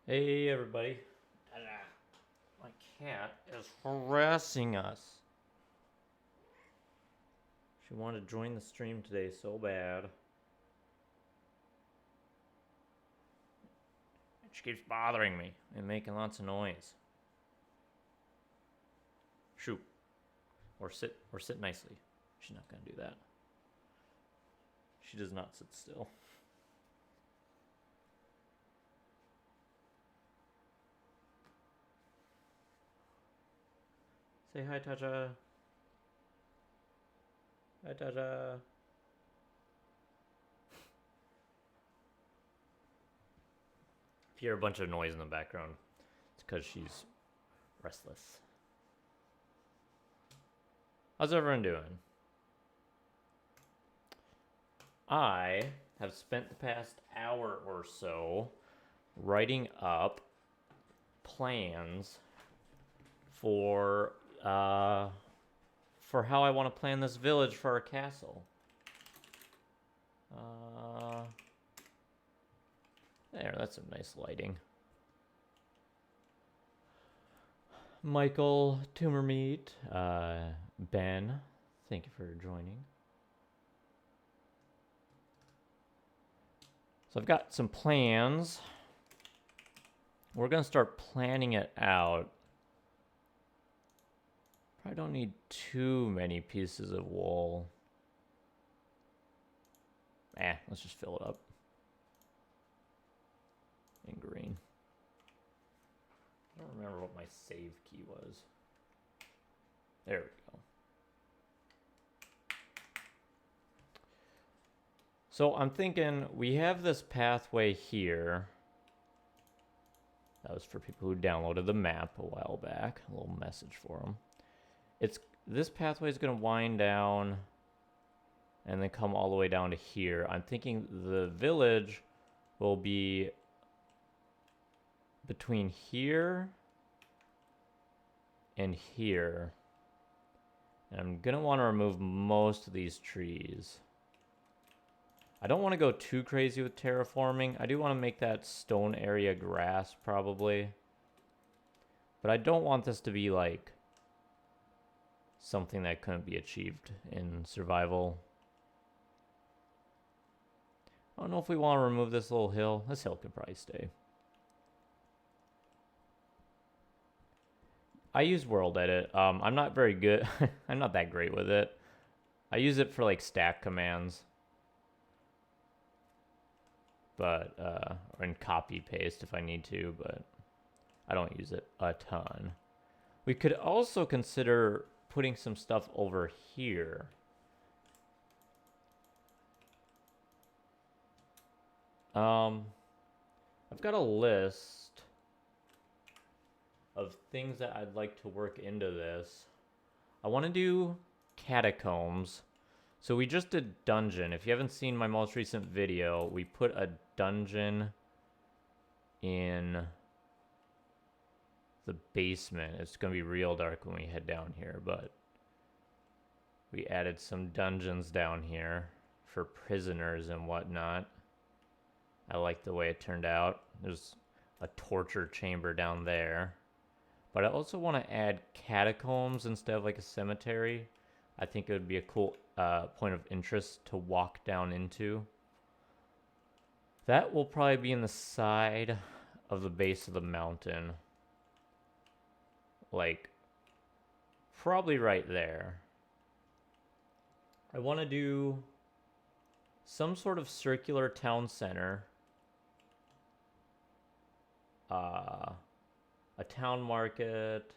Hey everybody. My cat is harassing us. She wanted to join the stream today so bad. She keeps bothering me and making lots of noise. Shoot. Or sit nicely. She's not gonna do that. She does not sit still. Say hi, Taja. Hi, Taja. If you hear a bunch of noise in the background, it's because she's restless. How's everyone doing? I have spent the past hour or so writing up plans for how I want to plan this village for our castle. There, that's some nice lighting. Michael Tumormeat, Ben, thank you for joining. So I've got some plans. We're gonna start planning it out. Probably don't need too many pieces of wool. Let's just fill it up in green. I don't remember what my save key was. There we go. So I'm thinking we have this pathway here. That was for people who downloaded the map a while back. A little message for them. This pathway is going to wind down and then come all the way down to here. I'm thinking the village will be between here and here. And I'm going to want to remove most of these trees. I don't want to go too crazy with terraforming. I do want to make that stone area grass, probably. But I don't want this to be like something that couldn't be achieved in survival. I don't know if we want to remove this little hill. This hill could probably stay. I use World Edit. I'm not very good. I'm not that great with it. I use it for like stack commands. But, or in copy paste if I need to, but I don't use it a ton. We could also consider putting some stuff over here. I've got a list of things that I'd like to work into this. I want to do catacombs. So we just did dungeon. If you haven't seen my most recent video, we put a dungeon in the basement. It's going to be real dark when we head down here, but we added some dungeons down here for prisoners and whatnot. I like the way it turned out. There's a torture chamber down there. But I also want to add catacombs instead of like a cemetery. I think it would be a cool point of interest to walk down into. That will probably be in the side of the base of the mountain. Like, probably right there. I want to do some sort of circular town center. A town market.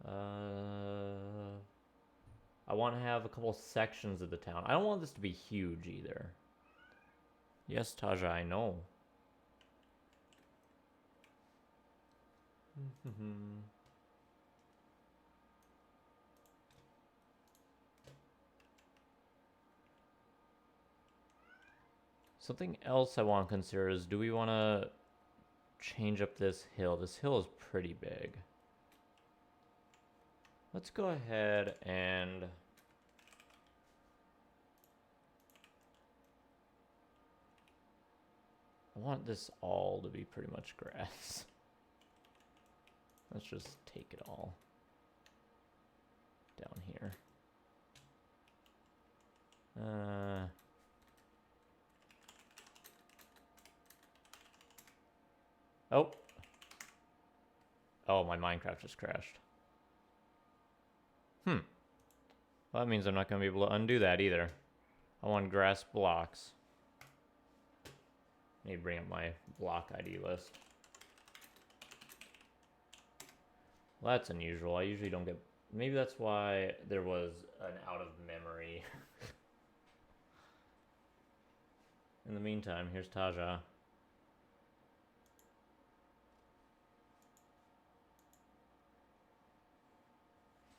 I want to have a couple sections of the town. I don't want this to be huge either. Yes, Taja, I know. Something else I want to consider is, do we want to change up this hill? This hill is pretty big. Let's go ahead and I want this all to be pretty much grass. Let's just take it all down here. Oh. Oh, my Minecraft just crashed. Well, that means I'm not going to be able to undo that either. I want grass blocks. I need to bring up my block ID list. Well, that's unusual. I usually don't get... Maybe that's why there was an out of memory. In the meantime, here's Taja.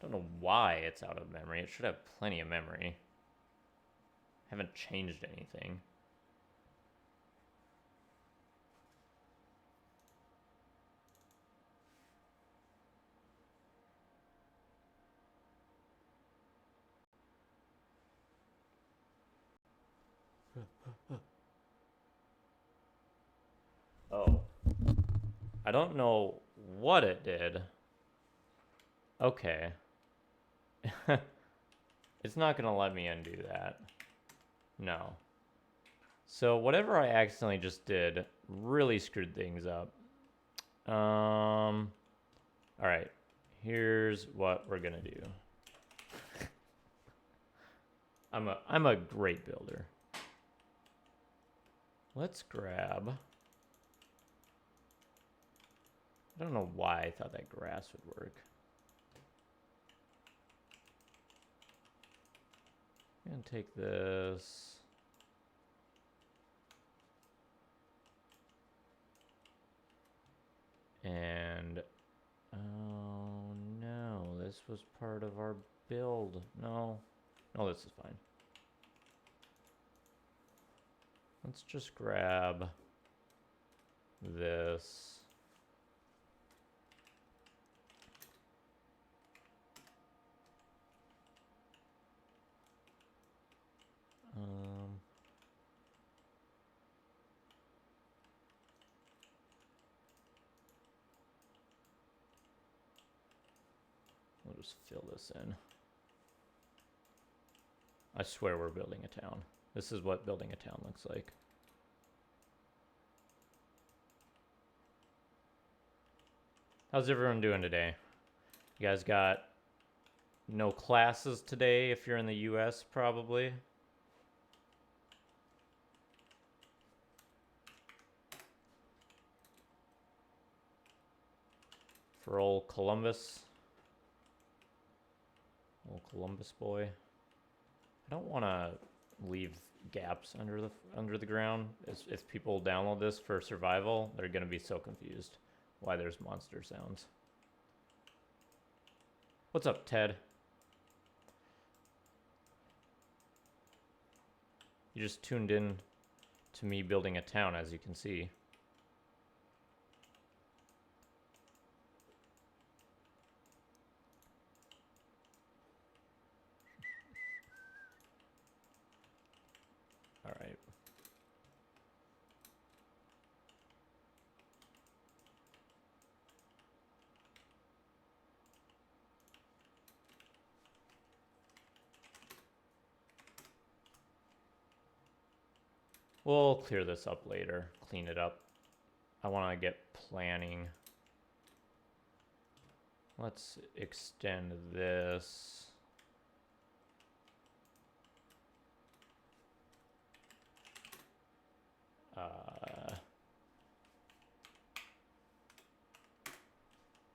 Don't know why it's out of memory. It should have plenty of memory. Haven't changed anything. Oh. I don't know what it did. Okay. It's not gonna let me undo that. No. So whatever I accidentally just did really screwed things up. Alright. Here's what we're gonna do. I'm a great builder. Let's grab... I don't know why I thought that grass would work. I'm gonna take this. And, oh no, this was part of our build. No, this is fine. Let's just grab this. We'll just fill this in. I swear we're building a town. This is what building a town looks like. How's everyone doing today? You guys got no classes today if you're in the US, probably. For old Columbus. Old Columbus boy. I don't want to leave gaps under the ground. If people download this for survival, they're going to be so confused why there's monster sounds. What's up, Ted? You just tuned in to me building a town, as you can see. All right. We'll clear this up later, clean it up. I want to get planning. Let's extend this.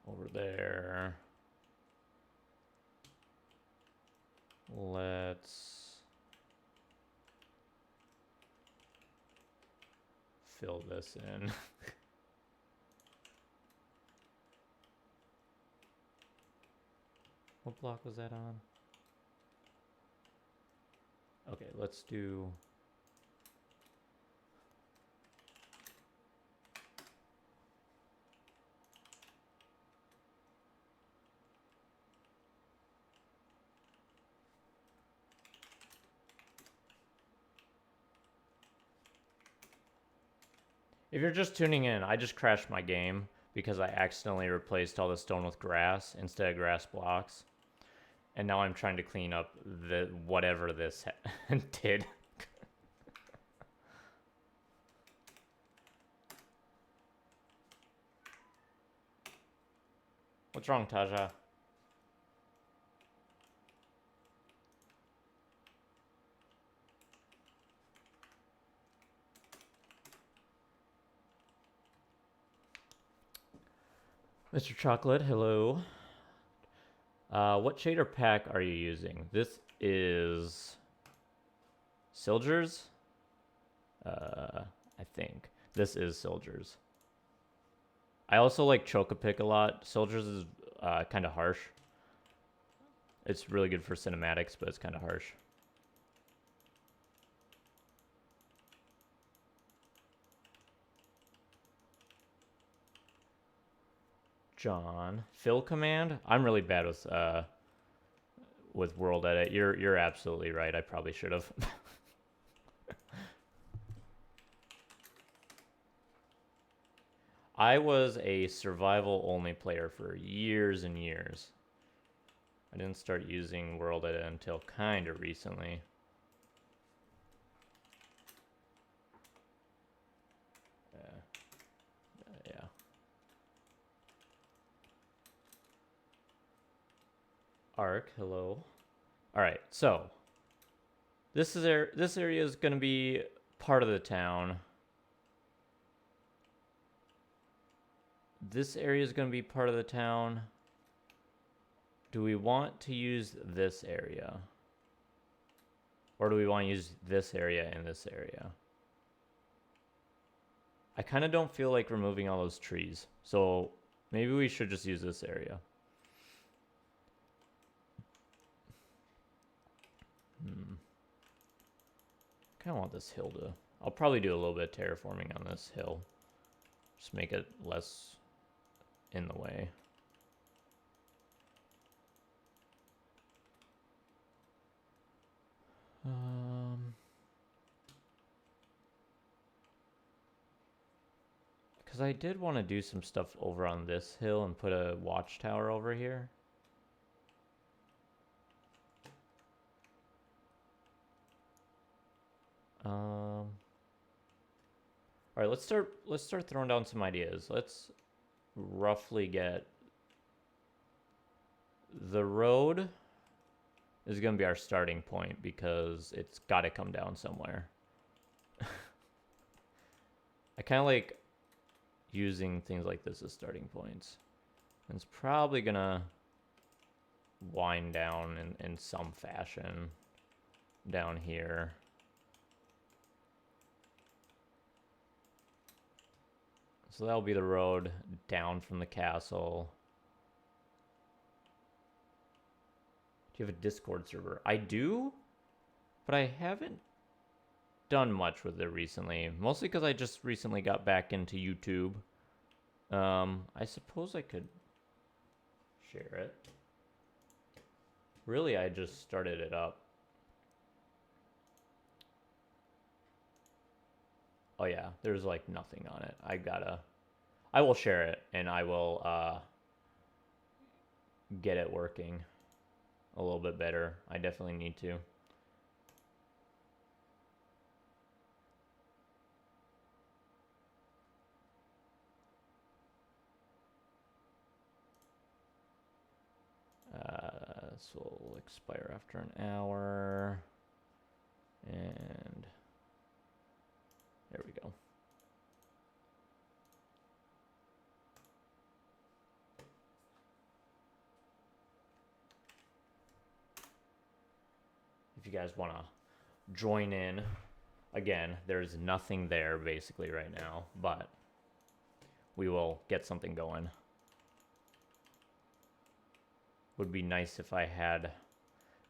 Over there. Let's fill this in. What block was that on? Okay, let's do... If you're just tuning in, I just crashed my game because I accidentally replaced all the stone with grass instead of grass blocks. And now I'm trying to clean up the whatever this did. What's wrong, Taja? Mr. Chocolate, hello. What shader pack are you using? This is Silgers? I think. This is Silgers. I also like Chocopic a lot. Silgers is kind of harsh. It's really good for cinematics, but it's kind of harsh. John. Fill command? I'm really bad with World Edit. You're absolutely right. I probably should have. I was a survival only player for years and years. I didn't start using World Edit until kind of recently. Yeah. Arc, hello. All right, so this area is going to be part of the town. This area is going to be part of the town. Do we want to use this area? Or do we want to use this area and this area? I kind of don't feel like removing all those trees. So maybe we should just use this area. I kind of want this hill to... I'll probably do a little bit of terraforming on this hill. Just make it less in the way. Because I did want to do some stuff over on this hill and put a watchtower over here. All right, let's start throwing down some ideas. Let's roughly get the road is going to be our starting point because it's got to come down somewhere. I kind of like using things like this as starting points. And it's probably going to wind down in some fashion down here. So that'll be the road down from the castle. Do you have a Discord server? I do, but I haven't done much with it recently. Mostly because I just recently got back into YouTube. I suppose I could share it. Really, I just started it up. Oh yeah, there's like nothing on it. I will share it and I will get it working a little bit better. I definitely need to. This will expire after an hour. And there we go. If you guys want to join in, again, there's nothing there basically right now, but we will get something going. Would be nice if I had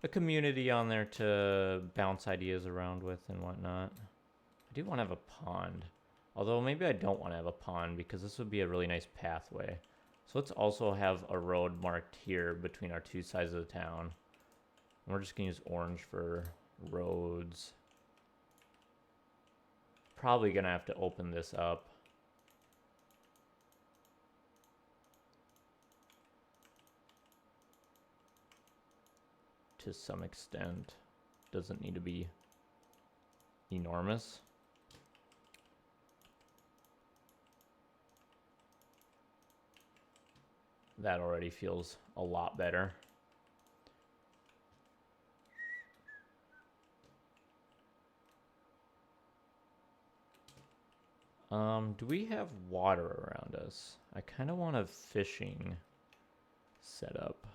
a community on there to bounce ideas around with and whatnot. I do want to have a pond, although maybe I don't want to have a pond because this would be a really nice pathway. So let's also have a road marked here between our two sides of the town. And we're just going to use orange for roads. Probably going to have to open this up to some extent. Doesn't need to be enormous. That already feels a lot better. Do we have water around us? I kind of want a fishing setup.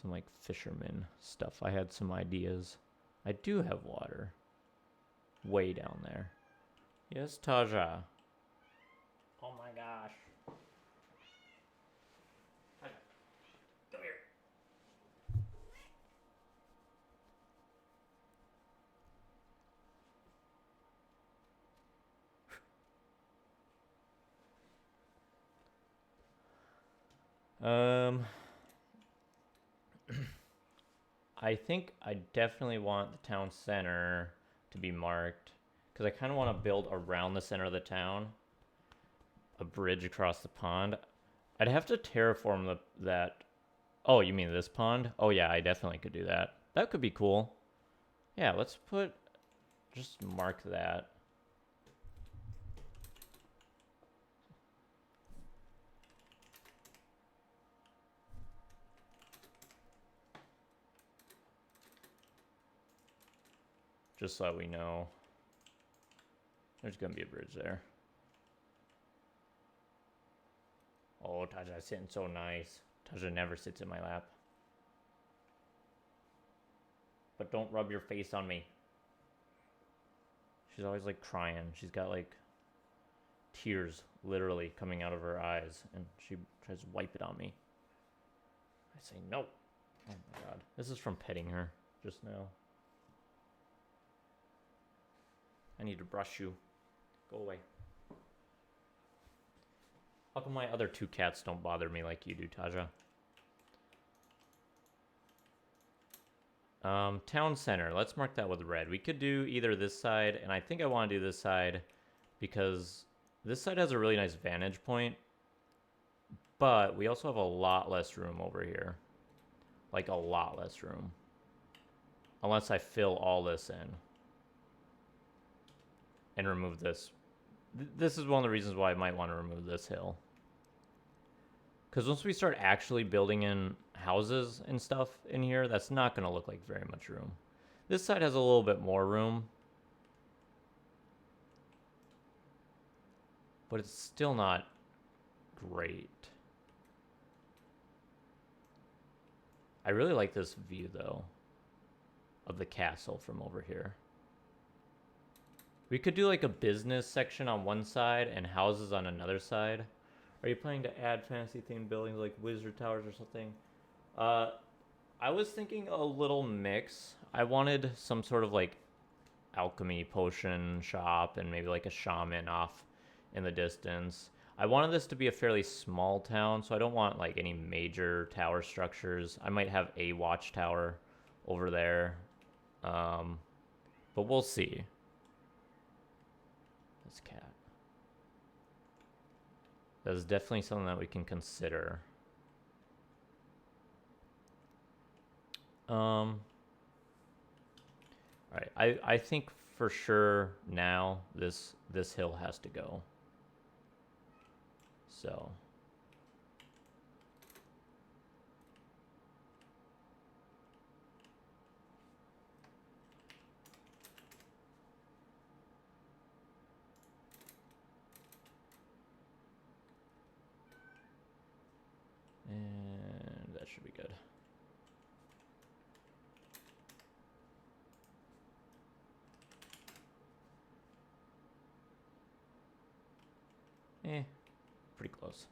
Some like fisherman stuff. I had some ideas. I do have water. Way down there. Yes, Taja. Oh my gosh. Come here. I think I definitely want the town center to be marked because I kind of want to build around the center of the town a bridge across the pond. I'd have to terraform that. Oh, you mean this pond? Oh yeah, I definitely could do that. That could be cool. Yeah, let's just mark that. Just so we know. There's gonna be a bridge there. Oh, Taja's sitting so nice. Taja never sits in my lap. But don't rub your face on me. She's always like crying. She's got like tears literally coming out of her eyes, and she tries to wipe it on me. I say no. Oh my god. This is from petting her just now. I need to brush you. Go away. How come my other two cats don't bother me like you do, Taja? Town center. Let's mark that with red. We could do either this side, and I think I want to do this side because this side has a really nice vantage point, but we also have a lot less room over here. Like a lot less room. Unless I fill all this in. And remove this. This is one of the reasons why I might want to remove this hill. Because once we start actually building in houses and stuff in here, that's not going to look like very much room. This side has a little bit more room. But it's still not great. I really like this view, though, of the castle from over here. We could do like a business section on one side and houses on another side. Are you planning to add fantasy-themed buildings like wizard towers or something? I was thinking a little mix. I wanted some sort of like alchemy potion shop and maybe like a shaman off in the distance. I wanted this to be a fairly small town, so I don't want like any major tower structures. I might have a watchtower over there, but we'll see. This cat. That is definitely something that we can consider. Alright, I think for sure now this hill has to go. So and that should be good. Pretty close.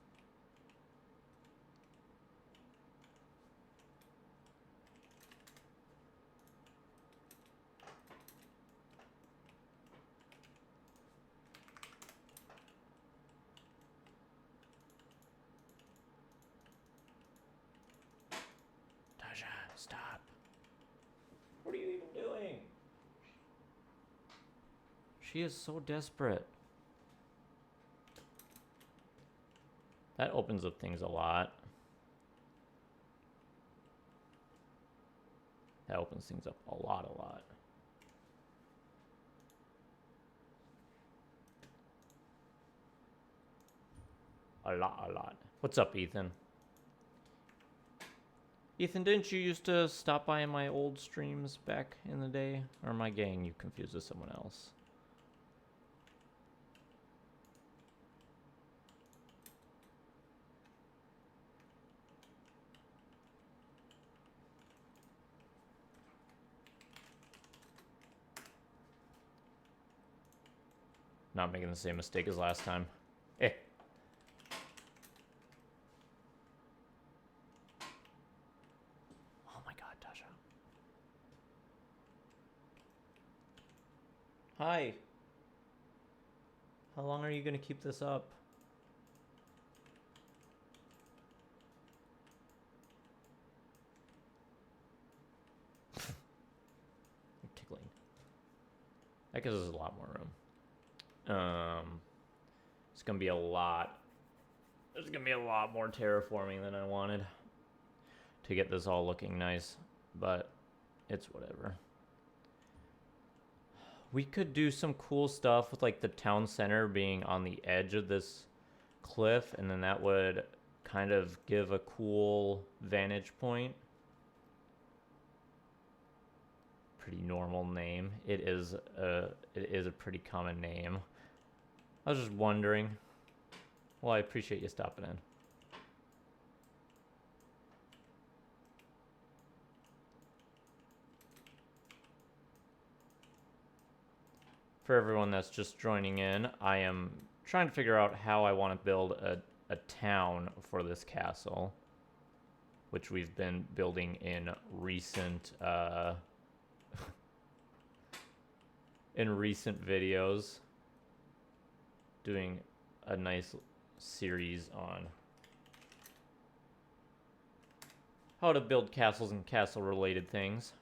Taja, stop. What are you even doing? She is so desperate. That opens up things a lot. That opens things up a lot. A lot. What's up, Ethan? Ethan, didn't you used to stop by in my old streams back in the day? Or am I getting you confused with someone else? Not making the same mistake as last time. Eh. Oh my god, Tasha. Hi. How long are you gonna keep this up? You're tickling. That gives us a lot more room. It's gonna be a lot. There's gonna be a lot more terraforming than I wanted to get this all looking nice, but it's whatever. We could do some cool stuff with like the town center being on the edge of this cliff, and then that would kind of give a cool vantage point. Pretty normal name. It is a pretty common name. I was just wondering. Well, I appreciate you stopping in. For everyone that's just joining in, I am trying to figure out how I want to build a town for this castle, which we've been building in recent videos, doing a nice series on how to build castles and castle related things,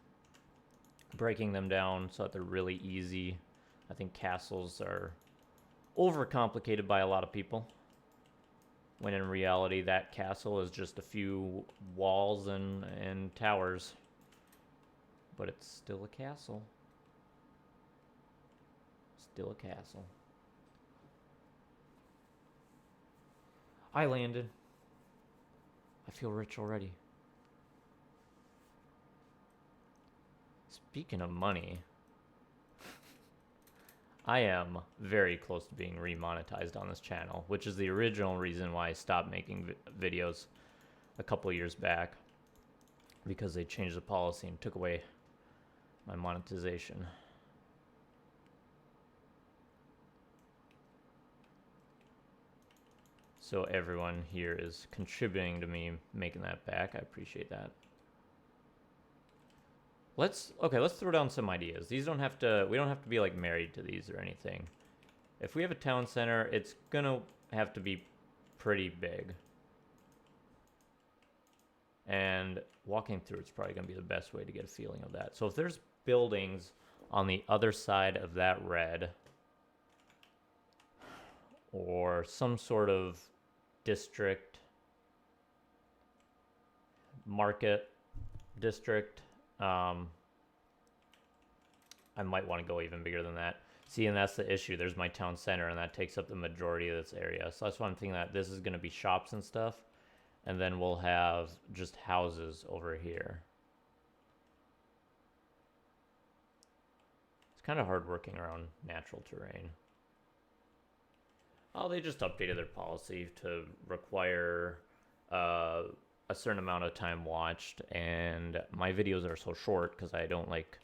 breaking them down so that they're really easy. I think castles are overcomplicated by a lot of people, when in reality that castle is just a few walls and towers, but it's still a castle. Still a castle. I landed. I feel rich already. Speaking of money, I am very close to being remonetized on this channel, which is the original reason why I stopped making videos a couple years back, because they changed the policy and took away my monetization. So everyone here is contributing to me making that back. I appreciate that. Let's throw down some ideas. These don't have to, we don't have to be like married to these or anything. If we have a town center, it's gonna have to be pretty big. And walking through it's probably gonna be the best way to get a feeling of that. So if there's buildings on the other side of that red, or some sort of district, market district, I might want to go even bigger than that. See, and that's the issue. There's my town center, and that takes up the majority of this area. So that's why I'm thinking that this is going to be shops and stuff, and then we'll have just houses over here. It's kind of hard working around natural terrain. Oh, they just updated their policy to require a certain amount of time watched, and my videos are so short because I don't like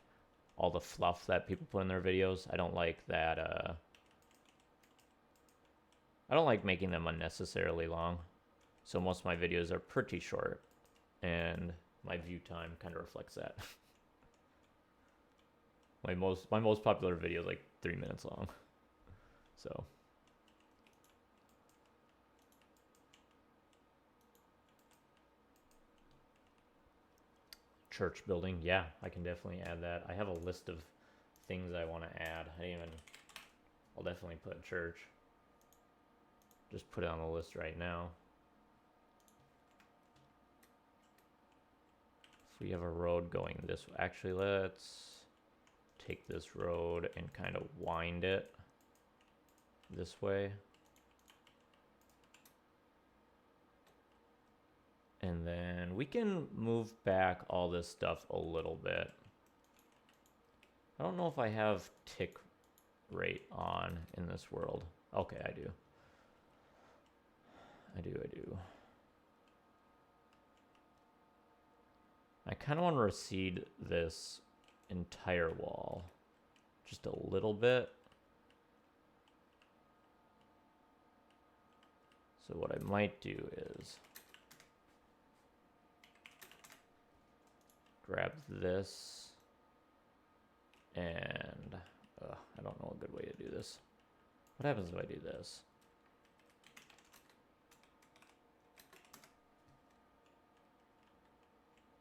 all the fluff that people put in their videos. I don't like that, I don't like making them unnecessarily long. So most of my videos are pretty short, and my view time kind of reflects that. my most popular video is like 3 minutes long. So church building, yeah, I can definitely add that. I have a list of things I want to add. I'll definitely put church. Just put it on the list right now. we have a road going this way. Actually, let's take this road and kind of wind it this way. And then we can move back all this stuff a little bit. I don't know if I have tick rate on in this world. Okay, I do. I do. I kind of want to recede this entire wall just a little bit. So what I might do is grab this and I don't know a good way to do this. What happens if I do this?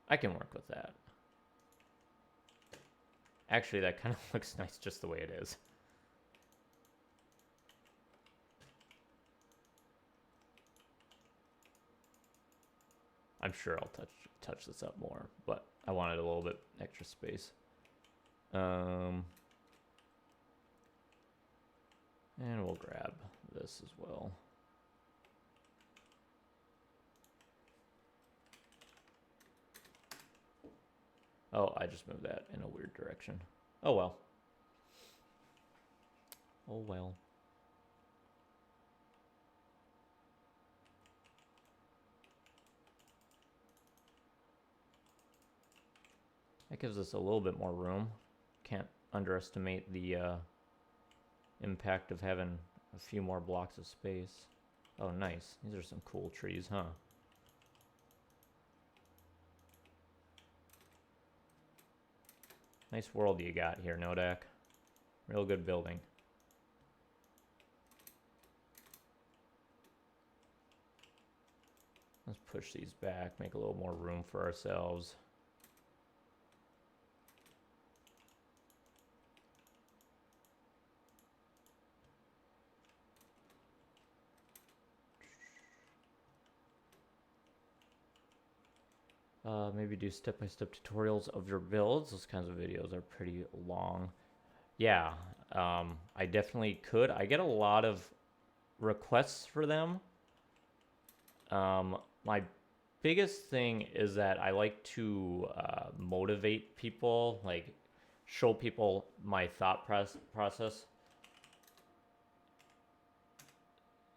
I can work with that. Actually, that kind of looks nice just the way it is. I'm sure I'll touch this up more, but I wanted a little bit extra space. And we'll grab this as well. Oh, I just moved that in a weird direction. Oh well. Oh well. That gives us a little bit more room. Can't underestimate the impact of having a few more blocks of space. Oh, nice. These are some cool trees, huh? Nice world you got here, Nodak. Real good building. Let's push these back, make a little more room for ourselves. Maybe do step-by-step tutorials of your builds. Those kinds of videos are pretty long. Yeah, I definitely could. I get a lot of requests for them. My biggest thing is that I like to motivate people, like show people my thought process.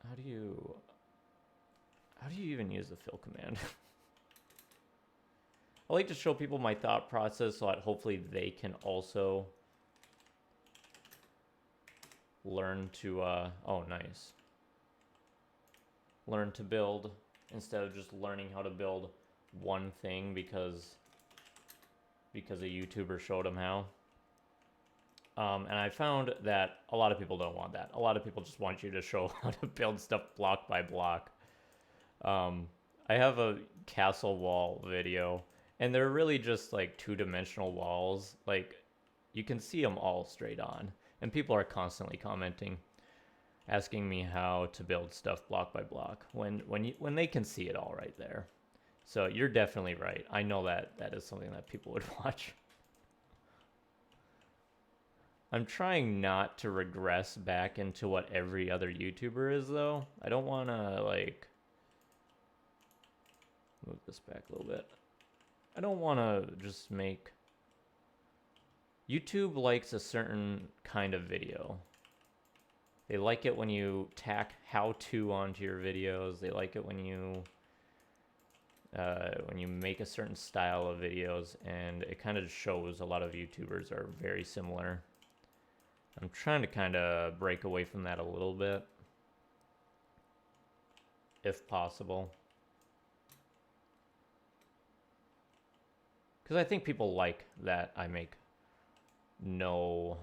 How do you even use the fill command? I like to show people my thought process so that hopefully they can also learn to, oh, nice. Learn to build instead of just learning how to build one thing because a YouTuber showed them how. And I found that a lot of people don't want that. A lot of people just want you to show how to build stuff block by block. I have a castle wall video. And they're really just like two-dimensional walls. Like, you can see them all straight on. And people are constantly commenting, asking me how to build stuff block by block when they can see it all right there. So you're definitely right. I know that is something that people would watch. I'm trying not to regress back into what every other YouTuber is, though. I don't want to, like, move this back a little bit. I don't want to just make... YouTube likes a certain kind of video. They like it when you tack how-to onto your videos. They like it when you make a certain style of videos, and it kind of shows a lot of YouTubers are very similar. I'm trying to kind of break away from that a little bit, if possible. Because I think people like that I make no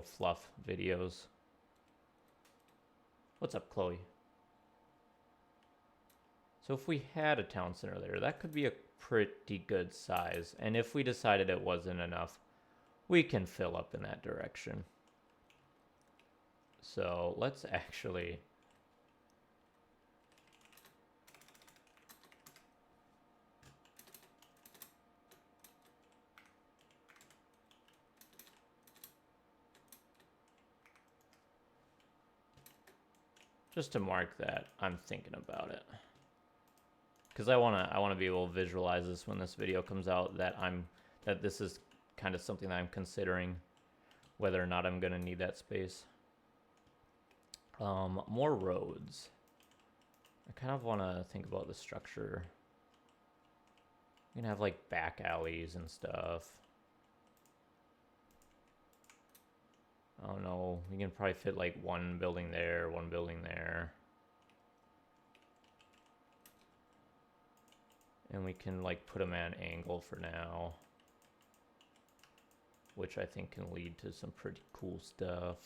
fluff videos. What's up, Chloe? So if we had a town center there, that could be a pretty good size. And if we decided it wasn't enough, we can fill up in that direction. So let's actually... Just to mark that I'm thinking about it. Because I wanna be able to visualize this when this video comes out, that this is kind of something that I'm considering, whether or not I'm gonna need that space. More roads. I kind of want to think about the structure. You can have like back alleys and stuff. I don't know. We can probably fit like one building there, one building there. And we can like put them at an angle for now, which I think can lead to some pretty cool stuff.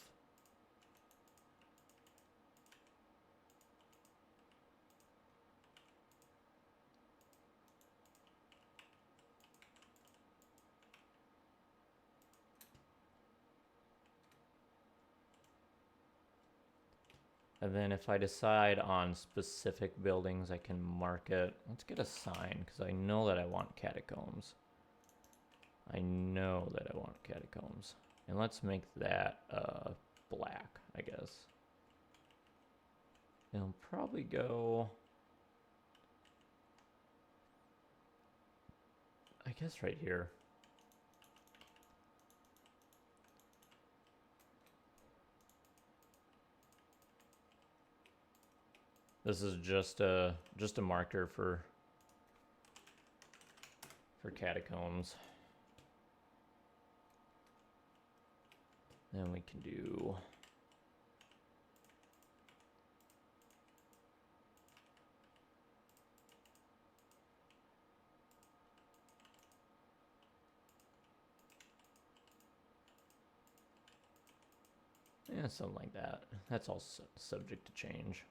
And then if I decide on specific buildings, I can mark it. Let's get a sign, because I know that I want catacombs. I know that I want catacombs. And let's make that black, I guess. It'll probably go... I guess right here. This is just a marker for catacombs. Then we can do something like that. That's all subject to change.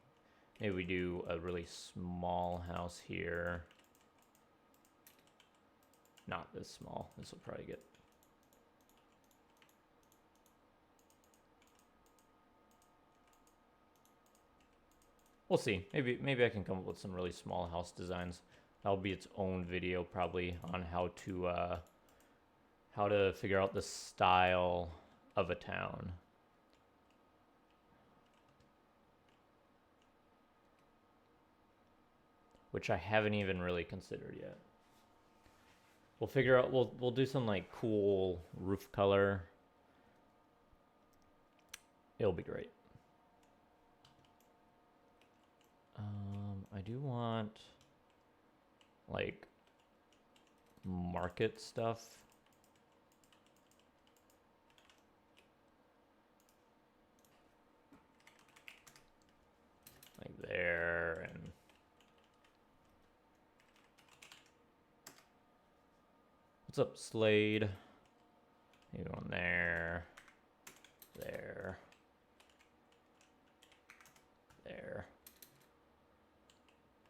Maybe we do a really small house here. Not this small. This will probably get... We'll see. Maybe I can come up with some really small house designs. That'll be its own video probably on how to figure out the style of a town. Which I haven't even really considered yet. We'll figure out, we'll do some like cool roof color. It'll be great. I do want like market stuff. Like there, and what's up, Slade? Maybe one there, there, there.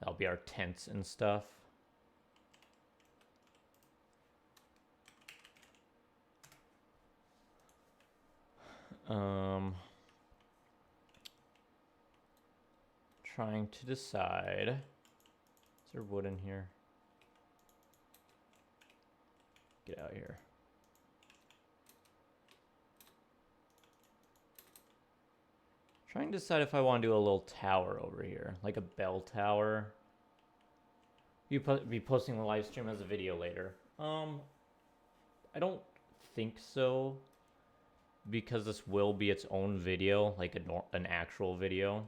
That'll be our tents and stuff. Trying to decide. Is there wood in here? Get out of here. Trying to decide if I want to do a little tower over here, like a bell tower. You be posting the live stream as a video later. I don't think so, because this will be its own video, like an actual video.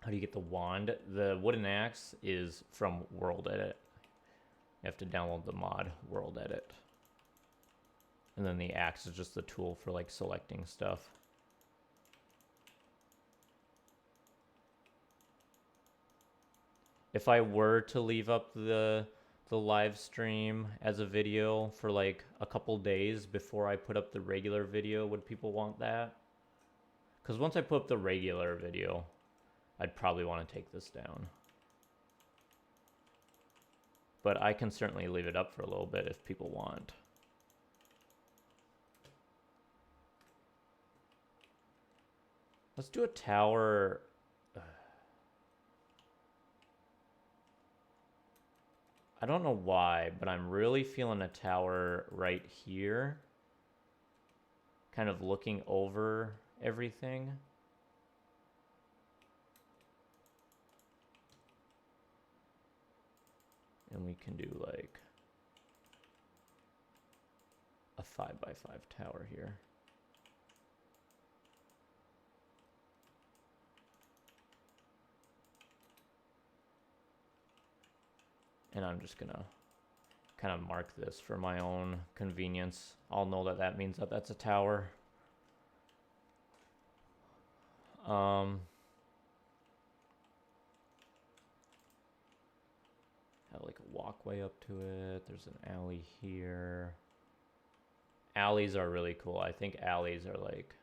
How do you get the wand? The wooden axe is from World Edit. You have to download the mod World Edit. And then the axe is just the tool for like selecting stuff. If I were to leave up the live stream as a video for like a couple days before I put up the regular video, would people want that? Because once I put up the regular video, I'd probably want to take this down. But I can certainly leave it up for a little bit if people want. Let's do a tower. I don't know why, but I'm really feeling a tower right here. Kind of looking over everything. And we can do like a 5x5 tower here. And I'm just gonna kind of mark this for my own convenience. I'll know that that means that that's a tower. Have like a walkway up to it. There's an alley here. Alleys are really cool. I think alleys are like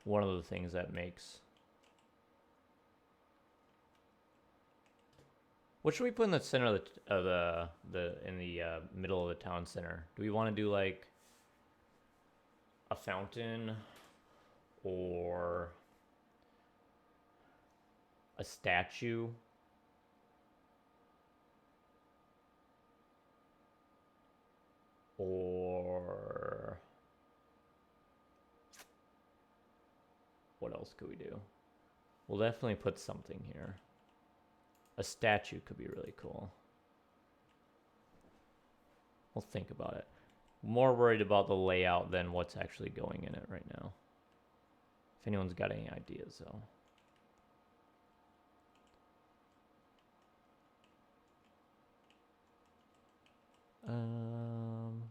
one of the things that makes. What should we put in the center of the middle of the town center? Do we want to do like a fountain or a statue? Or what else could we do? We'll definitely put something here. A statue could be really cool. We'll think about it. More worried about the layout than what's actually going in it right now. If anyone's got any ideas, though.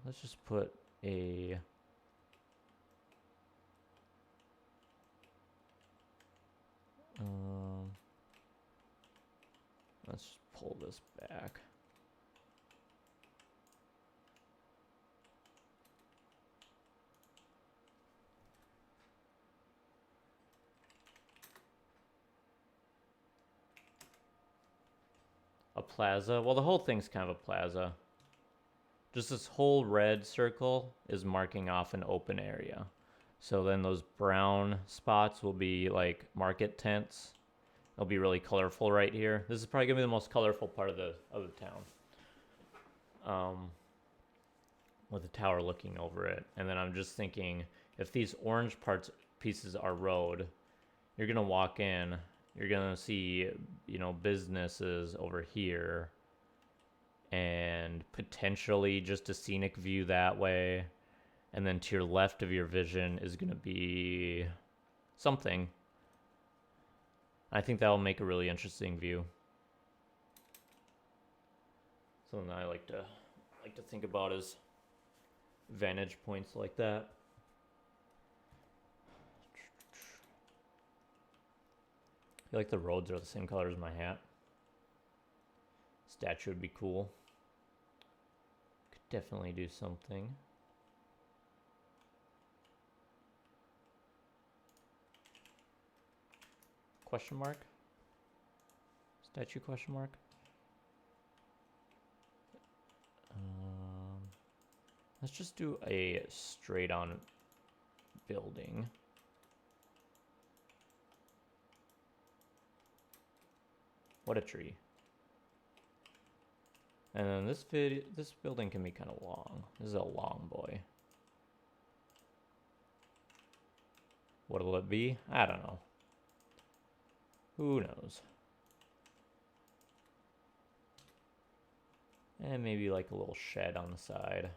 Let's just put a let's just pull this back. A plaza. Well, the whole thing's kind of a plaza. Just this whole red circle is marking off an open area. So then those brown spots will be like market tents. It'll be really colorful right here. This is probably gonna be the most colorful part of the town. With the tower looking over it. And then I'm just thinking, if these orange pieces are road, you're gonna walk in, you're gonna see, you know, businesses over here. And potentially just a scenic view that way. And then to your left of your vision is going to be something. I think that will make a really interesting view. Something I like to think about is vantage points like that. I feel like the roads are the same color as my hat. Statue would be cool. Could definitely do something. Question mark? Statue question mark? Let's just do a straight on building. What a tree. And then this building can be kind of long. This is a long boy. What'll it be? I don't know. Who knows? And maybe like a little shed on the side.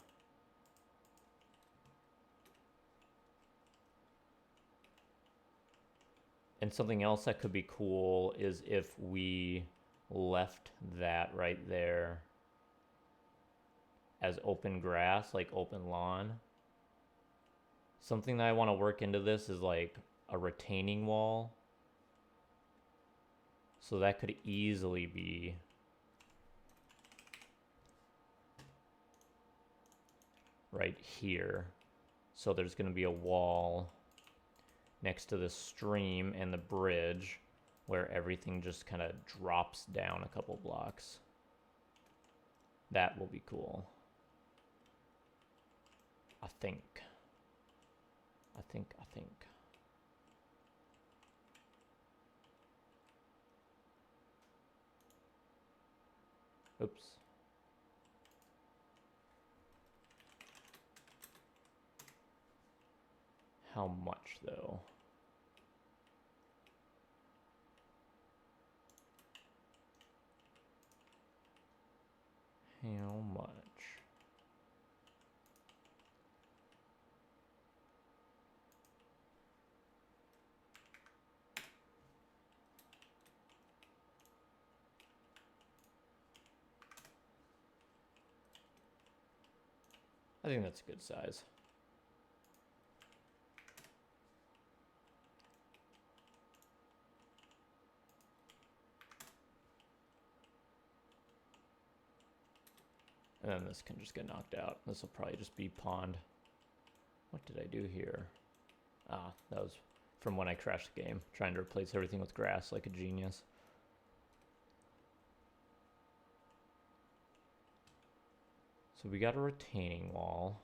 And something else that could be cool is if we left that right there as open grass, like open lawn. Something that I want to work into this is like a retaining wall. So that could easily be right here. So there's going to be a wall next to the stream and the bridge where everything just kind of drops down a couple blocks. That will be cool. I think. Oops. How much though? I think that's a good size. And then this can just get knocked out. This will probably just be pond. What did I do here? Ah, that was from when I crashed the game, trying to replace everything with grass like a genius. So we got a retaining wall.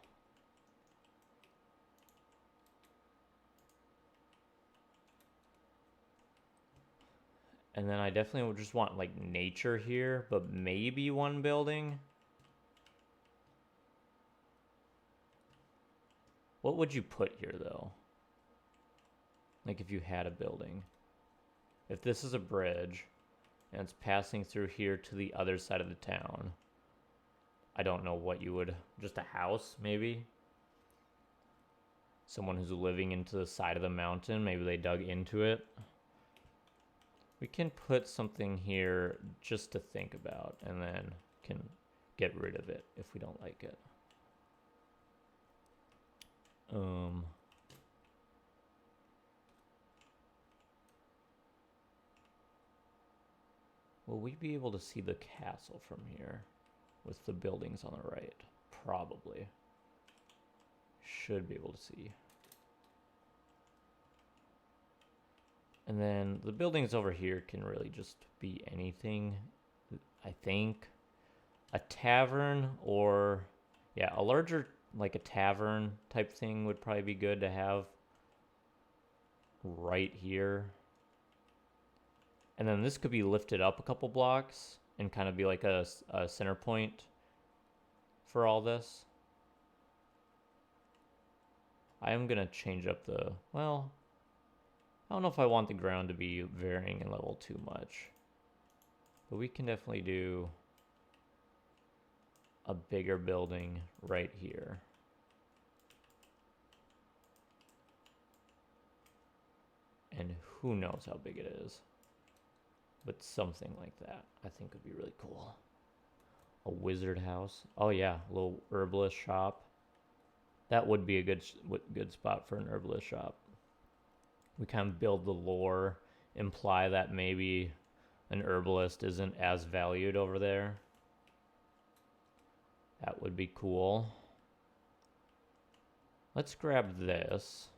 And then I definitely would just want like nature here, but maybe one building. What would you put here though? Like if you had a building. If this is a bridge and it's passing through here to the other side of the town, I don't know what you would, just a house maybe? Someone who's living into the side of the mountain, maybe they dug into it. We can put something here just to think about and then can get rid of it if we don't like it. Will we be able to see the castle from here with the buildings on the right? Probably. Should be able to see. And then the buildings over here can really just be anything, I think. A tavern or, yeah, a larger, like a tavern type thing would probably be good to have right here. And then this could be lifted up a couple blocks and kind of be like a center point for all this. I am going to change up the, well, I don't know if I want the ground to be varying in level too much. But we can definitely do a bigger building right here. And who knows how big it is. But something like that I think would be really cool. A wizard house. Oh yeah, a little herbalist shop. That would be a good spot for an herbalist shop. We kind of build the lore, imply that maybe an herbalist isn't as valued over there. That would be cool. Let's grab this.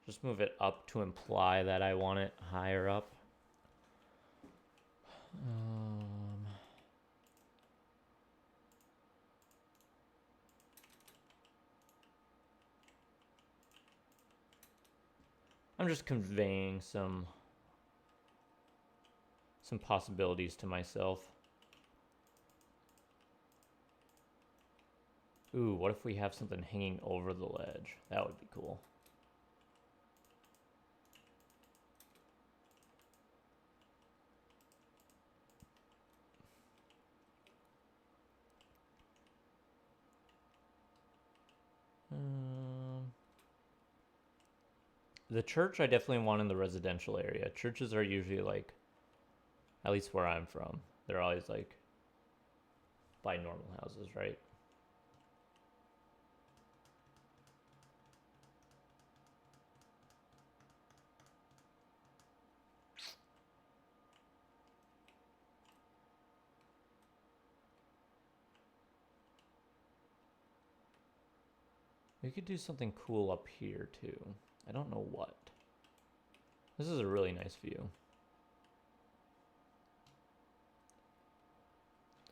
Just move it up to imply that I want it higher up. I'm just conveying some possibilities to myself. Ooh, what if we have something hanging over the ledge? That would be cool. The church I definitely want in the residential area. Churches are usually like, at least where I'm from, they're always like by normal houses, right? We could do something cool up here too. I don't know what. This is a really nice view.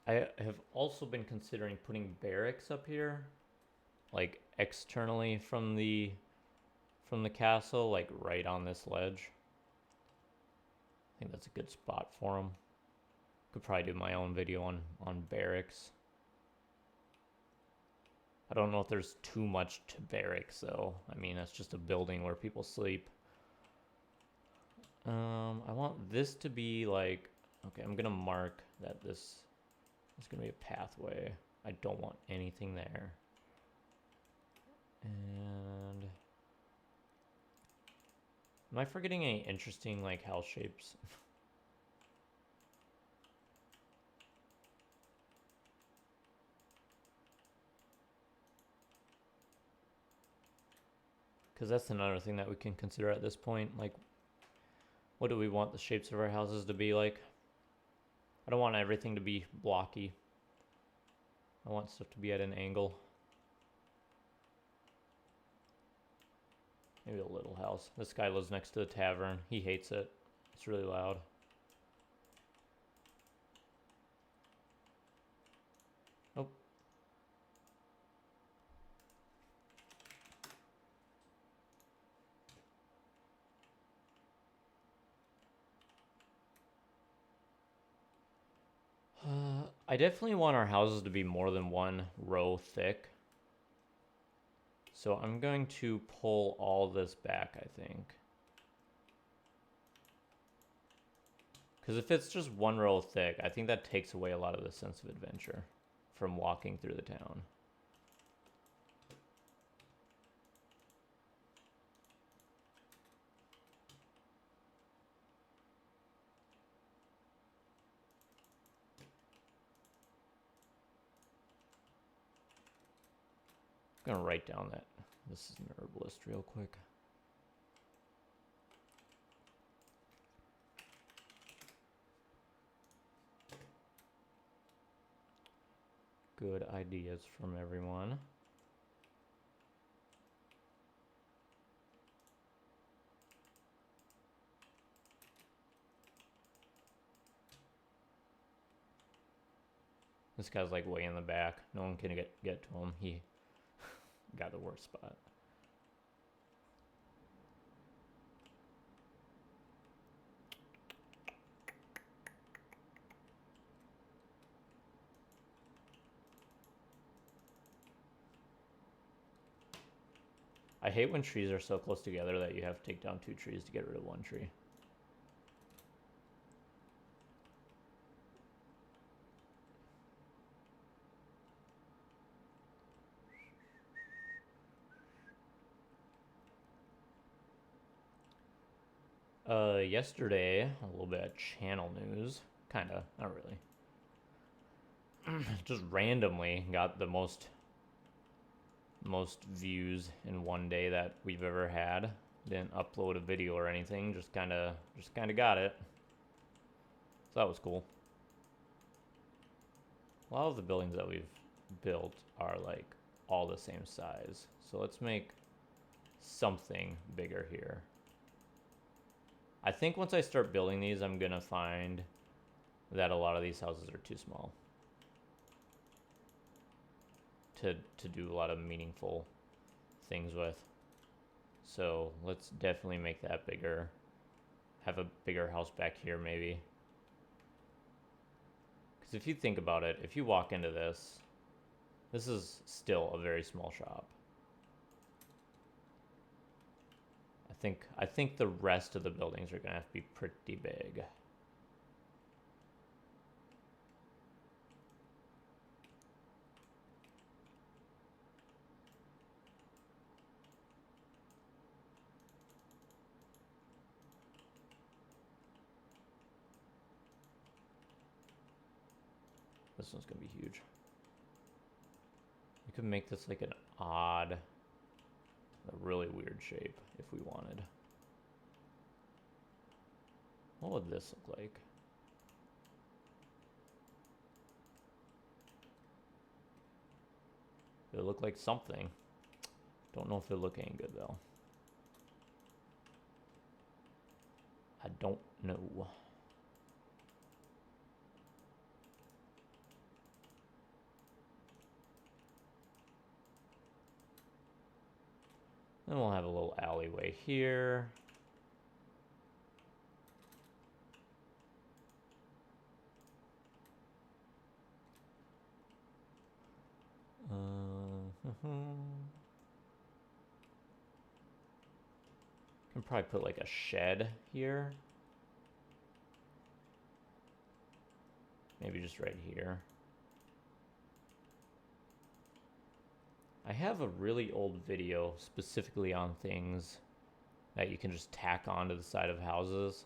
I have also been considering putting barracks up here, like externally from the castle, like right on this ledge. I think that's a good spot for them. Could probably do my own video on barracks. I don't know if there's too much to barracks though. I mean, that's just a building where people sleep. I want this to be like, okay, I'm gonna mark that this is gonna be a pathway. I don't want anything there. And Am I forgetting any interesting, like, house shapes? Because that's another thing that we can consider at this point. Like, what do we want the shapes of our houses to be like? I don't want everything to be blocky. I want stuff to be at an angle. Maybe a little house. This guy lives next to the tavern. He hates it. It's really loud. Oh. I definitely want our houses to be more than one row thick. So I'm going to pull all this back, I think. Because if it's just one row thick, I think that takes away a lot of the sense of adventure from walking through the town. I'm gonna write down that this is an herbalist real quick. Good ideas from everyone. This guy's like way in the back. No one can get to him. He got the worst spot. I hate when trees are so close together that you have to take down 2 trees to get rid of 1 tree. Yesterday, a little bit of channel news. Kinda, not really. Just randomly got the most views in one day that we've ever had. Didn't upload a video or anything, just kinda got it. So that was cool. A lot of the buildings that we've built are like all the same size. So let's make something bigger here. I think once I start building these, I'm gonna find that a lot of these houses are too small to do a lot of meaningful things with. So let's definitely make that bigger. Have a bigger house back here maybe. Because if you think about it, if you walk into this, this is still a very small shop. I think the rest of the buildings are gonna have to be pretty big. This one's gonna be huge. We could make this like an odd, a really weird shape if we wanted. What would this look like? It look like something. Don't know if it'll look any good though. I don't know. Then we'll have a little alleyway here. Can probably put like a shed here. Maybe just right here. I have a really old video specifically on things that you can just tack onto the side of houses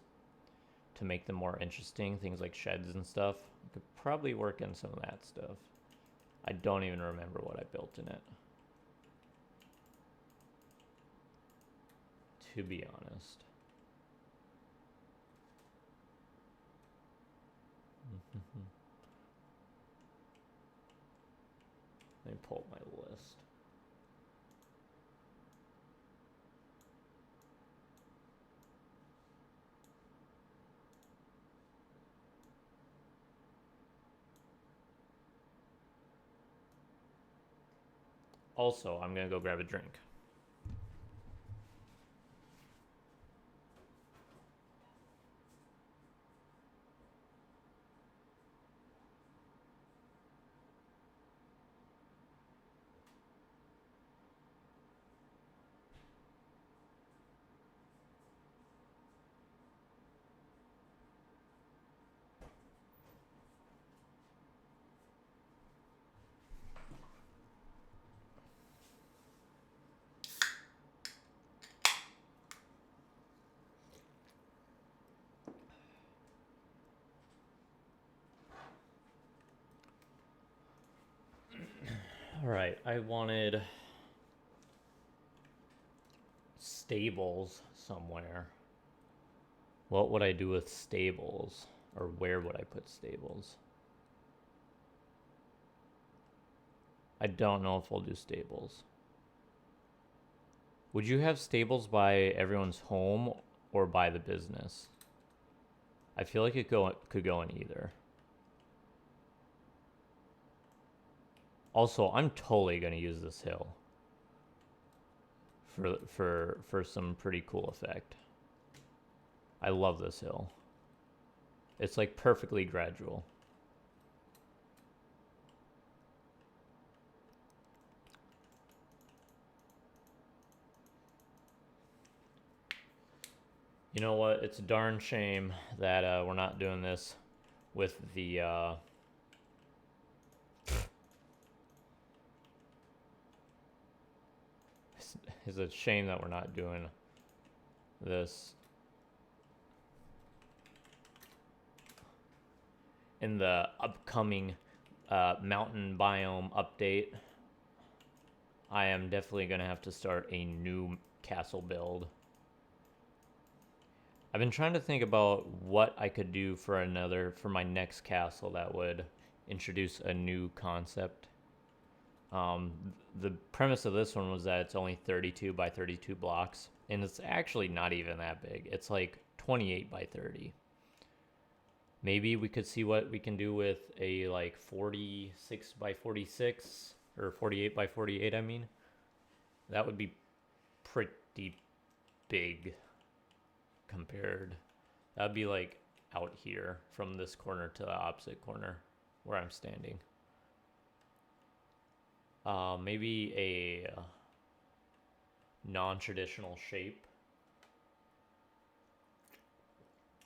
to make them more interesting. Things like sheds and stuff. You could probably work in some of that stuff. I don't even remember what I built in it, to be honest. Let me pull up my list. Also, I'm gonna go grab a drink. All right, I wanted stables somewhere. What would I do with stables? Or where would I put stables? I don't know if we'll do stables. Would you have stables by everyone's home or by the business? I feel like it could go in either. Also, I'm totally gonna use this hill for some pretty cool effect. I love this hill. It's like perfectly gradual. You know what? It's a darn shame that we're not doing this with the it's a shame that we're not doing this in the upcoming mountain biome update. I am definitely going to have to start a new castle build. I've been trying to think about what I could do for my next castle that would introduce a new concept. The premise of this one was that it's only 32 by 32 blocks, and it's actually not even that big. It's like 28 by 30. Maybe we could see what we can do with a like 46 by 46 or 48 by 48, I mean. That would be pretty big compared. That would be like out here from this corner to the opposite corner where I'm standing. Maybe a non-traditional shape.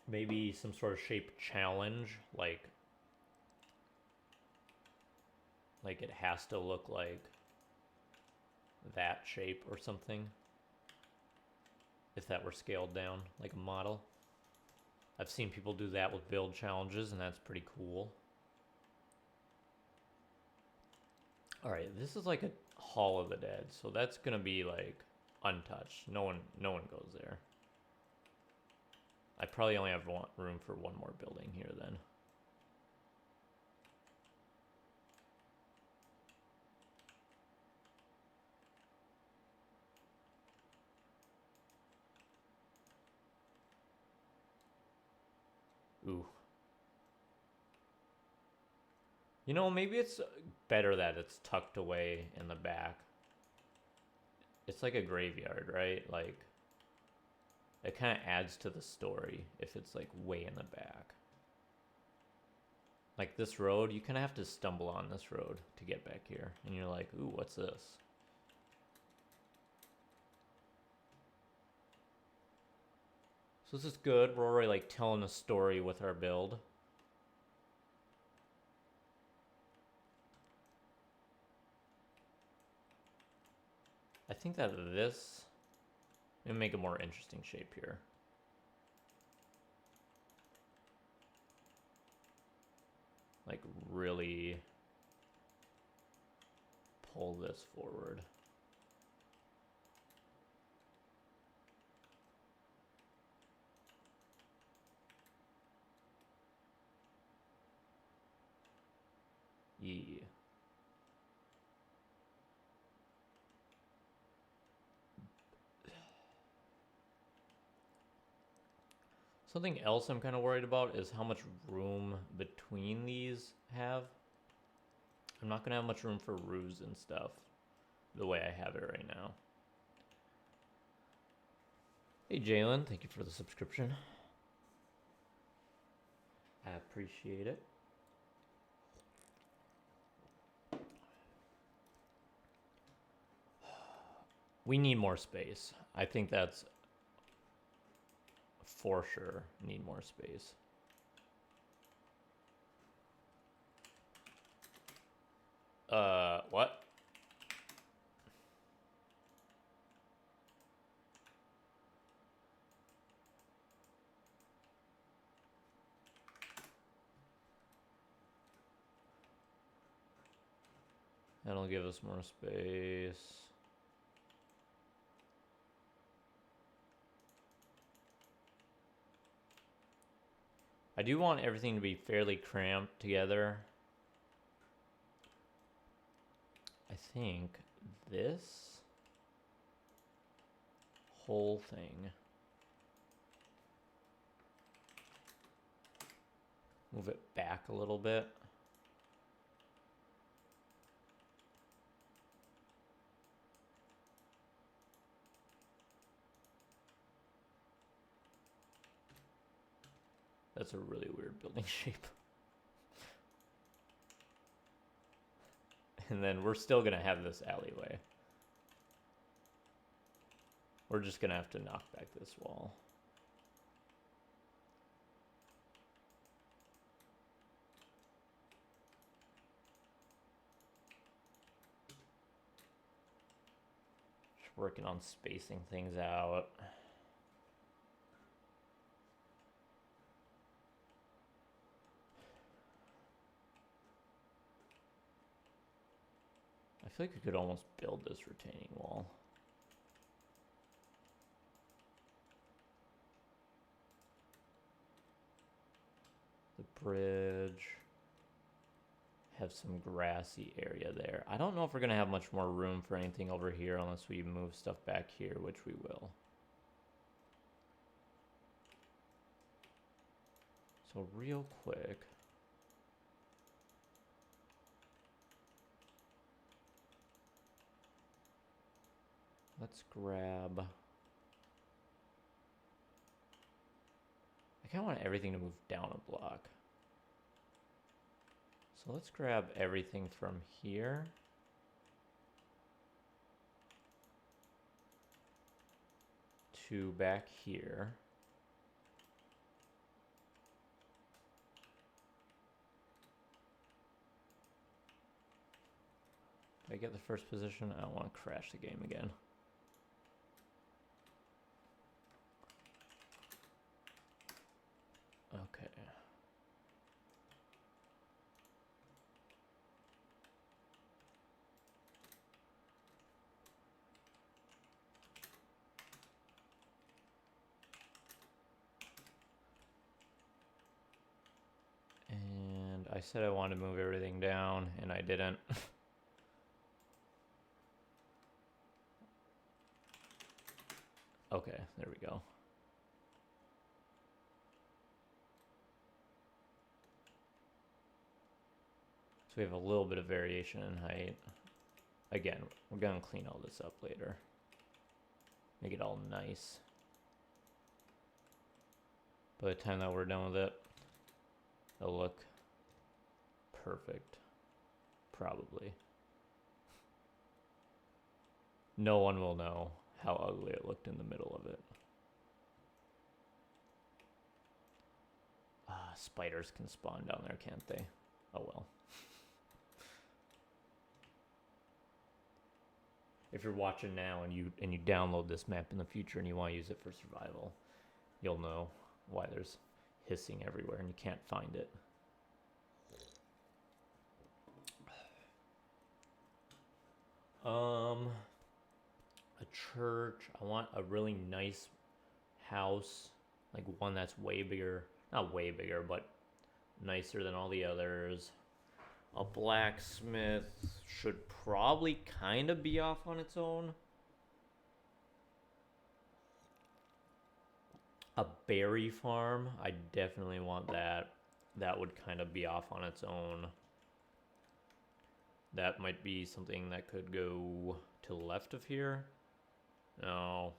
Maybe some sort of shape challenge, like it has to look like that shape or something. If that were scaled down, like a model. I've seen people do that with build challenges, and that's pretty cool. All right, this is like a Hall of the Dead, so that's gonna be like untouched. No one goes there. I probably only have room for one more building here then. Ooh. You know, maybe it's better that it's tucked away in the back. It's like a graveyard, right? Like, it kind of adds to the story if it's like way in the back. Like this road, you kind of have to stumble on this road to get back here. And you're like, ooh, what's this? So this is good. We're already like telling a story with our build. I think that this and make a more interesting shape here. Like really pull this forward. Yeah. Something else I'm kind of worried about is how much room between these have. I'm not going to have much room for roofs and stuff the way I have it right now. Hey, Jalen, thank you for the subscription. I appreciate it. We need more space. I think that's for sure. Need more space. What? That'll give us more space. I do want everything to be fairly cramped together. I think this whole thing. Move it back a little bit. That's a really weird building shape. And then we're still gonna have this alleyway. We're just gonna have to knock back this wall. Just working on spacing things out. I feel like we could almost build this retaining wall. The bridge. Have some grassy area there. I don't know if we're going to have much more room for anything over here unless we move stuff back here, which we will. So real quick. Let's grab... I kind of want everything to move down a block. So let's grab everything from here. To back here. Did I get the first position? I don't want to crash the game again. Okay. And I said I wanted to move everything down, and I didn't. Okay, there we go. So we have a little bit of variation in height. Again, we're gonna clean all this up later. Make it all nice. By the time that we're done with it, it'll look perfect. Probably. No one will know how ugly it looked in the middle of it. Ah, spiders can spawn down there, can't they? Oh well. if you're watching now and you download this map in the future and you want to use it for survival, you'll know why there's hissing everywhere and you can't find it. A church. I want a really nice house, like one that's way bigger, not way bigger, but nicer than all the others. A blacksmith should probably kind of be off on its own. A berry farm, I definitely want that. That would kind of be off on its own. That might be something that could go to the left of here. No.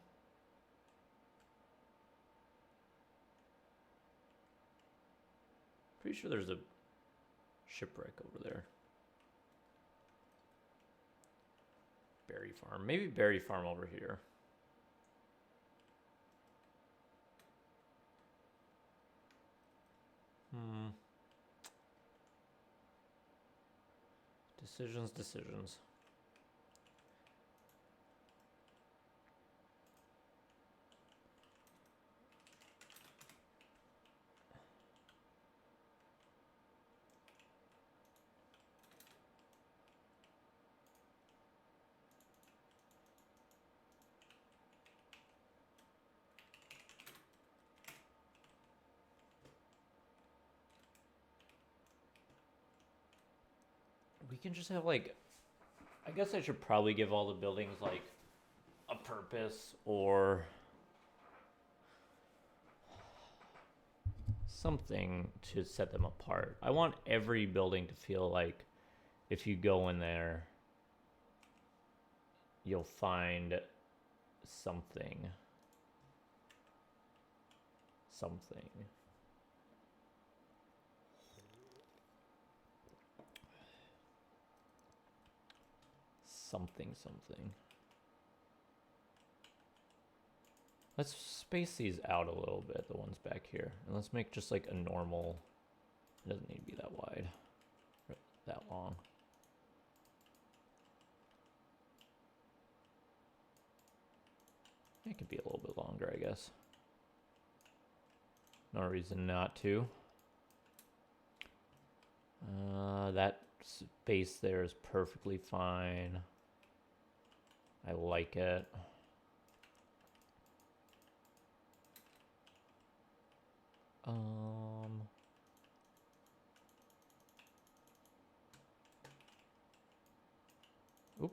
Pretty sure there's a shipwreck over there. Berry farm. Maybe berry farm over here. Decisions. We can just have like, I guess I should probably give all the buildings like a purpose or something to set them apart. I want every building to feel like if you go in there, you'll find something. Something. Let's space these out a little bit, the ones back here. And let's make just like a normal, it doesn't need to be that wide, or that long. It could be a little bit longer, I guess. No reason not to. That space there is perfectly fine. I like it. Oop.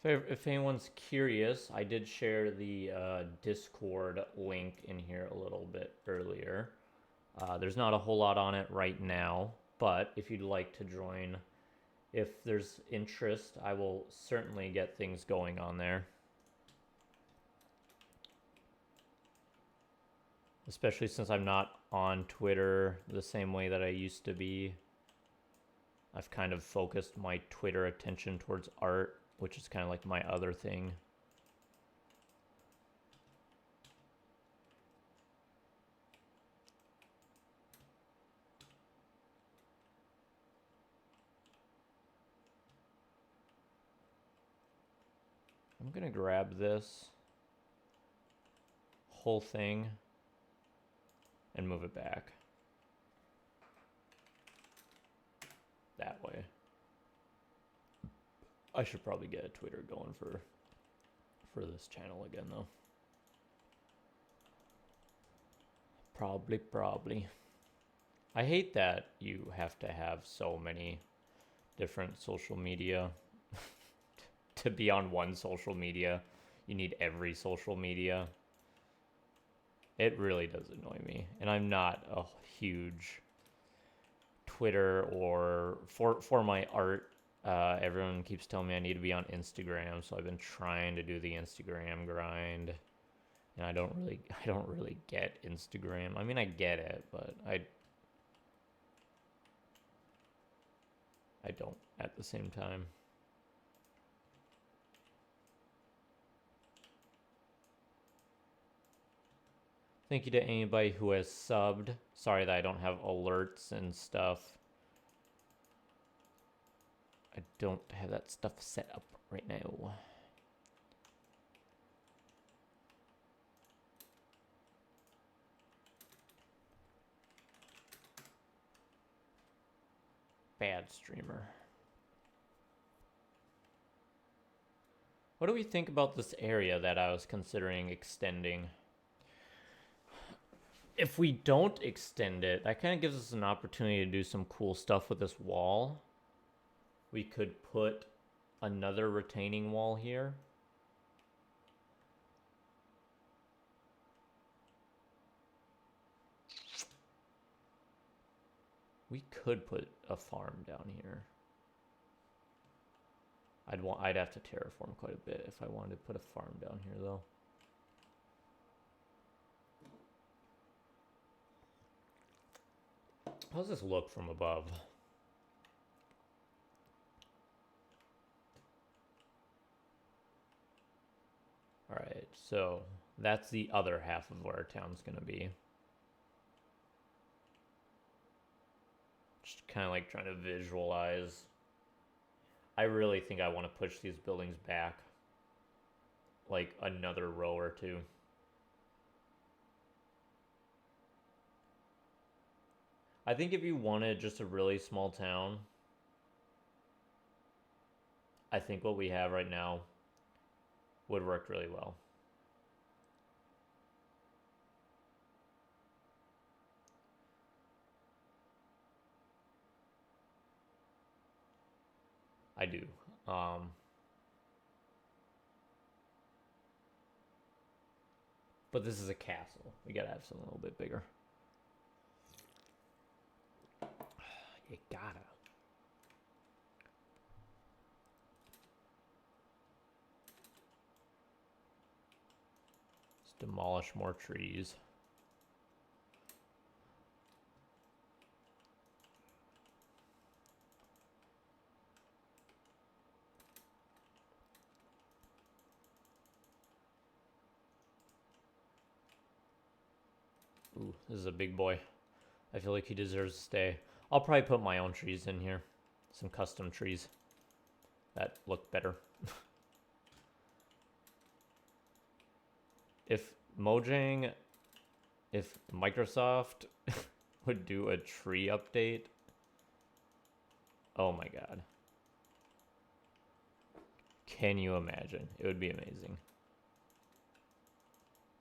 If anyone's curious, I did share the Discord link in here a little bit earlier. There's not a whole lot on it right now, but if you'd like to join, if there's interest, I will certainly get things going on there. Especially since I'm not on Twitter the same way that I used to be. I've kind of focused my Twitter attention towards art, which is kind of like my other thing. I'm gonna grab this whole thing and move it back that way. I should probably get a Twitter going for this channel again, though. Probably. I hate that you have to have so many different social media to be on one social media. You need every social media. It really does annoy me. And I'm not a huge Twitter or for my art. Everyone keeps telling me I need to be on Instagram, so I've been trying to do the Instagram grind, and I don't really get Instagram. I mean, I get it, but I don't at the same time. Thank you to anybody who has subbed. Sorry that I don't have alerts and stuff. I don't have that stuff set up right now. Bad streamer. What do we think about this area that I was considering extending? If we don't extend it, that kind of gives us an opportunity to do some cool stuff with this wall. We could put another retaining wall here. We could put a farm down here. I'd have to terraform quite a bit if I wanted to put a farm down here though. How's this look from above? All right, so that's the other half of where our town's gonna be. Just kind of like trying to visualize. I really think I want to push these buildings back like another row or two. I think if you wanted just a really small town, I think what we have right now would work really well. I do. But this is a castle. We gotta have something a little bit bigger. You gotta. Let's demolish more trees. Ooh, this is a big boy. I feel like he deserves to stay. I'll probably put my own trees in here. Some custom trees that look better. If Mojang, if Microsoft would do a tree update, oh my god. Can you imagine? It would be amazing.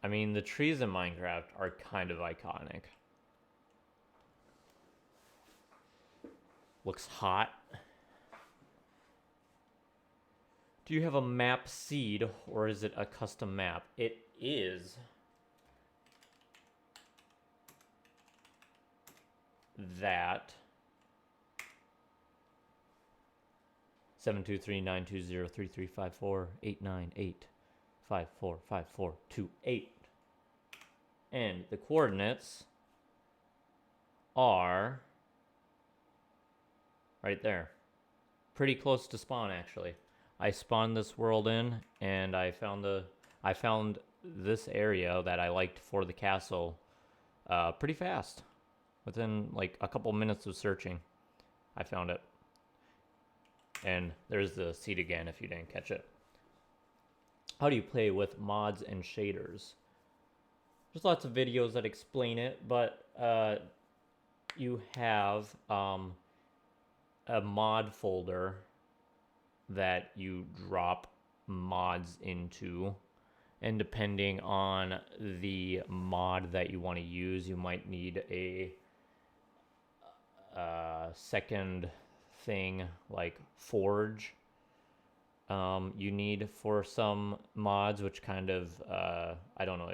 I mean, the trees in Minecraft are kind of iconic. Looks hot. Do you have a map seed or is it a custom map? It is that 723-920-3354-898-545428. And the coordinates are right there. Pretty close to spawn, actually. I spawned this world in, and I found this area that I liked for the castle pretty fast. Within like a couple minutes of searching, I found it. And there's the seed again if you didn't catch it. How do you play with mods and shaders? There's lots of videos that explain it, but you have a mod folder that you drop mods into, and depending on the mod that you want to use, you might need a second thing like Forge. You need for some mods, which kind of I don't know.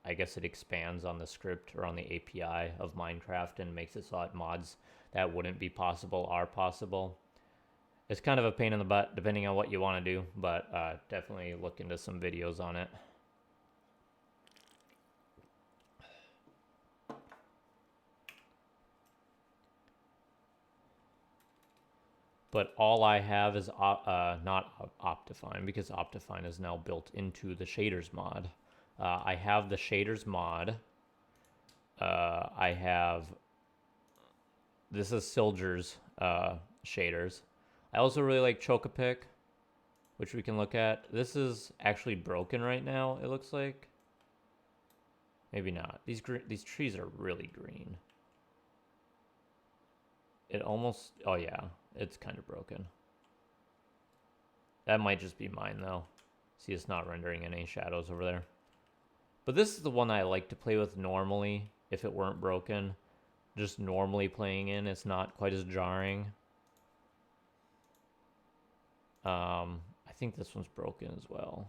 I guess it expands on the script or on the API of Minecraft and makes it so that mods that wouldn't be possible are possible. It's kind of a pain in the butt depending on what you want to do, but definitely look into some videos on it. But all I have is not Optifine, because Optifine is now built into the shaders mod. I have the shaders mod. I have, this is Silger's shaders. I also really like Chocapic, which we can look at. This is actually broken right now, it looks like. Maybe not. These trees are really green. It almost, oh yeah, it's kind of broken. That might just be mine though. See, it's not rendering any shadows over there. But this is the one I like to play with normally if it weren't broken. Just normally playing in, it's not quite as jarring. I think this one's broken as well.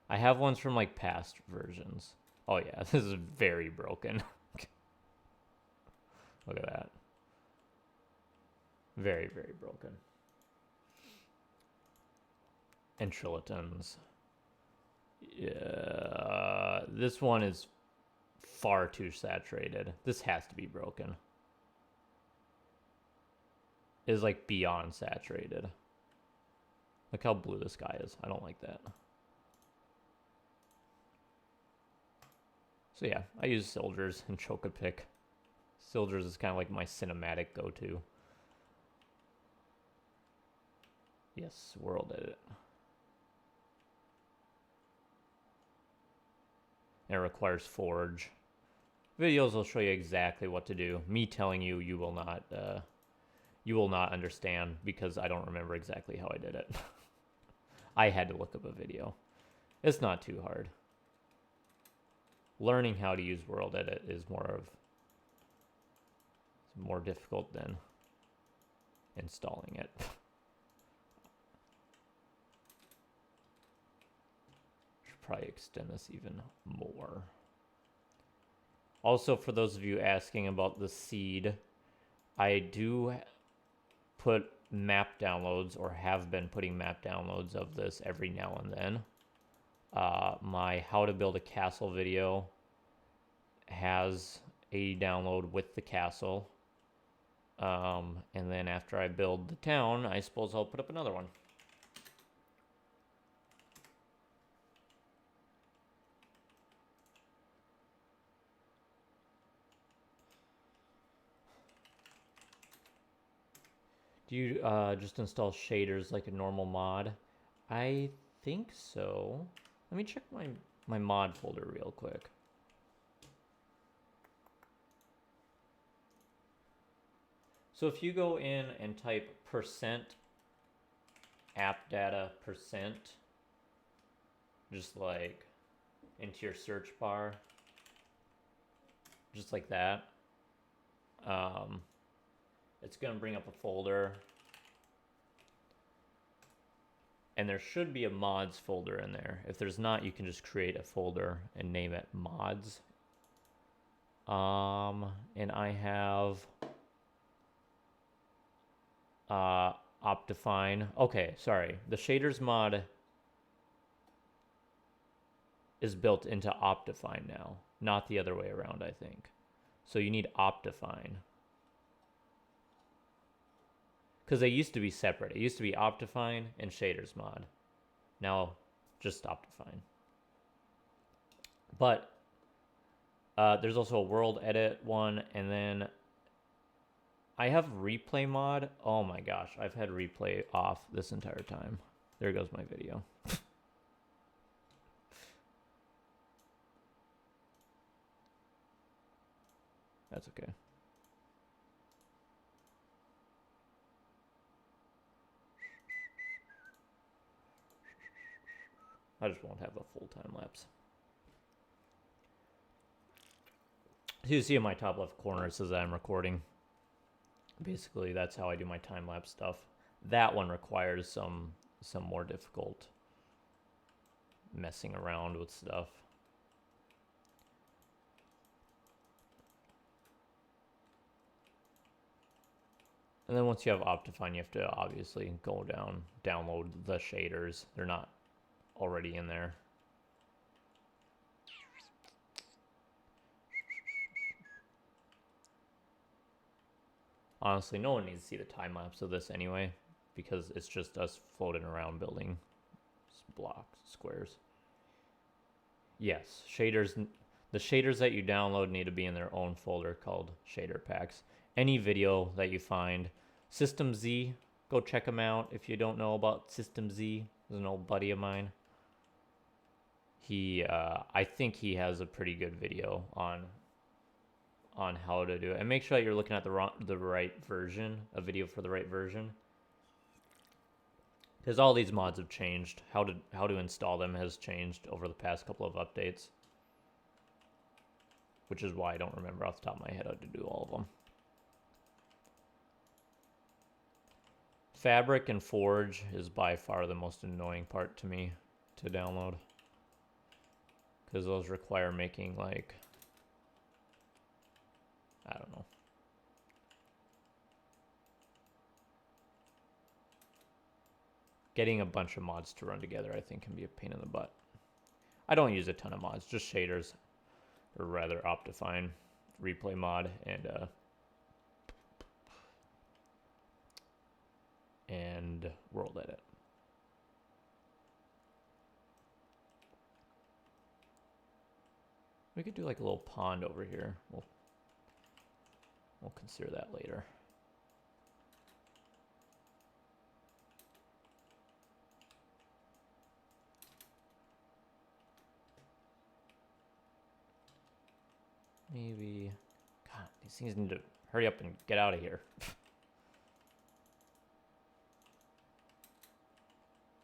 I have ones from like past versions. Oh yeah, this is very broken. Look at that. Very, very broken. And Trilitons. Yeah, this one is far too saturated. This has to be broken. It is like beyond saturated. Look how blue the sky is. I don't like that. So yeah, I use Silgers and Chocapic. Silgers is kind of like my cinematic go-to. Yes, world edit. And it requires Forge. Videos will show you exactly what to do. Me telling you, you will not understand, because I don't remember exactly how I did it. I had to look up a video. It's not too hard. Learning how to use world edit is more difficult than installing it. Should probably extend this even more. Also, for those of you asking about the seed, I do put map downloads, or have been putting map downloads of this every now and then. My how to build a castle video has a download with the castle. And then after I build the town, I suppose I'll put up another one. Do you just install shaders like a normal mod? I think so. Let me check my mod folder real quick. So if you go in and type %appdata%, just like into your search bar, just like that, it's going to bring up a folder. And there should be a mods folder in there. If there's not, you can just create a folder and name it mods. And I have Optifine. Okay, sorry. The shaders mod is built into Optifine now, not the other way around, I think. So you need Optifine. Because they used to be separate. It used to be Optifine and shaders mod. Now, just Optifine. But there's also a world edit one, and then I have replay mod. Oh my gosh, I've had replay off this entire time. There goes my video. That's okay. I just won't have a full time lapse. So you see in my top left corner, it says that I'm recording. Basically, that's how I do my time lapse stuff. That one requires some more difficult messing around with stuff. And then once you have Optifine, you have to obviously go download the shaders. They're not already in there. Honestly, no one needs to see the time lapse of this anyway. because it's just us floating around building blocks, squares. Yes, shaders. The shaders that you download need to be in their own folder called shader packs. Any video that you find, System Z, go check them out if you don't know about System Z. There's an old buddy of mine. I think he has a pretty good video on how to do it. And make sure that you're looking at the right version, a video for the right version. Because all these mods have changed. How to install them has changed over the past couple of updates. Which is why I don't remember off the top of my head how to do all of them. Fabric and Forge is by far the most annoying part to me to download. Because those require making, like, I don't know. Getting a bunch of mods to run together, I think, can be a pain in the butt. I don't use a ton of mods, just shaders, or rather Optifine, Replay mod, and World Edit. We could do like a little pond over here. We'll consider that later. Maybe, God, these things need to hurry up and get out of here.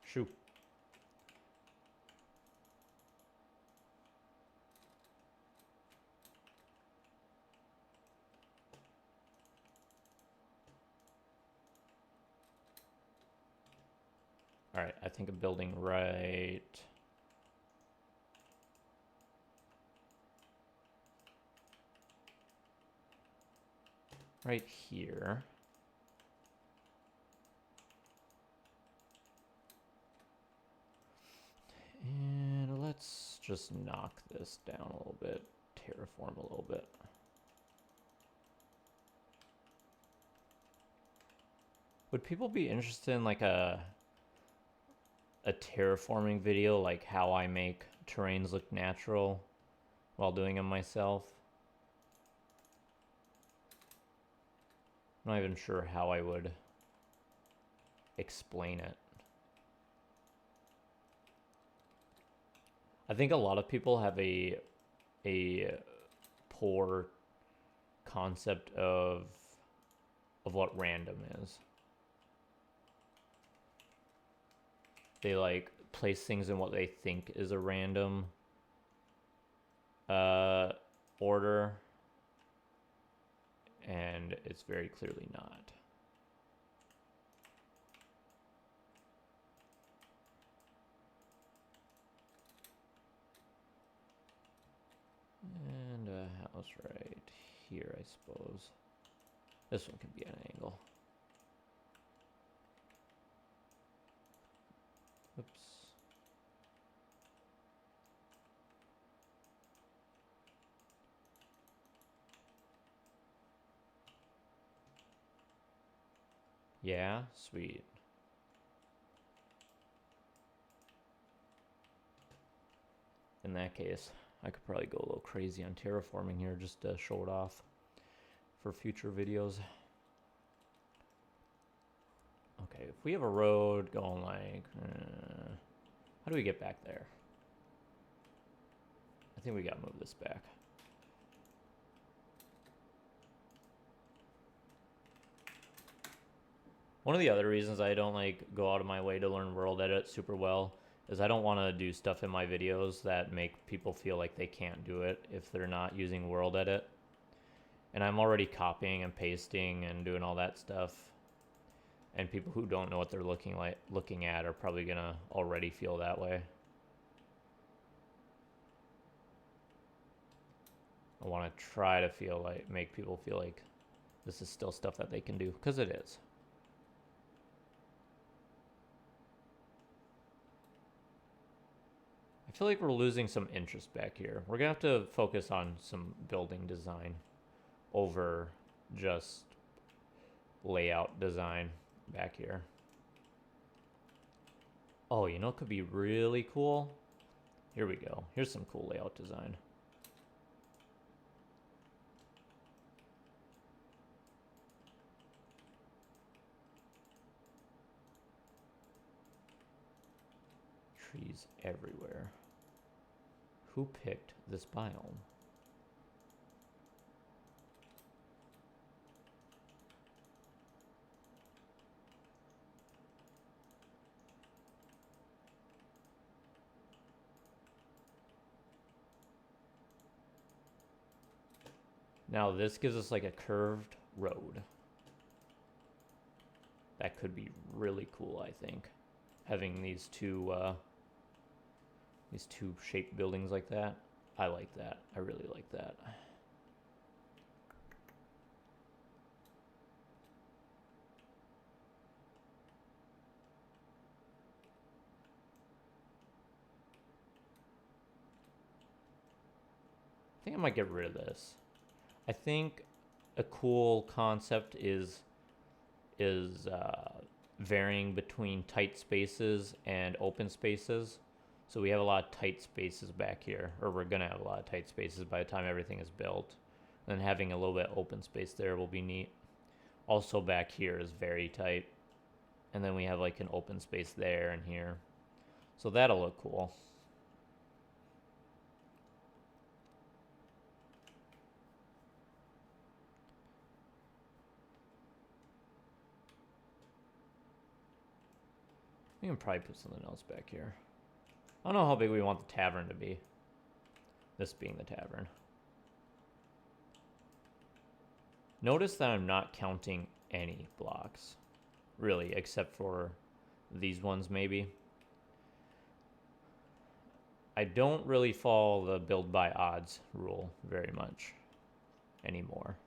Shoo. All right, I think a building right here. And let's just knock this down a little bit, terraform a little bit. Would people be interested in like a terraforming video, like how I make terrains look natural while doing them myself? I'm not even sure how I would explain it. I think a lot of people have a poor concept of what random is. They like place things in what they think is a random order, and it's very clearly not. And a house right here, I suppose. This one can be at an angle. Oops. Yeah, sweet. In that case, I could probably go a little crazy on terraforming here just to show it off for future videos. Okay, if we have a road going like, how do we get back there? I think we gotta move this back. One of the other reasons I don't like go out of my way to learn World Edit super well is I don't want to do stuff in my videos that make people feel like they can't do it if they're not using World Edit. And I'm already copying and pasting and doing all that stuff. And people who don't know what they're looking at are probably gonna already feel that way. I want to try to make people feel like this is still stuff that they can do, because it is. I feel like we're losing some interest back here. We're gonna have to focus on some building design over just layout design back here. Oh, you know, it could be really cool. Here we go. Here's some cool layout design. Trees everywhere. Who picked this biome? Now this gives us like a curved road. That could be really cool, I think. Having these two shaped buildings like that. I like that. I really like that. I think I might get rid of this. I think a cool concept is varying between tight spaces and open spaces. So we have a lot of tight spaces back here, or we're gonna have a lot of tight spaces by the time everything is built. And having a little bit of open space there will be neat. Also back here is very tight. And then we have like an open space there and here. So that'll look cool. We can probably put something else back here. I don't know how big we want the tavern to be. This being the tavern. Notice that I'm not counting any blocks. Really, except for these ones maybe. I don't really follow the build by odds rule very much anymore.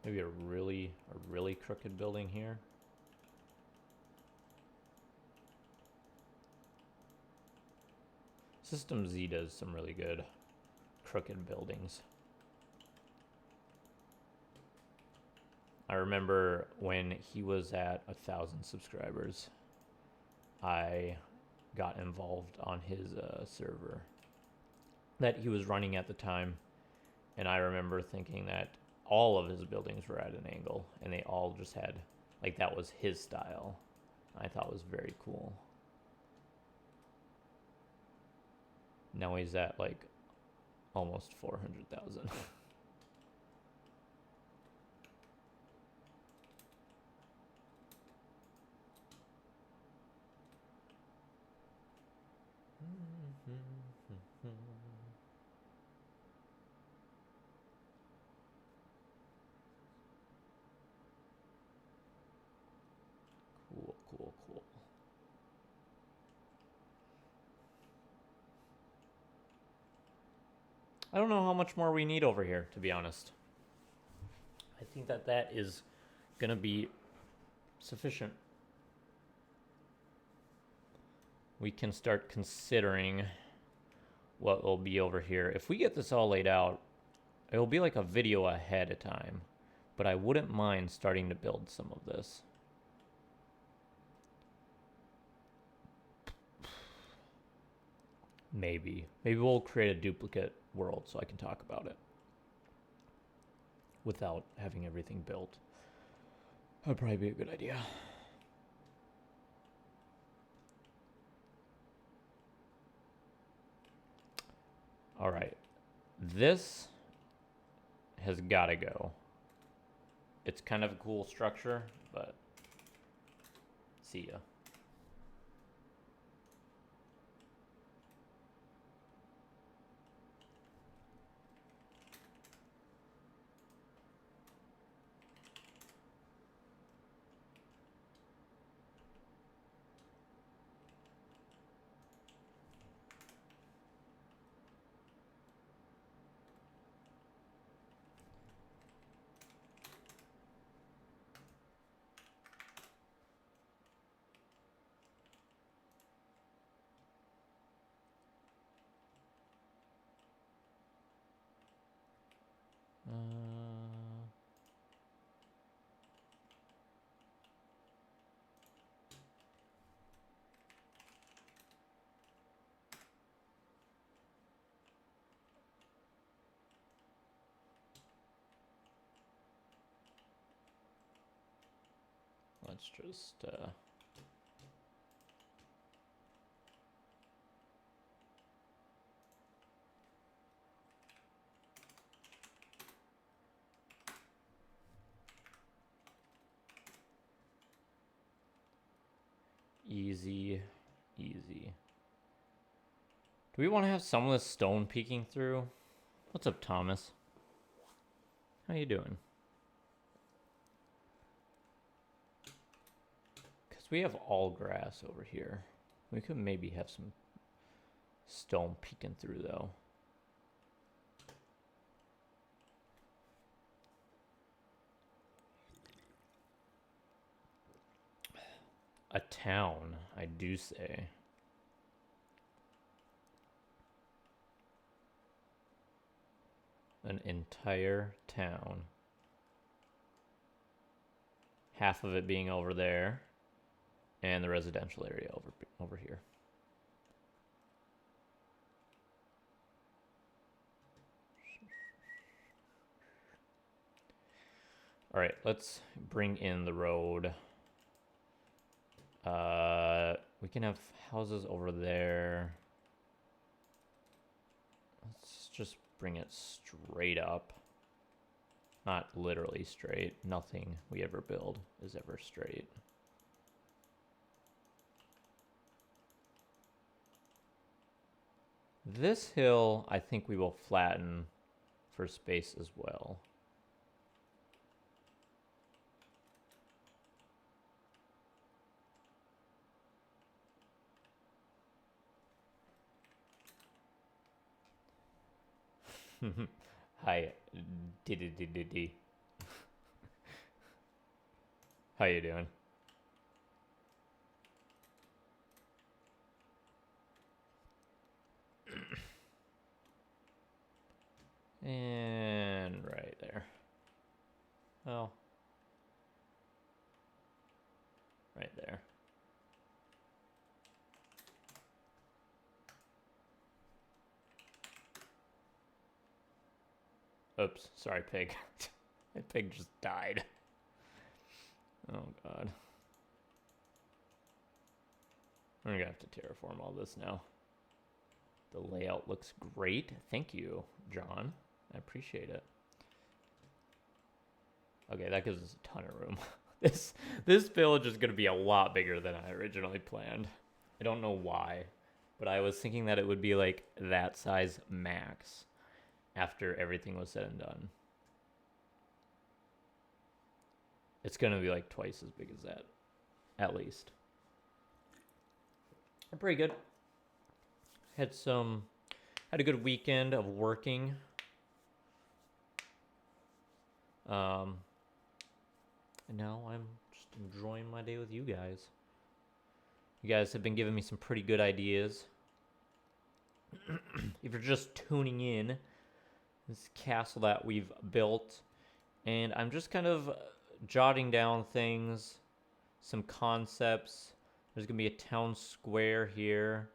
Maybe a really crooked building here. System Z does some really good crooked buildings. I remember when he was at 1,000 subscribers, I got involved on his server that he was running at the time, and I remember thinking that all of his buildings were at an angle, and they all just had, like, that was his style. I thought it was very cool. Now he's at like almost 400,000. Cool. I don't know how much more we need over here, to be honest. I think that is gonna be sufficient. We can start considering what will be over here. If we get this all laid out, it will be like a video ahead of time, but I wouldn't mind starting to build some of this. Maybe we'll create a duplicate world so I can talk about it without having everything built. That'd probably be a good idea. All right, this has got to go. It's kind of a cool structure, but see ya. Let's just easy. Do we want to have some of this stone peeking through? What's up, Thomas? How you doing? Because we have all grass over here. We could maybe have some stone peeking through, though. A town, I do say. An entire town. Half of it being over there, and the residential area over here. All right, let's bring in the road. We can have houses over there. Let's just bring it straight up. Not literally straight. Nothing we ever build is ever straight. This hill, I think we will flatten for space as well. Hi, D. How you doing? And right there. Oh. Right there. Oops, sorry, pig. That pig just died. Oh, God. We're gonna have to terraform all this now. The layout looks great. Thank you, John. I appreciate it. Okay, that gives us a ton of room. This village is gonna be a lot bigger than I originally planned. I don't know why, but I was thinking that it would be like that size max after everything was said and done. It's gonna be like twice as big as that, at least. Pretty good. Had a good weekend of working. And now I'm just enjoying my day with you guys. You guys have been giving me some pretty good ideas. If you're just tuning in, this castle that we've built, and I'm just kind of jotting down things, some concepts. There's gonna be a town square here.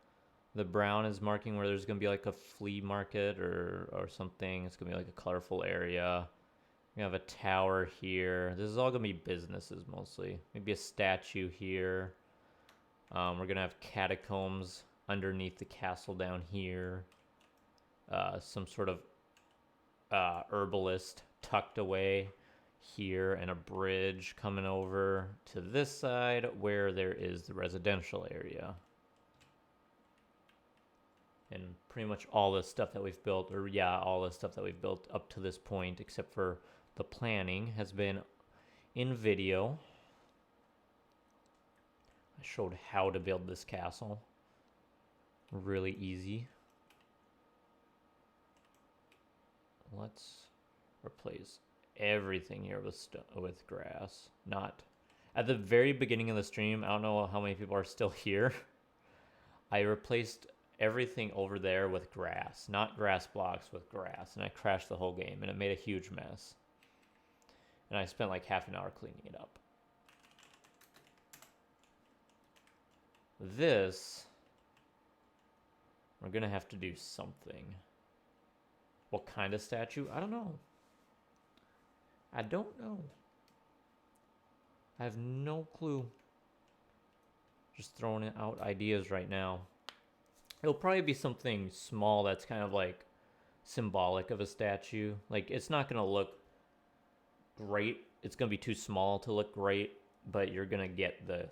The brown is marking where there's gonna be like a flea market or something. It's gonna be like a colorful area. We have a tower here. This is all gonna be businesses mostly. Maybe a statue here. We're gonna have catacombs underneath the castle down here. Some sort of herbalist tucked away here, and a bridge coming over to this side where there is the residential area. And pretty much all the stuff that we've built, all the stuff that we've built up to this point, except for the planning, has been in video. I showed how to build this castle. Really easy. Let's replace everything here with grass. Not at the very beginning of the stream. I don't know how many people are still here. I replaced everything over there with grass, not grass blocks, with grass, and I crashed the whole game, and it made a huge mess. And I spent like half an hour cleaning it up. This, we're gonna have to do something. What kind of statue? I don't know. I have no clue. Just throwing out ideas right now. It'll probably be something small that's kind of like symbolic of a statue. Like, it's not going to look great. It's going to be too small to look great, but you're going to get the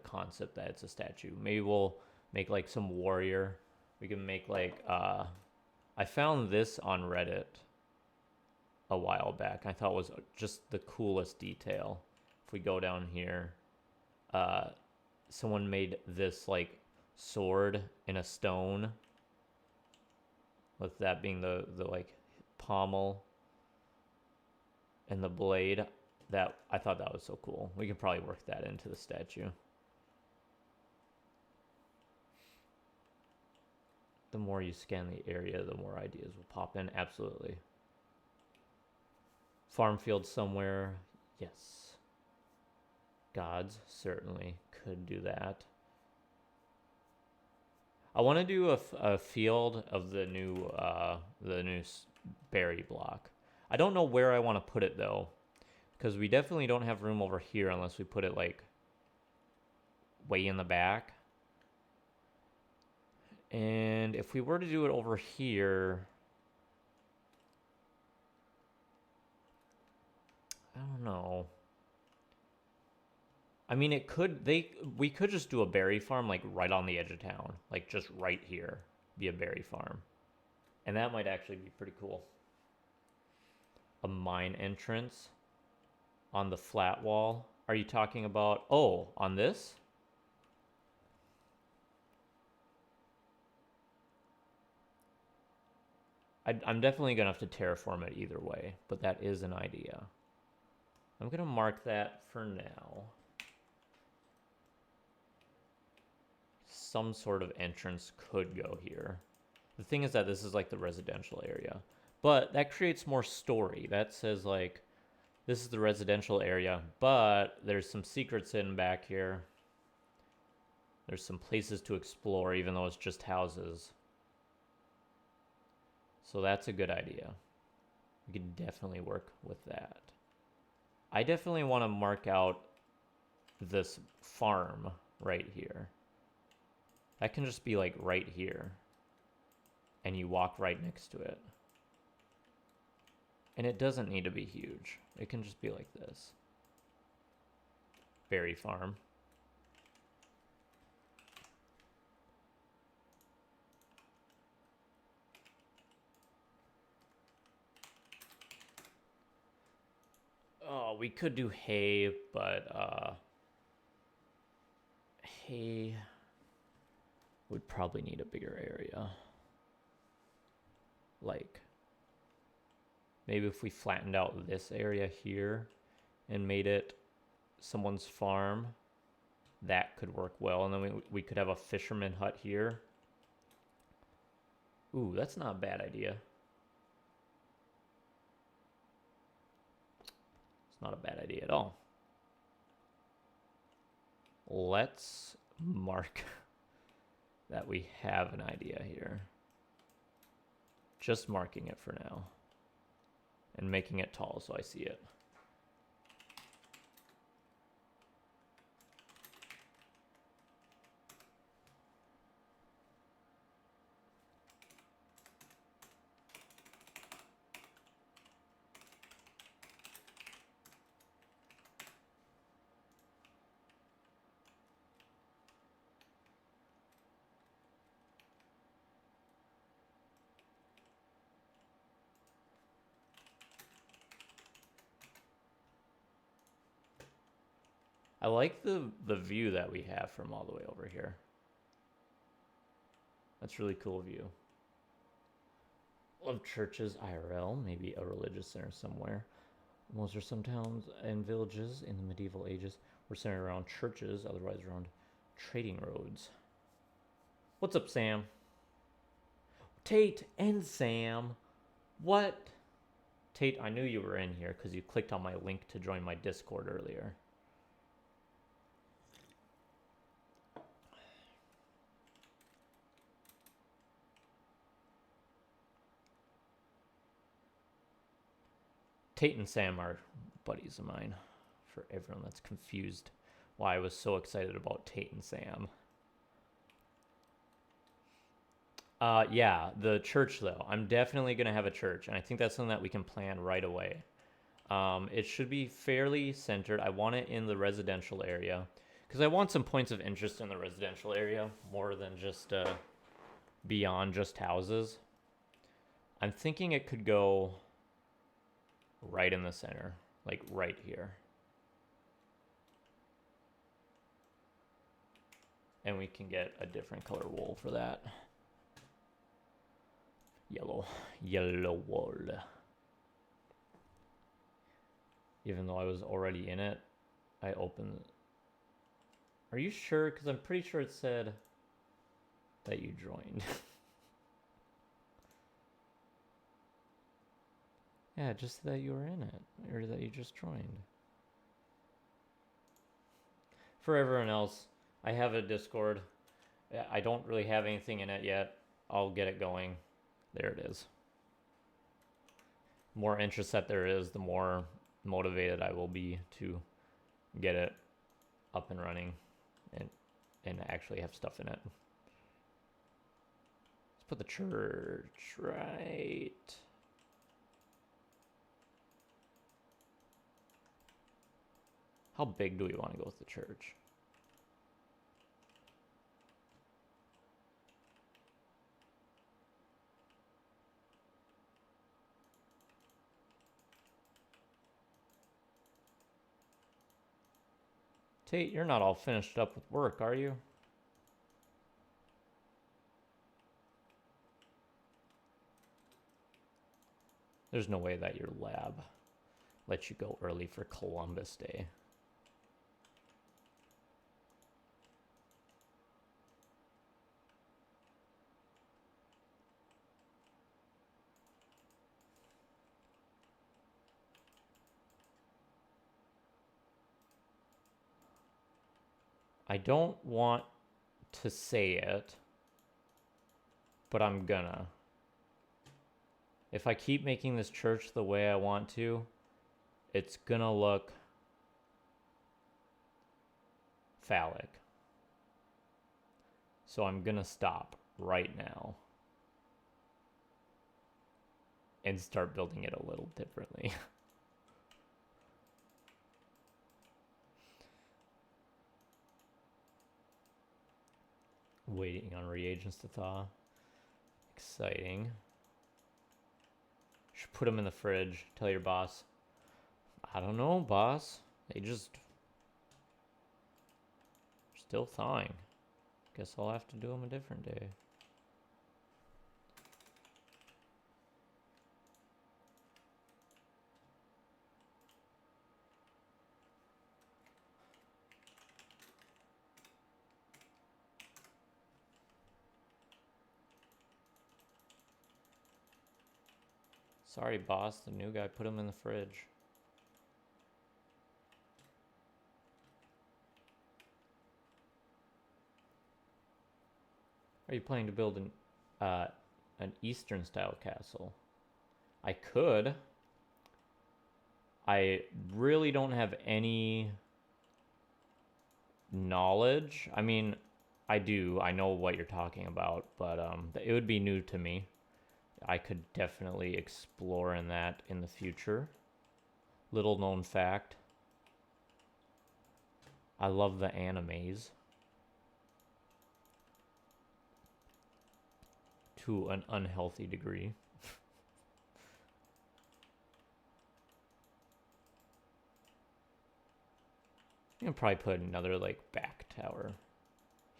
concept that it's a statue. Maybe we'll make like some warrior. We can make like I found this on Reddit a while back. I thought it was just the coolest detail. If we go down here, someone made this like sword in a stone, with that being the like pommel and the blade. That I thought that was so cool. We could probably work that into the statue. The more you scan the area, the more ideas will pop in. Absolutely. Farm field somewhere. Yes. Gods certainly could do that. I want to do a field of the new berry block. I don't know where I want to put it though, because we definitely don't have room over here unless we put it like way in the back. And if we were to do it over here, I don't know. I mean, we could just do a berry farm like right on the edge of town, like just right here, be a berry farm. And that might actually be pretty cool. A mine entrance on the flat wall. Are you talking about, oh, on this? I'm definitely gonna have to terraform it either way, but that is an idea. I'm gonna mark that for now. Some sort of entrance could go here. The thing is that this is like the residential area, but that creates more story. That says like, this is the residential area, but there's some secrets hidden back here. There's some places to explore, even though it's just houses. So that's a good idea. We could definitely work with that. I definitely want to mark out this farm right here. That can just be like right here. And you walk right next to it. And it doesn't need to be huge. It can just be like this. Berry farm. Oh, we could do hay, but hay would probably need a bigger area. Like, maybe if we flattened out this area here and made it someone's farm, that could work well. And then we could have a fisherman hut here. Ooh, that's not a bad idea. It's not a bad idea at all. Let's mark that we have an idea here. Just marking it for now. And making it tall so I see it. I like the view that we have from all the way over here. That's really cool view. Love churches IRL, maybe a religious center somewhere. Most are some towns and villages in the medieval ages were centered around churches, otherwise around trading roads. What's up, Sam? Tate and Sam. What? Tate, I knew you were in here because you clicked on my link to join my Discord earlier. Tate and Sam are buddies of mine for everyone that's confused why I was so excited about Tate and Sam. Yeah, the church though. I'm definitely gonna have a church, and I think that's something that we can plan right away. It should be fairly centered. I want it in the residential area because I want some points of interest in the residential area more than just beyond just houses. I'm thinking it could go right in the center, like right here. And we can get a different color wool for that. Yellow wool. Even though I was already in it, I opened. Are you sure? Because I'm pretty sure it said that you joined. Yeah, just that you were in it, or that you just joined. For everyone else, I have a Discord. I don't really have anything in it yet. I'll get it going. There it is. The more interest that there is, the more motivated I will be to get it up and running and actually have stuff in it. Let's put the church right. How big do we want to go with the church? Tate, you're not all finished up with work, are you? There's no way that your lab lets you go early for Columbus Day. I don't want to say it, but I'm gonna. If I keep making this church the way I want to, it's gonna look phallic. So I'm gonna stop right now and start building it a little differently. Waiting on reagents to thaw. Exciting. Should put them in the fridge. Tell your boss. I don't know, boss. They just still thawing. Guess I'll have to do them a different day. Sorry, boss. The new guy put them in the fridge. Are you planning to build an Eastern style castle? I could. I really don't have any knowledge. I mean, I do. I know what you're talking about, but it would be new to me. I could definitely explore in that in the future. Little known fact. I love the animes. To an unhealthy degree. You can probably put another like back tower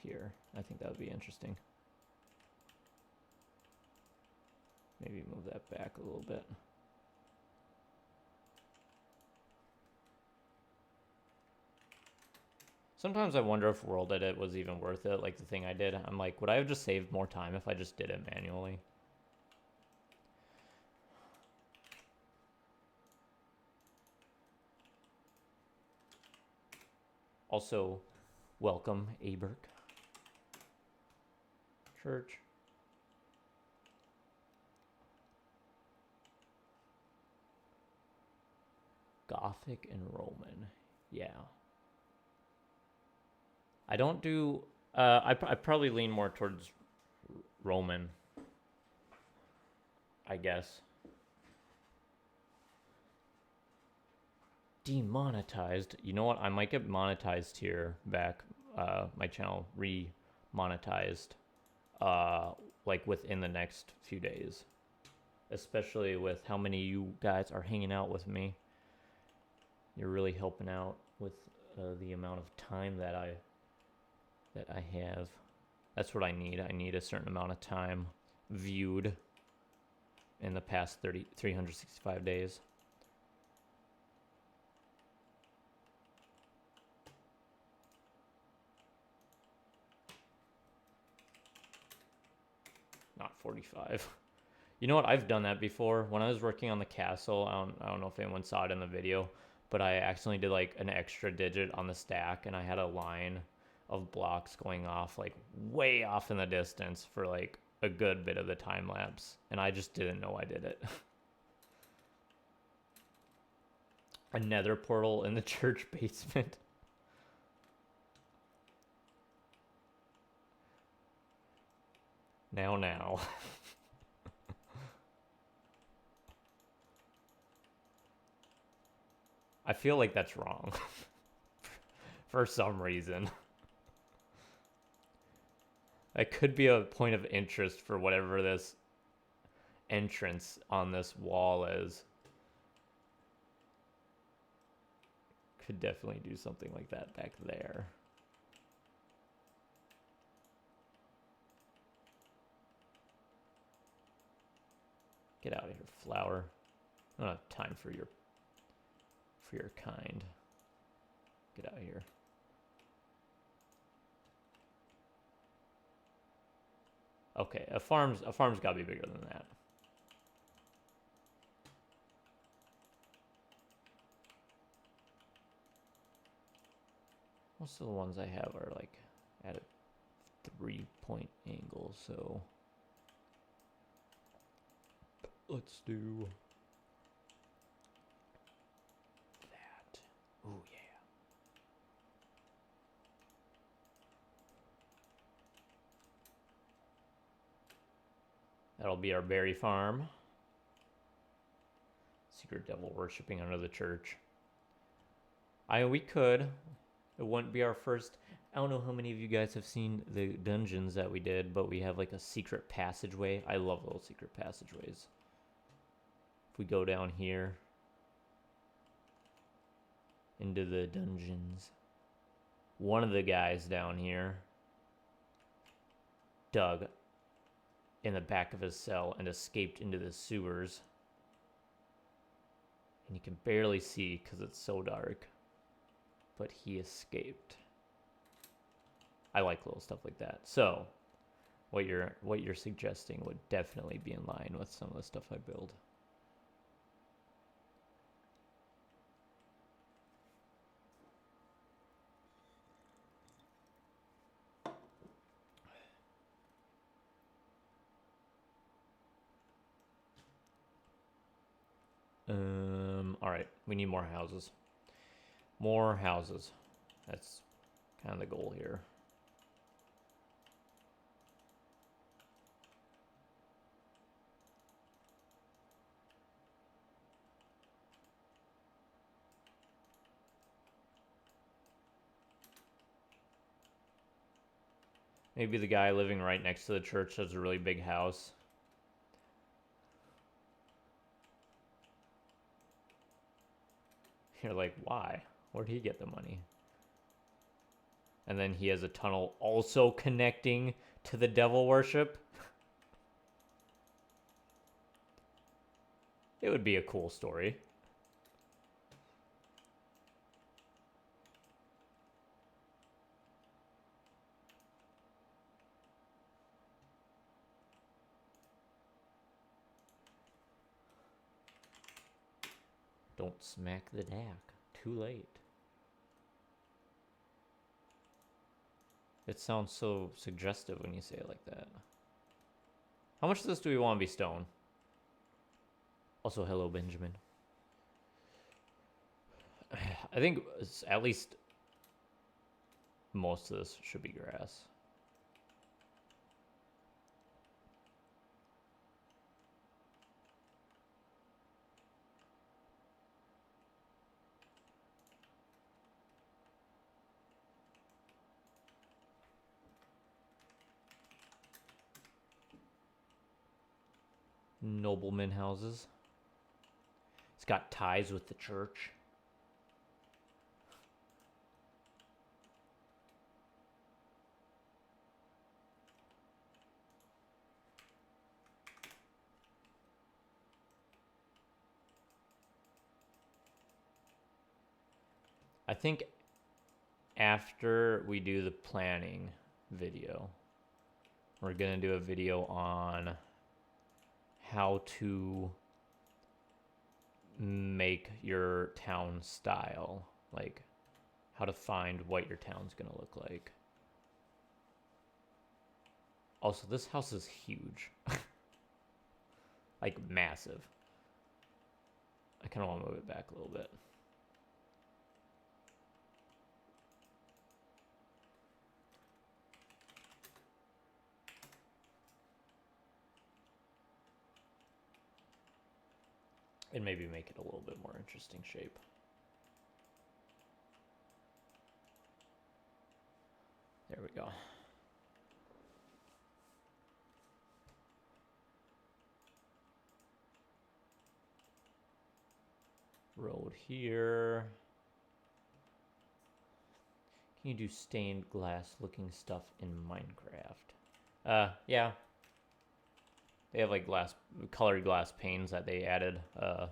here. I think that would be interesting. Maybe move that back a little bit. Sometimes I wonder if World Edit was even worth it, like the thing I did. I'm like, would I have just saved more time if I just did it manually? Also, welcome, Aberk. Church. Gothic and Roman. Yeah. I don't do. I probably lean more towards Roman, I guess. Demonetized. You know what? I might get monetized here back. My channel re-monetized. Like within the next few days. Especially with how many you guys are hanging out with me. You're really helping out with the amount of time that I have. That's what I need. I need a certain amount of time viewed in the past 365 days. Not 45. You know what? I've done that before. When I was working on the castle, I don't know if anyone saw it in the video, but I accidentally did like an extra digit on the stack, and I had a line of blocks going off like way off in the distance for like a good bit of the time lapse, and I just didn't know I did it. A nether portal in the church basement. Now. I feel like that's wrong. For some reason. That could be a point of interest for whatever this entrance on this wall is. Could definitely do something like that back there. Get out of here, flower. I don't have time for your kind. Get out of here. Okay, a farm's got to be bigger than that. Most of the ones I have are like at a 3-point angle, so let's do that. Oh yeah. That'll be our berry farm. Secret devil worshipping under the church. We could. It wouldn't be our first. I don't know how many of you guys have seen the dungeons that we did, but we have like a secret passageway. I love those secret passageways. If we go down here into the dungeons, one of the guys down here dug in the back of his cell and escaped into the sewers. And you can barely see because it's so dark. But he escaped. I like little stuff like that. So, what you're suggesting would definitely be in line with some of the stuff I build. All right, we need more houses. More houses. That's kind of the goal here. Maybe the guy living right next to the church has a really big house. You're like, why? Where'd he get the money? And then he has a tunnel also connecting to the devil worship. It would be a cool story. Don't smack the deck. Too late. It sounds so suggestive when you say it like that. How much of this do we want to be stone? Also, hello, Benjamin. I think at least most of this should be grass. Nobleman houses. It's got ties with the church. I think after we do the planning video, we're gonna do a video on how to make your town style, like how to find what your town's gonna look like. Also, this house is huge. Like massive. I kind of want to move it back a little bit. And maybe make it a little bit more interesting shape. There we go. Road here. Can you do stained glass looking stuff in Minecraft? Yeah. They have like colored glass panes that they added a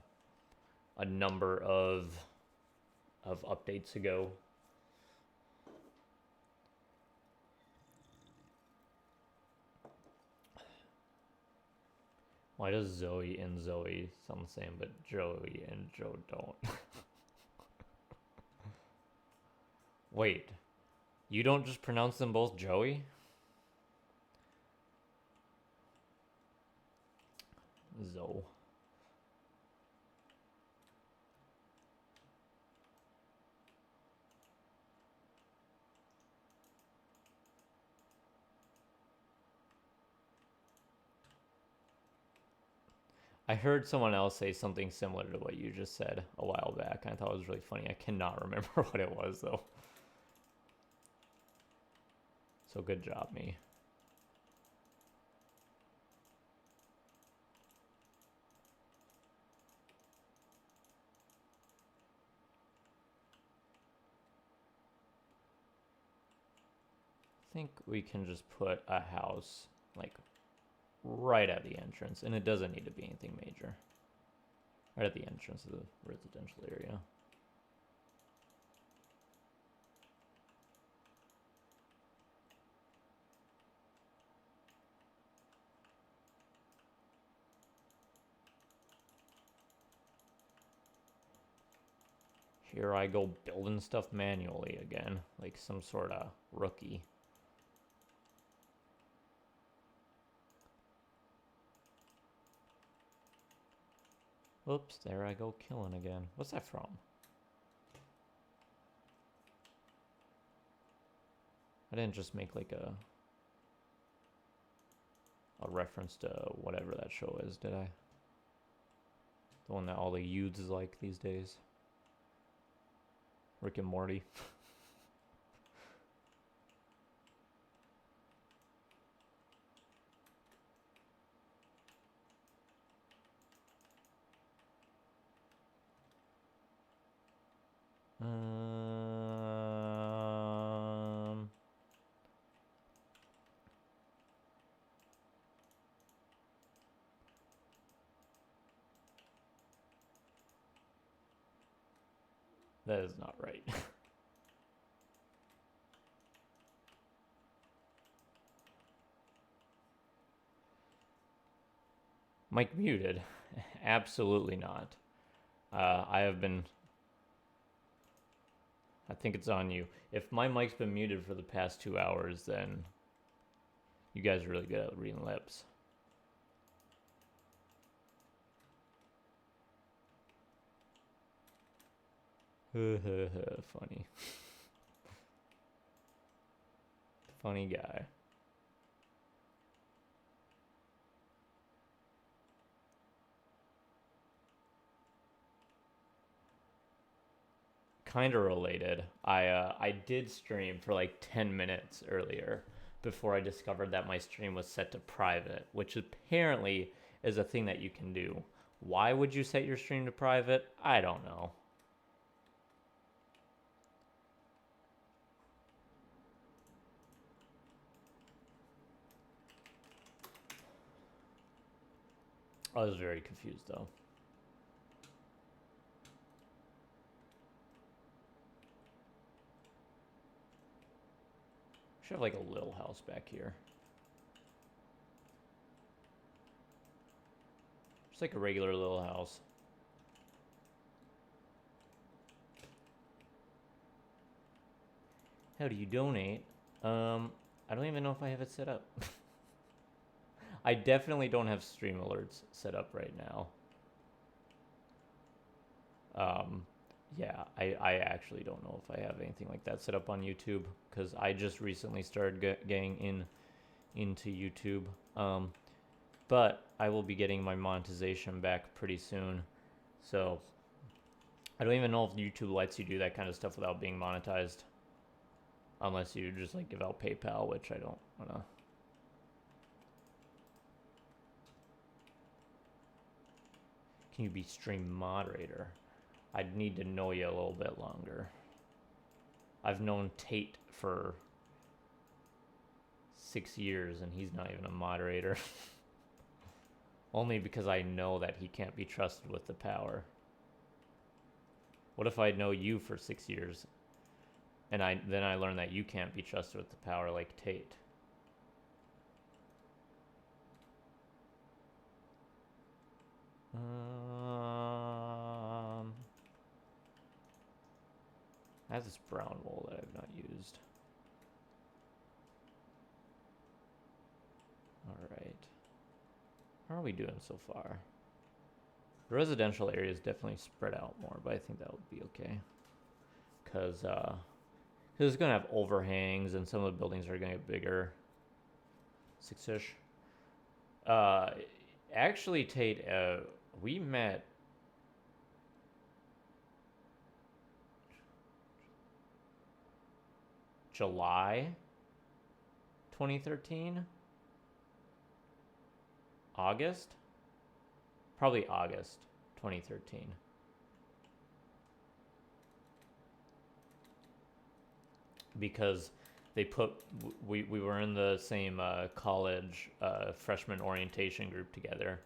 number of updates ago. Why does Zoe and Zoe sound the same, but Joey and Joe don't? Wait, you don't just pronounce them both Joey? Zoe. I heard someone else say something similar to what you just said a while back. I thought it was really funny. I cannot remember what it was, though. So good job, me. I think we can just put a house, like, right at the entrance, and it doesn't need to be anything major. Right at the entrance of the residential area. Here I go building stuff manually again, like some sort of rookie. Oops, there I go killing again. What's that from? I didn't just make like a reference to whatever that show is, did I? The one that all the youths like these days. Rick and Morty. That is not right. Mic muted? Absolutely not. I think it's on you. If my mic's been muted for the past 2 hours, then you guys are really good at reading lips. Funny. Funny guy. Kind of related. I did stream for like 10 minutes earlier before I discovered that my stream was set to private, which apparently is a thing that you can do. Why would you set your stream to private? I don't know. I was very confused though. Should have like a little house back here. Just like a regular little house. How do you donate? I don't even know if I have it set up. I definitely don't have stream alerts set up right now. Yeah, I actually don't know if I have anything like that set up on YouTube because I just recently started getting into YouTube. But I will be getting my monetization back pretty soon. So I don't even know if YouTube lets you do that kind of stuff without being monetized. Unless you just like give out PayPal, which I don't wanna. Can you be stream moderator? I'd need to know you a little bit longer. I've known Tate for 6 years and he's not even a moderator. Only because I know that he can't be trusted with the power. What if I know you for 6 years and then I learn that you can't be trusted with the power like Tate? I have this brown wool that I've not used. Alright. How are we doing so far? The residential area is definitely spread out more, but I think that would be okay. Because it's going to have overhangs and some of the buildings are going to get bigger. 6-ish. Actually, Tate, we met... July 2013? August? Probably August 2013. Because they put, we were in the same college freshman orientation group together,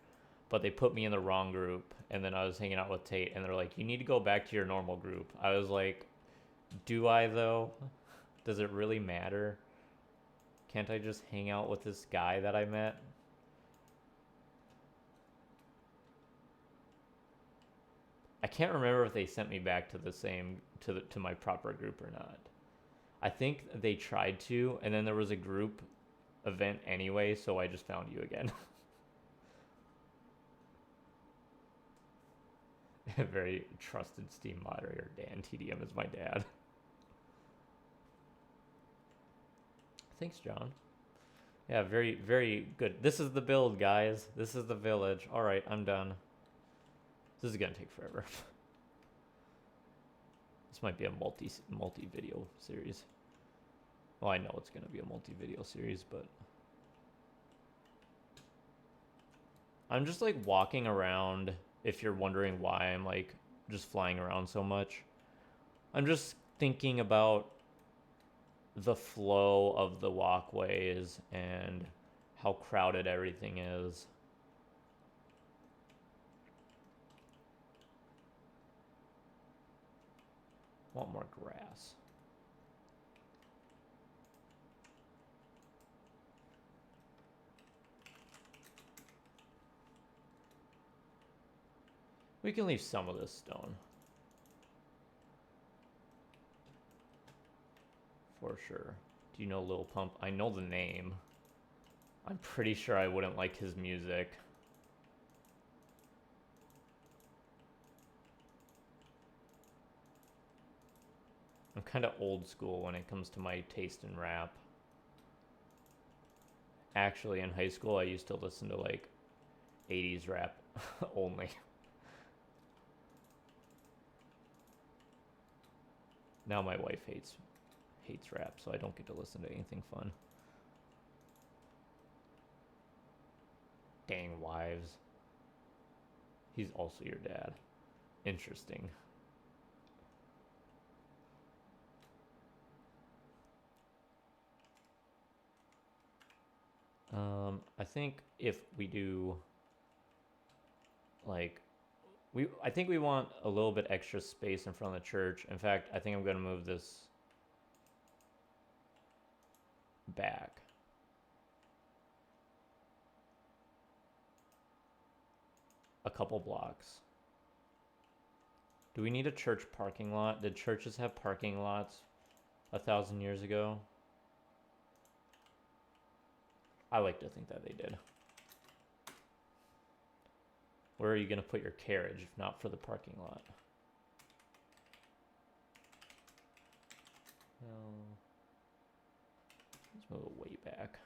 but they put me in the wrong group, and then I was hanging out with Tate, and they're like, you need to go back to your normal group. I was like, do I though? Does it really matter? Can't I just hang out with this guy that I met? I can't remember if they sent me back to the same to my proper group or not. I think they tried to, and then there was a group event anyway, so I just found you again. A very trusted Steam moderator, Dan TDM is my dad. Thanks, John. Yeah, very, very good. This is the build, guys. This is the village. All right, I'm done. This is gonna take forever. This might be a multi-video series. Well, I know it's gonna be a multi-video series, but I'm just like walking around. If you're wondering why I'm like just flying around so much, I'm just thinking about the flow of the walkways and how crowded everything is. Want more grass. We can leave some of this stone. For sure. Do you know Lil Pump? I know the name. I'm pretty sure I wouldn't like his music. I'm kind of old school when it comes to my taste in rap. Actually, in high school, I used to listen to like 80s rap only. Now my wife hates rap, so I don't get to listen to anything fun. Dang wives. He's also your dad. Interesting. I think if we do like I think we want a little bit extra space in front of the church. In fact, I think I'm going to move this back. A couple blocks. Do we need a church parking lot? Did churches have parking lots 1,000 years ago? I like to think that they did. Where are you going to put your carriage if not for the parking lot? No. Let's move it way back.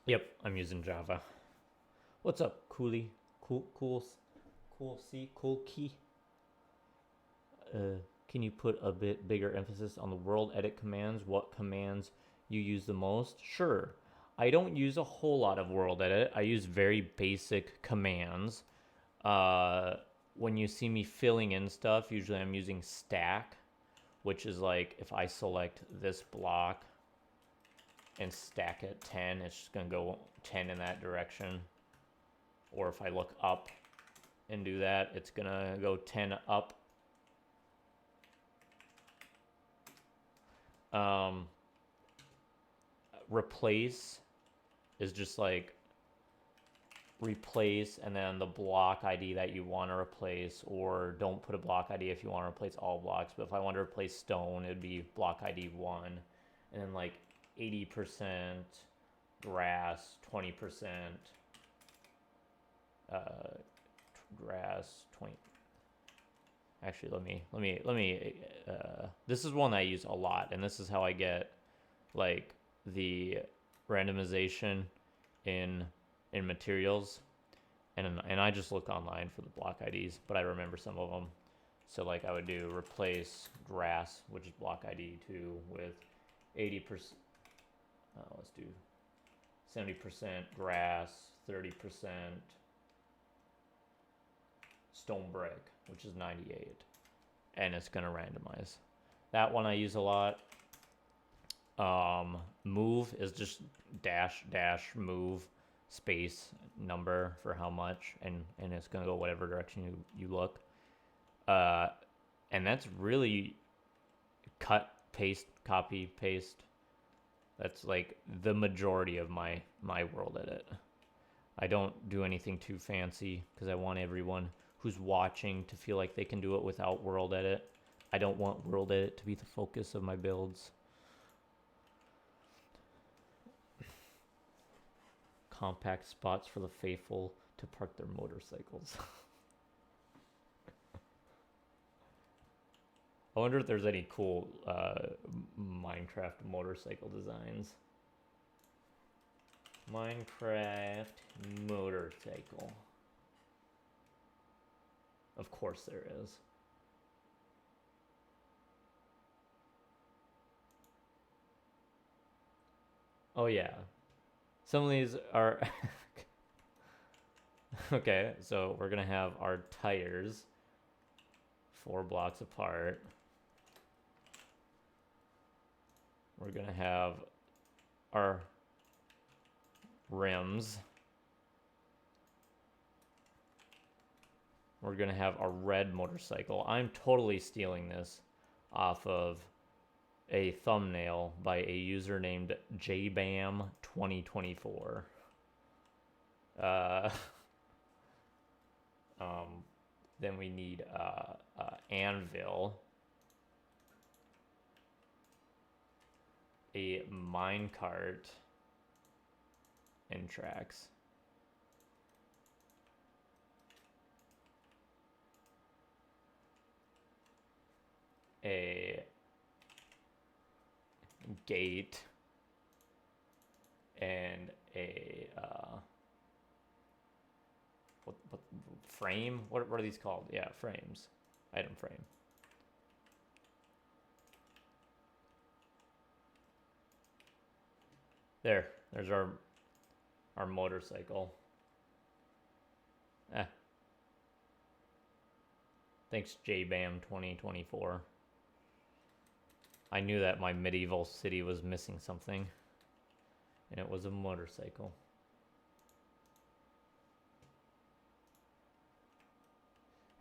Yep, I'm using Java. What's up, Cooley? Cool key. Can you put a bit bigger emphasis on the world edit commands? What commands you use the most? Sure. I don't use a whole lot of world edit. I use very basic commands. When you see me filling in stuff, usually I'm using stack, which is like if I select this block and stack it 10, it's just going to go 10 in that direction. Or if I look up and do that, it's going to go 10 up. Replace is just like replace and then the block ID that you want to replace, or don't put a block ID if you want to replace all blocks. But if I want to replace stone, it'd be block ID 1. And then like 80% grass, 20% grass, 20. Actually, let me this is one I use a lot, and this is how I get like the randomization in materials, and I just look online for the block IDs, but I remember some of them. So like I would do replace grass, which is block ID 2, with 80%. Let's do 70% grass, 30% stone brick, which is 98, and it's gonna randomize. That one I use a lot. Move is just dash move space number for how much, and it's gonna go whatever direction you look. And that's really cut, paste, copy, paste. That's like the majority of my world edit. I don't do anything too fancy because I want everyone who's watching to feel like they can do it without world edit. I don't want world edit to be the focus of my builds. Compact spots for the faithful to park their motorcycles. I wonder if there's any cool Minecraft motorcycle designs. Minecraft motorcycle. Of course there is. Oh yeah. Some of these are... Okay, so we're going to have our tires 4 blocks apart. We're going to have our rims. We're going to have a red motorcycle. I'm totally stealing this off of a thumbnail by a user named JBAM2024. Then we need anvil, a minecart, and tracks. a gate, and a what frame? What are these called? Yeah, frames. Item frame. There's our motorcycle. Thanks, JBam 2024. I knew that my medieval city was missing something, and it was a motorcycle.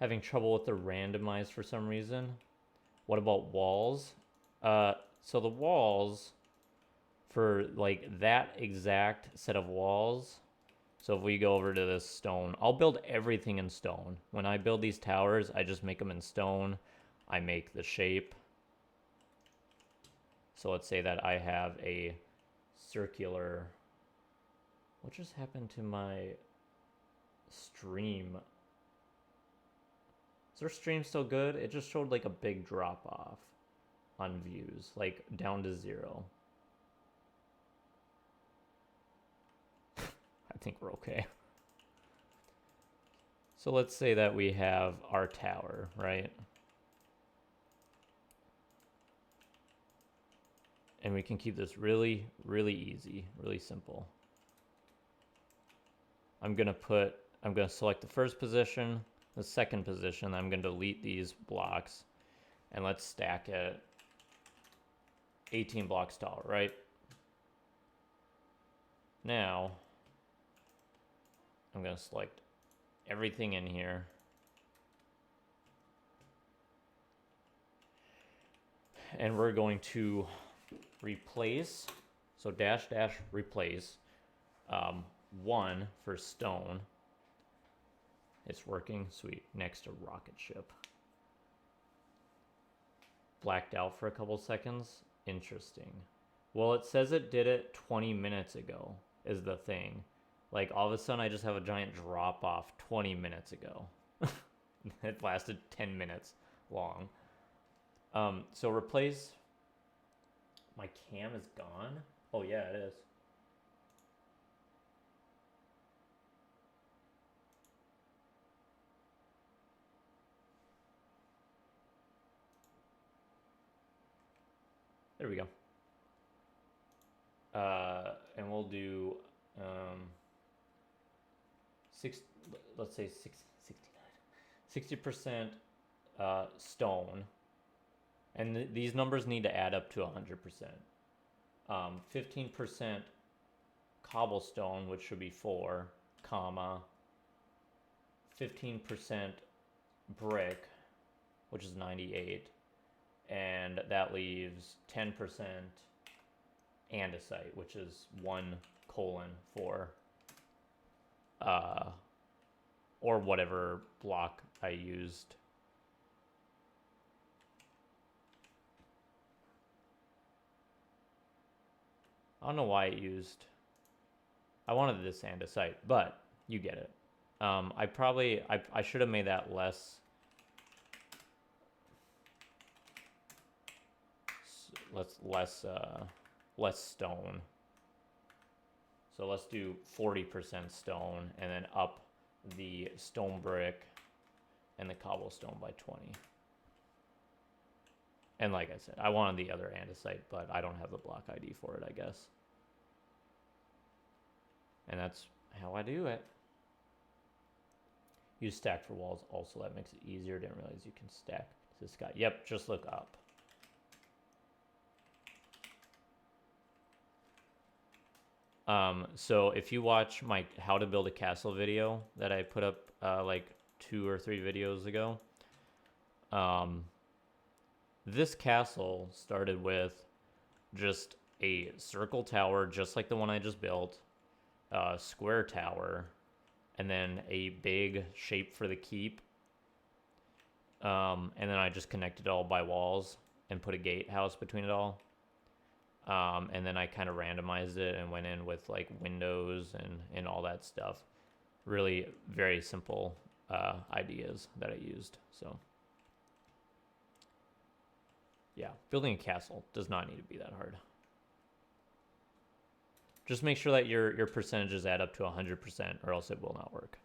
Having trouble with the randomized for some reason. What about walls? So the walls, for like that exact set of walls, so if we go over to this stone, I'll build everything in stone. When I build these towers, I just make them in stone. I make the shape. So let's say that I have a circular... What just happened to my stream? Is their stream still good? It just showed like a big drop off on views, like down to 0. I think we're okay. So let's say that we have our tower, right? And we can keep this really, really easy, really simple. I'm gonna select the first position, the second position. I'm gonna delete these blocks, and let's stack it 18 blocks tall, right? Now, I'm gonna select everything in here. And we're going to replace, so dash dash replace 1 for stone. It's working, sweet, next to rocket ship. Blacked out for a couple seconds, interesting. Well, it says it did it 20 minutes ago is the thing. Like all of a sudden I just have a giant drop off 20 minutes ago. It lasted 10 minutes long. So replace, my cam is gone? Oh yeah, it is. There we go. And we'll do let's say 60% stone, and these numbers need to add up to 100%. 15% cobblestone, which should be 4, comma 15% brick, which is 98, and that leaves 10% andesite, which is 1:4, or whatever block I used. I don't know why I wanted this andesite, but you get it. I should have made that less stone. So let's do 40% stone, and then up the stone brick and the cobblestone by 20. And like I said, I wanted the other andesite, but I don't have the block ID for it, I guess. And that's how I do it. Use stack for walls also, that makes it easier. Didn't realize you can stack this guy. Yep, just look up. So if you watch my how to build a castle video that I put up like 2 or 3 videos ago, this castle started with just a circle tower, just like the one I just built, a square tower, and then a big shape for the keep. And then I just connected it all by walls and put a gatehouse between it all. And then I kind of randomized it and went in with like windows and all that stuff. Really very simple ideas that I used. So Yeah, building a castle does not need to be that hard. Just make sure that your percentages add up to 100%, or else it will not work.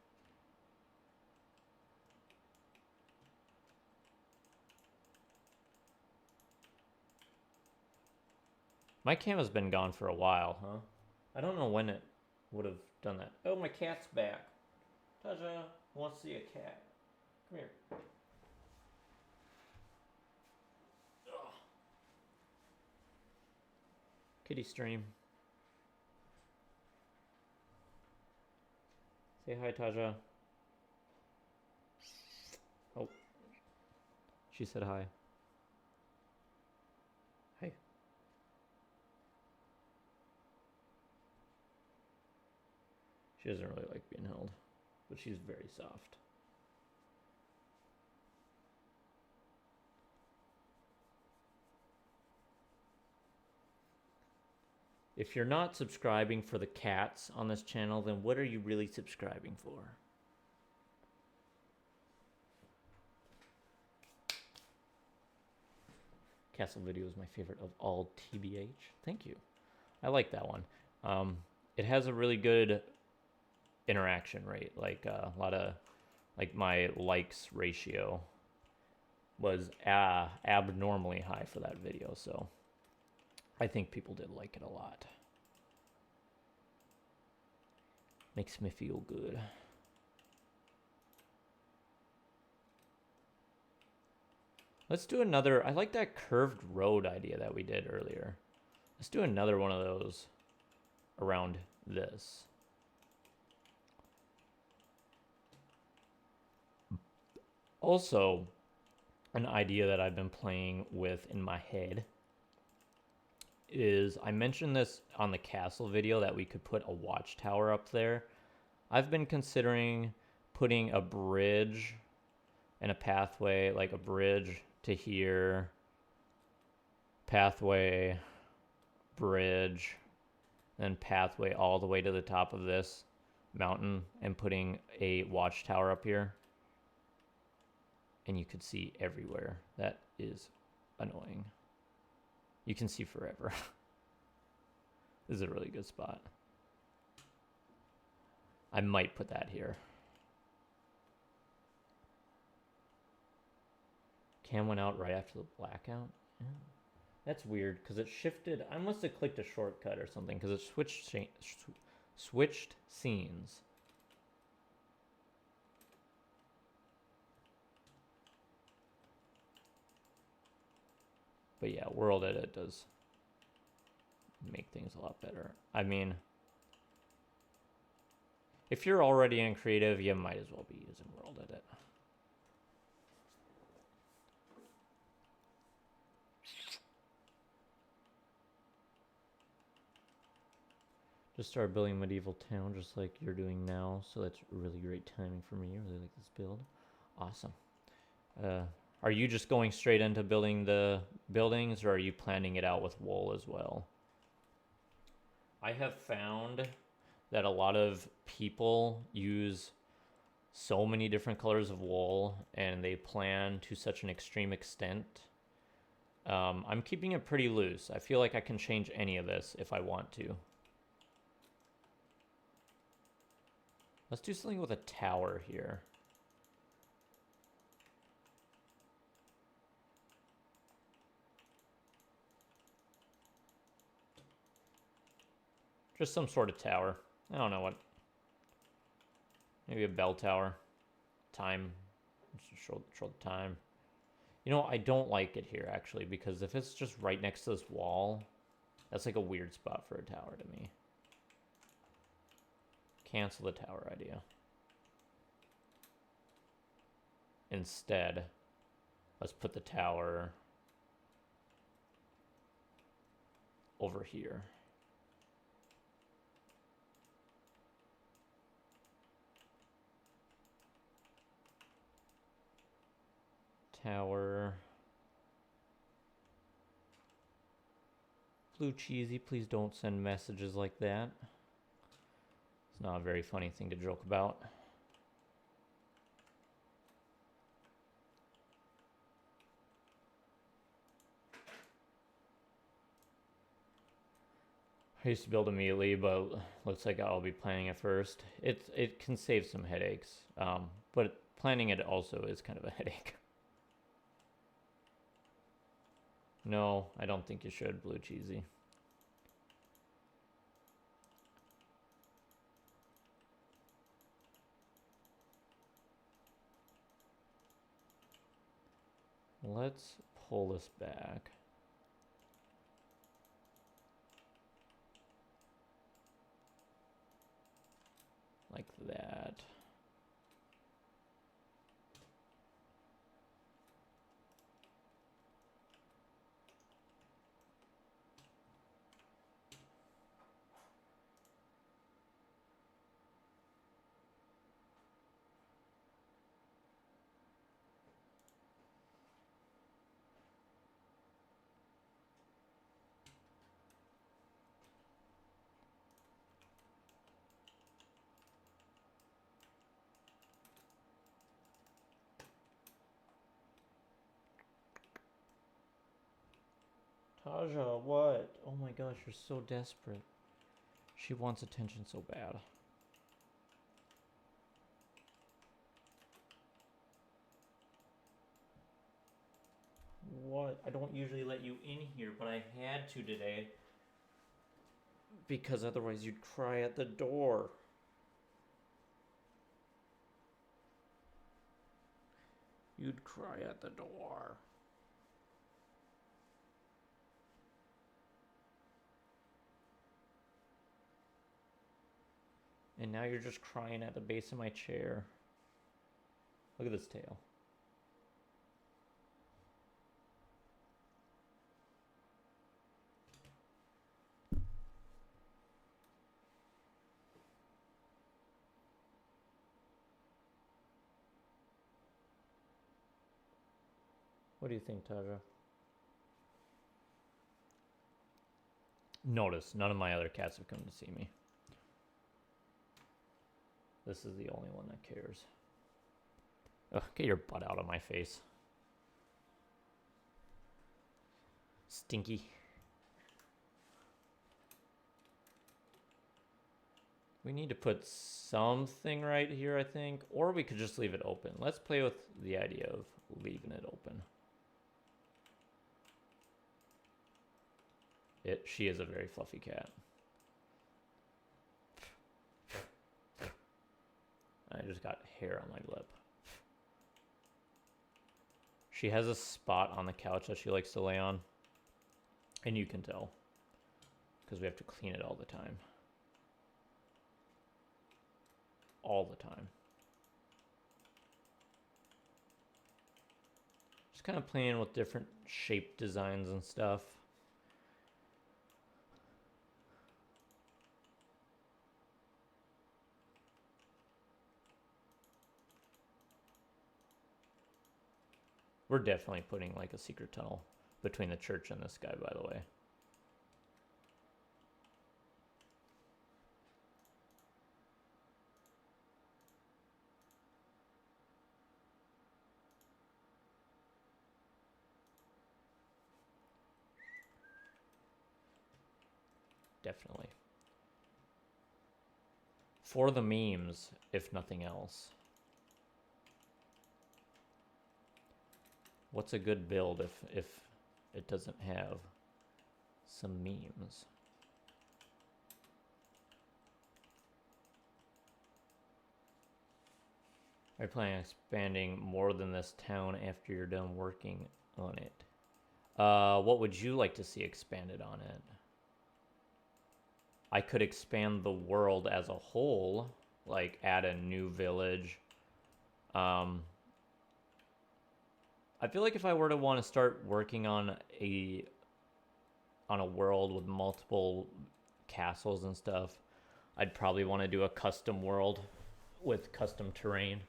My camera's been gone for a while, huh? I don't know when it would have done that. Oh, my cat's back. Taja wants to see a cat. Come here. Ugh. Kitty stream. Say hi, Taja. Oh. She said hi. Hi. She doesn't really like being held, but she's very soft. If you're not subscribing for the cats on this channel, then what are you really subscribing for? Castle video is my favorite of all, TBH. Thank you. I like that one. It has a really good interaction rate. Like a lot of, like my likes ratio was abnormally high for that video. So I think people did like it a lot. Makes me feel good. Let's do another. I like that curved road idea that we did earlier. Let's do another one of those around this. Also, an idea that I've been playing with in my head is, I mentioned this on the castle video, that we could put a watchtower up there. I've been considering putting a bridge and a pathway, like a bridge to here, pathway, bridge, then pathway all the way to the top of this mountain, and putting a watchtower up here. And you could see everywhere. That is annoying. You can see forever. This is a really good spot. I might put that here. Cam went out right after the blackout. Yeah. That's weird because it shifted. I must have clicked a shortcut or something because it switched scenes. But yeah, World Edit does make things a lot better. I mean, if you're already in creative, you might as well be using World Edit. Just started building medieval town just like you're doing now, so that's really great timing for me. I really like this build. Awesome. Are you just going straight into building the buildings, or are you planning it out with wool as well? I have found that a lot of people use so many different colors of wool, and they plan to such an extreme extent. I'm keeping it pretty loose. I feel like I can change any of this if I want to. Let's do something with a tower here. Just some sort of tower. I don't know what. Maybe a bell tower. Time. Show the time. You know, I don't like it here, actually, because if it's just right next to this wall, that's like a weird spot for a tower to me. Cancel the tower idea. Instead, let's put the tower over here. Tower. Blue Cheesy, please don't send messages like that. It's not a very funny thing to joke about. I used to build immediately, but looks like I'll be planning it first. It can save some headaches, but planning it also is kind of a headache. No, I don't think you should, Blue Cheesy. Let's pull this back. Like that. Taja, what? Oh my gosh, you're so desperate. She wants attention so bad. What? I don't usually let you in here, but I had to today. Because otherwise you'd cry at the door. You'd cry at the door. And now you're just crying at the base of my chair. Look at this tail. What do you think, Taja? Notice, none of my other cats have come to see me. This is the only one that cares. Ugh, get your butt out of my face. Stinky. We need to put something right here, I think. Or we could just leave it open. Let's play with the idea of leaving it open. She is a very fluffy cat. I just got hair on my lip. She has a spot on the couch that she likes to lay on. And you can tell. Because we have to clean it all the time. All the time. Just kind of playing with different shape designs and stuff. We're definitely putting like a secret tunnel between the church and this guy, by the way. Definitely. For the memes, if nothing else. What's a good build if it doesn't have some memes? Are you planning on expanding more than this town after you're done working on it? What would you like to see expanded on it? I could expand the world as a whole, like add a new village. I feel like if I were to want to start working on a world with multiple castles and stuff, I'd probably want to do a custom world with custom terrain.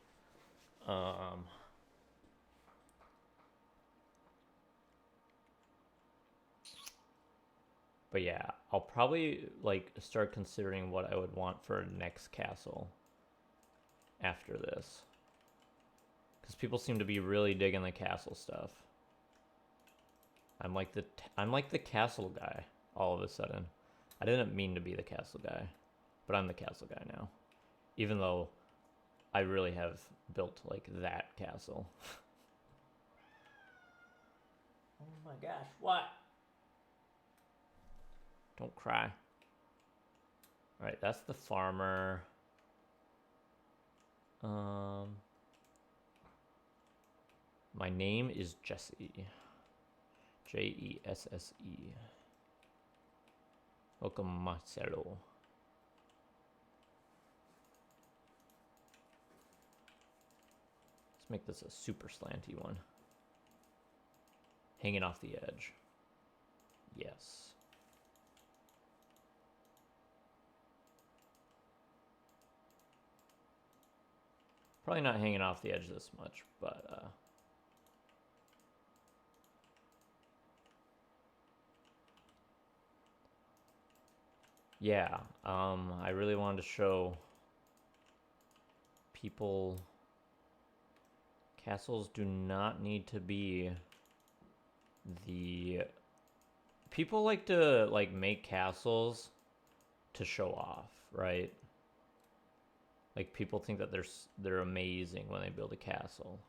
But yeah, I'll probably like start considering what I would want for next castle after this. Because people seem to be really digging the castle stuff. I'm like the castle guy all of a sudden. I didn't mean to be the castle guy, but I'm the castle guy now. Even though I really have built like that castle. Oh my gosh, what? Don't cry. Alright, that's the farmer. My name is Jesse. Jesse. Welcome, Marcelo. Let's make this a super slanty one. Hanging off the edge. Yes. Probably not hanging off the edge this much, but yeah, I really wanted to show people castles do not need to be the... People like to like make castles to show off, right? Like people think that they're amazing when they build a castle.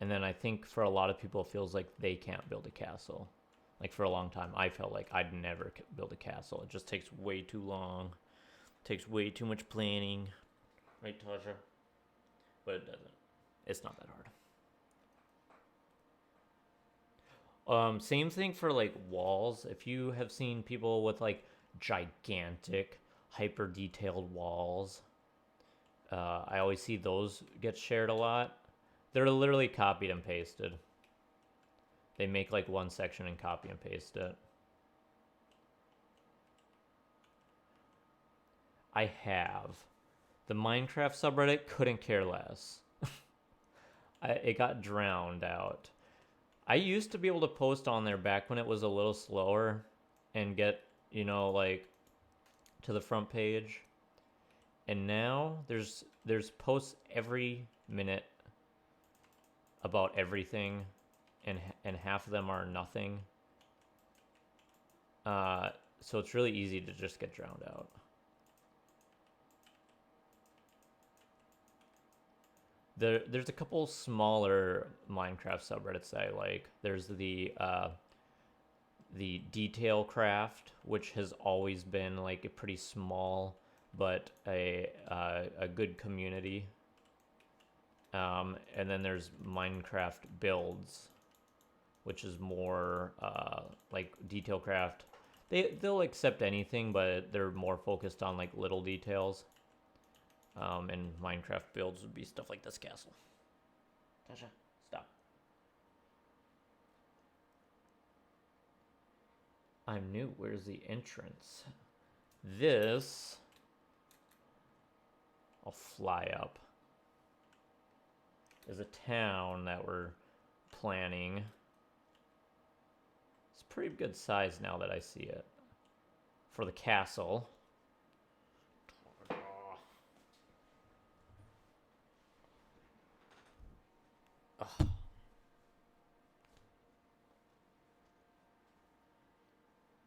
And then I think for a lot of people it feels like they can't build a castle. Like for a long time I felt like I'd never build a castle. It just takes way too long. Takes way too much planning. Right, Tasha? But it doesn't. It's not that hard. Same thing for like walls. If you have seen people with like gigantic, hyper detailed walls, I always see those get shared a lot. They're literally copied and pasted. They make like one section and copy and paste it. I have. The Minecraft subreddit couldn't care less. It got drowned out. I used to be able to post on there back when it was a little slower and get, you know, like to the front page. And now there's posts every minute about everything, and half of them are nothing. So it's really easy to just get drowned out. There's a couple smaller Minecraft subreddits that I like. There's the Detail Craft, which has always been like a pretty small but a good community. And then there's Minecraft Builds, which is more like Detail Craft. They'll accept anything, but they're more focused on like little details. And Minecraft Builds would be stuff like this castle. Tasha, stop. I'm new. Where's the entrance? This... I'll fly up. Is a town that we're planning. It's pretty good size now that I see it. For the castle. Ugh.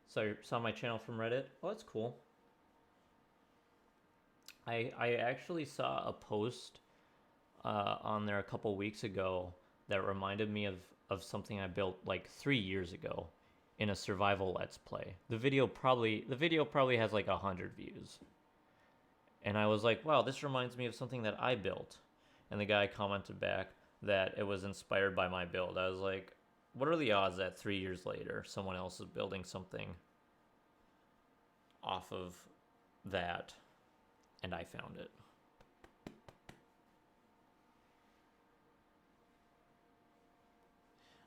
So you saw my channel from Reddit? Oh, that's cool. I actually saw a post on there a couple weeks ago that reminded me of something I built like 3 years ago in a survival let's play. The video probably has like 100 views. And I was like, wow, this reminds me of something that I built. And the guy commented back that it was inspired by my build. I was like, what are the odds that 3 years later someone else is building something off of that? And I found it.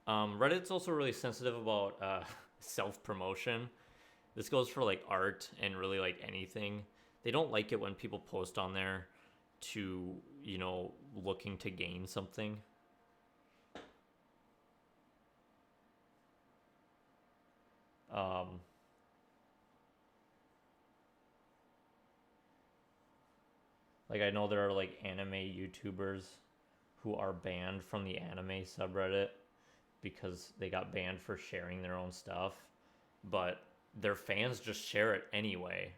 Reddit's also really sensitive about self-promotion. This goes for like art and really like anything. They don't like it when people post on there to, you know, looking to gain something. Like I know there are like anime YouTubers who are banned from the anime subreddit because they got banned for sharing their own stuff. But their fans just share it anyway.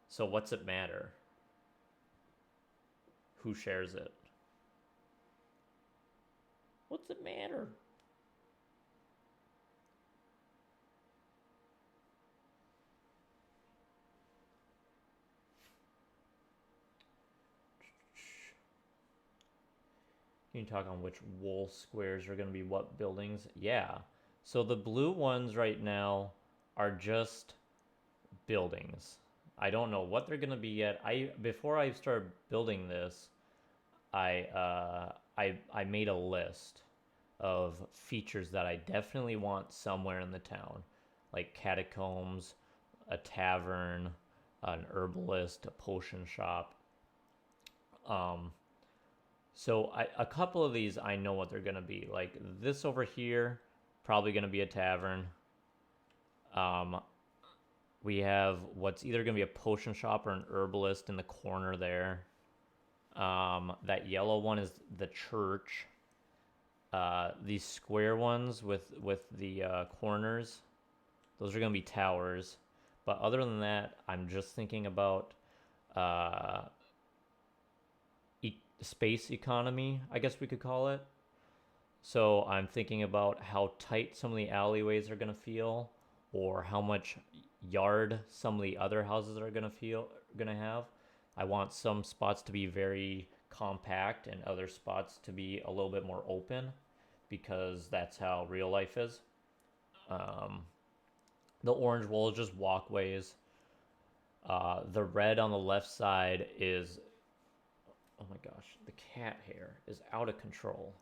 So what's it matter? Who shares it? What's it matter? Can you talk on which wool squares are going to be what buildings? Yeah. So the blue ones right now are just buildings. I don't know what they're going to be yet. Before I started building this, I made a list of features that I definitely want somewhere in the town, like catacombs, a tavern, an herbalist, a potion shop. So a couple of these I know what they're gonna be. Like this over here, probably gonna be a tavern. We have what's either gonna be a potion shop or an herbalist in the corner there. That yellow one is the church. These square ones with the corners, those are gonna be towers. But other than that, I'm just thinking about uh, space economy, I guess we could call it. So I'm thinking about how tight some of the alleyways are gonna feel, or how much yard some of the other houses are gonna have. I want some spots to be very compact and other spots to be a little bit more open, because that's how real life is. The orange wall is just walkways. The red on the left side is, oh my gosh, the cat hair is out of control.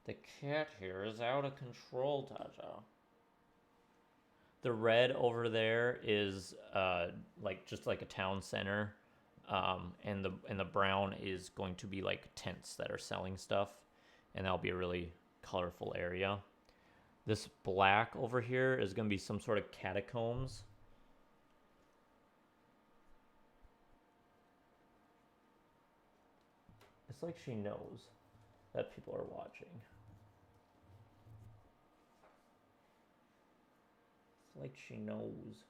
The cat hair is out of control, Taja. The red over there is like just like a town center, and the brown is going to be like tents that are selling stuff, and that'll be a really colorful area. This black over here is going to be some sort of catacombs. It's like she knows that people are watching. It's like she knows.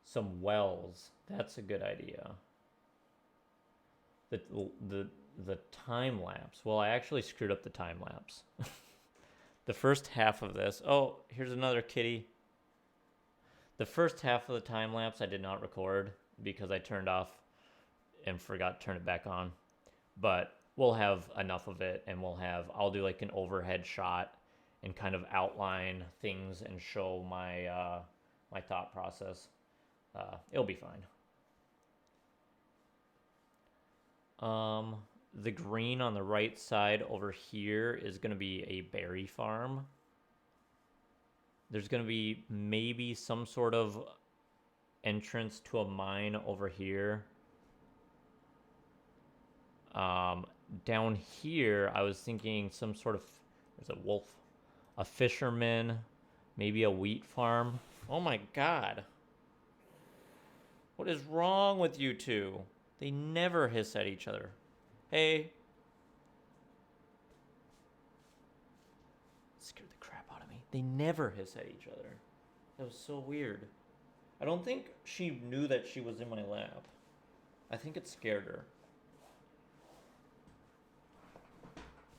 Some wells. That's a good idea. The the time lapse. Well, I actually screwed up the time lapse. The first half of this. Oh, here's another kitty. The first half of the time lapse I did not record because I turned off and forgot to turn it back on. But we'll have enough of it, and I'll do like an overhead shot and kind of outline things and show my my thought process. It'll be fine. The green on the right side over here is going to be a berry farm. There's going to be maybe some sort of entrance to a mine over here. Down here, I was thinking some sort of, there's a wolf, a fisherman, maybe a wheat farm. Oh my god. What is wrong with you two? They never hiss at each other. Hey. Scared the crap out of me. They never hiss at each other. That was so weird. I don't think she knew that she was in my lap. I think it scared her.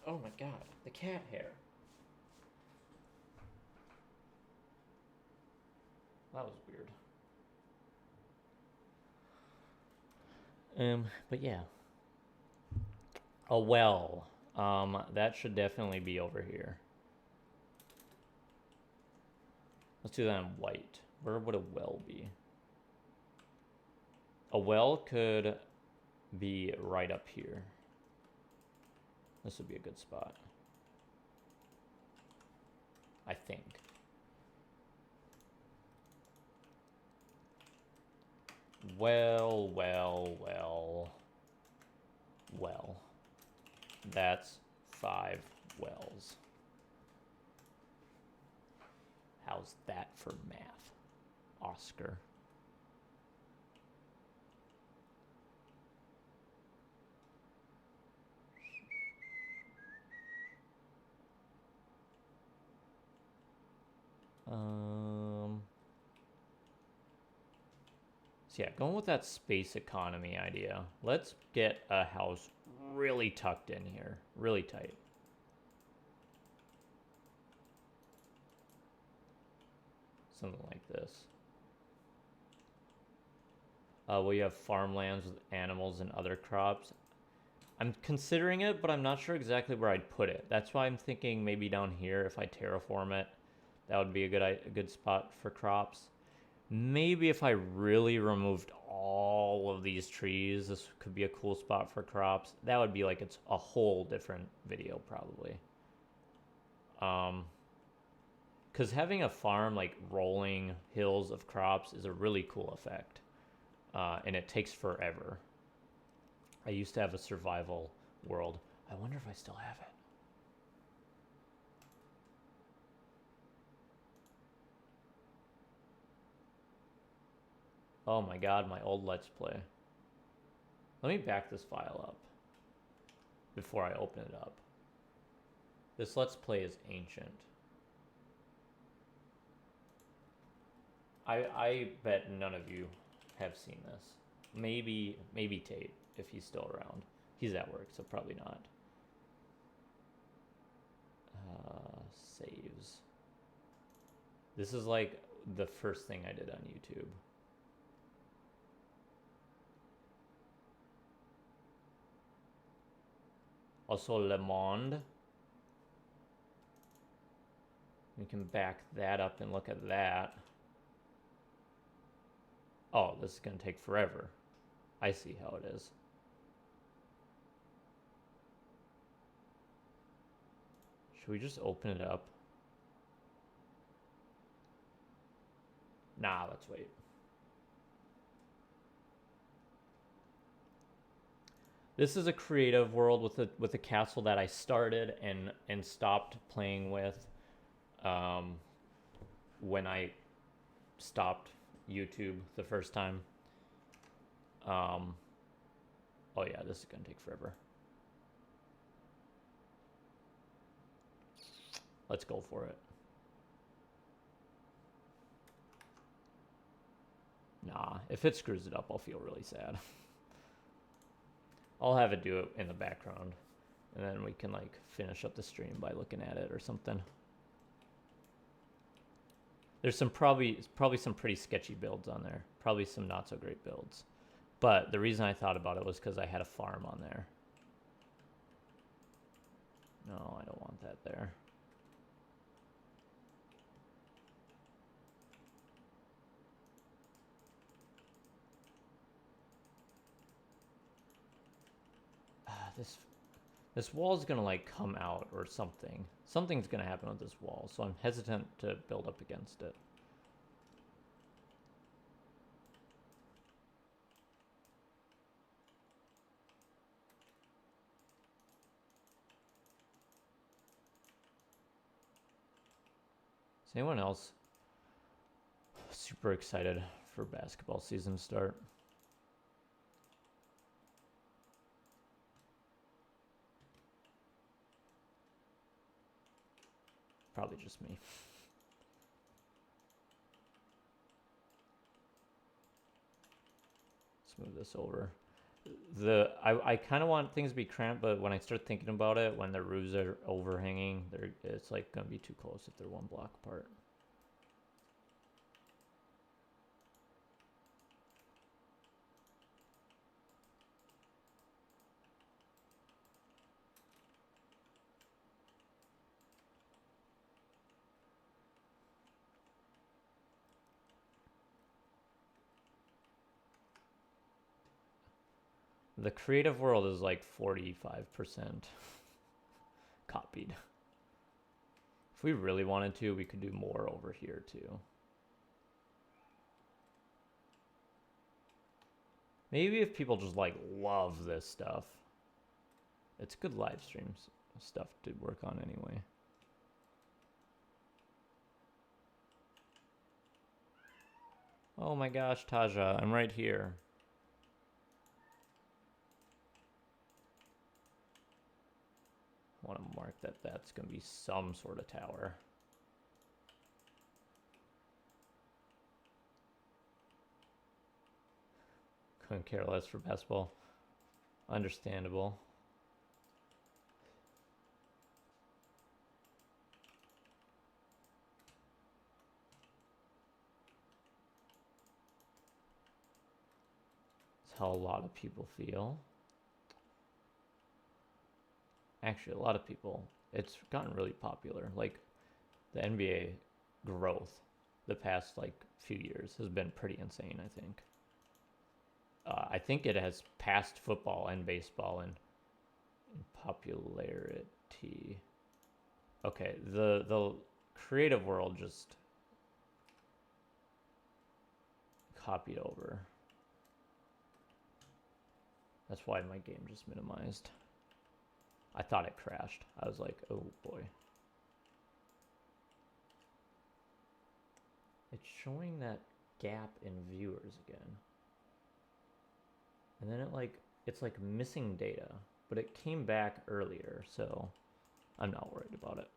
Oh my god, the cat hair. That was weird. But yeah. A well. That should definitely be over here. Let's do that in white. Where would a well be? A well could be right up here. This would be a good spot, I think. Well. That's 5 wells. How's that for math, Oscar? So yeah, going with that space economy idea. Let's get a house really tucked in here, really tight. Something like this. Where you have farmlands with animals and other crops. I'm considering it, but I'm not sure exactly where I'd put it. That's why I'm thinking maybe down here if I terraform it, that would be a good spot for crops. Maybe if I really removed all of these trees, this could be a cool spot for crops. That would be like it's a whole different video probably. Because having a farm like rolling hills of crops is a really cool effect. And it takes forever. I used to have a survival world. I wonder if I still have it. Oh my god, my old Let's Play. Let me back this file up before I open it up. This Let's Play is ancient. I bet none of you have seen this. Maybe Tate, if he's still around. He's at work, so probably not. Saves. This is like the first thing I did on YouTube. Also Le Monde. We can back that up and look at that. Oh, this is going to take forever. I see how it is. Should we just open it up? Nah, let's wait. This is a creative world with a castle that I started and stopped playing with when I stopped YouTube the first time. Oh yeah, this is gonna take forever. Let's go for it. Nah, if it screws it up, I'll feel really sad. I'll have it do it in the background, and then we can like finish up the stream by looking at it or something. There's some probably some pretty sketchy builds on there. Probably some not so great builds. But the reason I thought about it was because I had a farm on there. No, I don't want that there. This wall is gonna like come out or something. Something's gonna happen with this wall, so I'm hesitant to build up against it. Is anyone else super excited for basketball season to start? Probably just me. Let's move this over. I kind of want things to be cramped, but when I start thinking about it, when the roofs are overhanging, it's like gonna be too close if they're one block apart. The creative world is like 45% copied. If we really wanted to, we could do more over here too. Maybe if people just like love this stuff. It's good live streams stuff to work on anyway. Oh my gosh, Taja, I'm right here. I want to mark that that's going to be some sort of tower. Couldn't care less for basketball. Understandable. That's how a lot of people feel. Actually, a lot of people. It's gotten really popular. Like, the NBA growth the past, like, few years has been pretty insane, I think. I think it has passed football and baseball in popularity. Okay, the creative world just copied over. That's why my game just minimized. I thought it crashed. I was like, oh boy. It's showing that gap in viewers again. And then it's like missing data, but it came back earlier, so I'm not worried about it.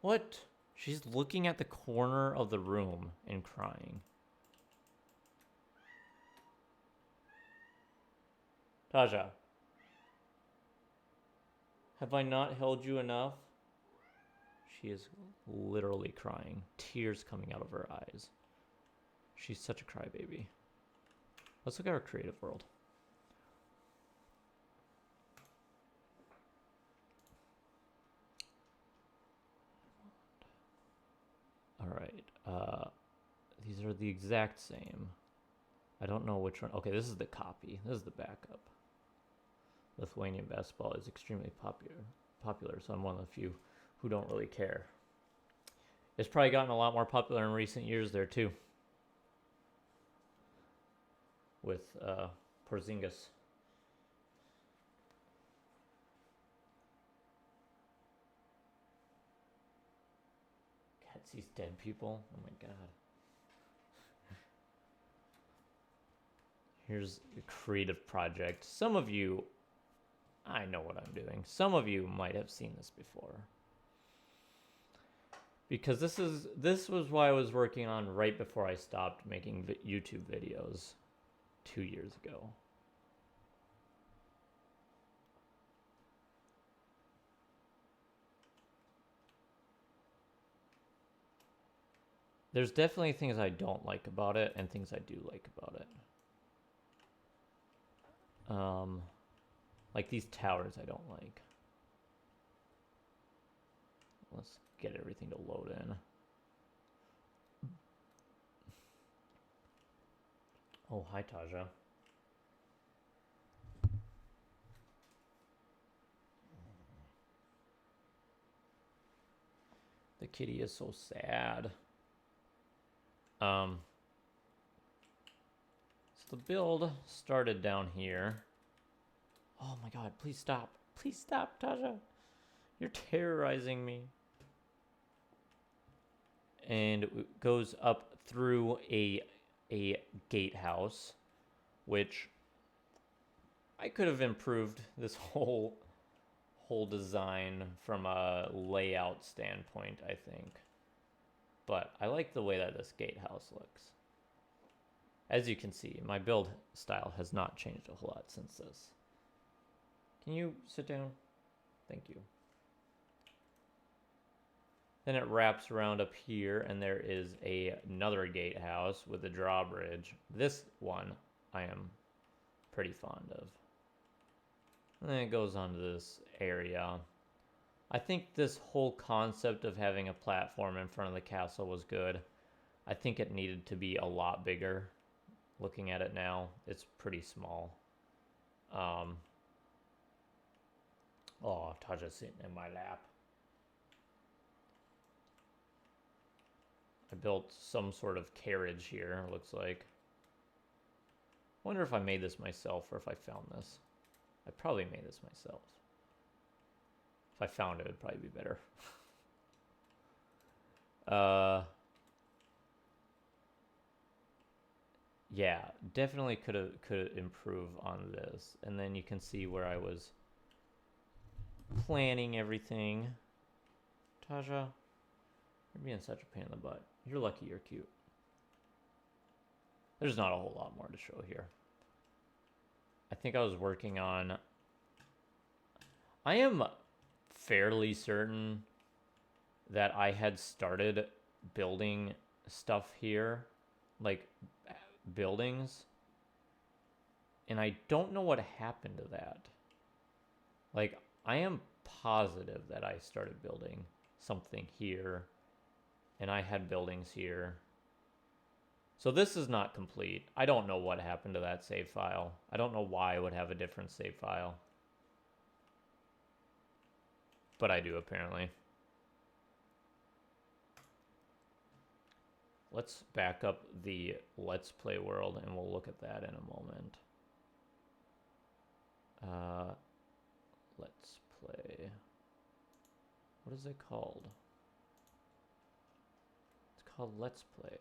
What? She's looking at the corner of the room and crying. Taja, have I not held you enough? She is literally crying, tears coming out of her eyes. She's such a crybaby. Let's look at our creative world. All right. These are the exact same. I don't know which one. Okay, this is the copy. This is the backup. Lithuanian basketball is extremely popular, so I'm one of the few who don't really care. It's probably gotten a lot more popular in recent years there too. With Porzingis. Cats sees dead people. Oh my god. Here's a creative project. Some of you, I know what I'm doing. Some of you might have seen this before. Because this was what I was working on right before I stopped making YouTube videos 2 years ago. There's definitely things I don't like about it and things I do like about it. Like these towers I don't like. Let's get everything to load in. Oh, hi, Taja. The kitty is so sad. So the build started down here. Oh my god, please stop. Please stop, Taja. You're terrorizing me. And it goes up through a gatehouse, which I could have improved this whole design from a layout standpoint, I think. But I like the way that this gatehouse looks. As you can see, my build style has not changed a whole lot since this. Can you sit down? Thank you. Then it wraps around up here, and there is another gatehouse with a drawbridge. This one I am pretty fond of. And then it goes on to this area. I think this whole concept of having a platform in front of the castle was good. I think it needed to be a lot bigger. Looking at it now, it's pretty small. Oh, Taja's sitting in my lap. I built some sort of carriage here, it looks like. Wonder if I made this myself or if I found this. I probably made this myself. If I found it, it'd probably be better. Yeah, definitely could improve on this. And then you can see where I was planning everything. Taja, You're being such a pain in the butt. You're lucky you're cute. There's not a whole lot more to show here. I think I was working on... I am fairly certain that I had started building stuff here, like buildings, and I don't know what happened to that. Like, I am positive that I started building something here, and I had buildings here. So this is not complete. I don't know what happened to that save file. I don't know why I would have a different save file. But I do, apparently. Let's back up the Let's Play world, and we'll look at that in a moment. Let's Play. What is it called? It's called Let's Play.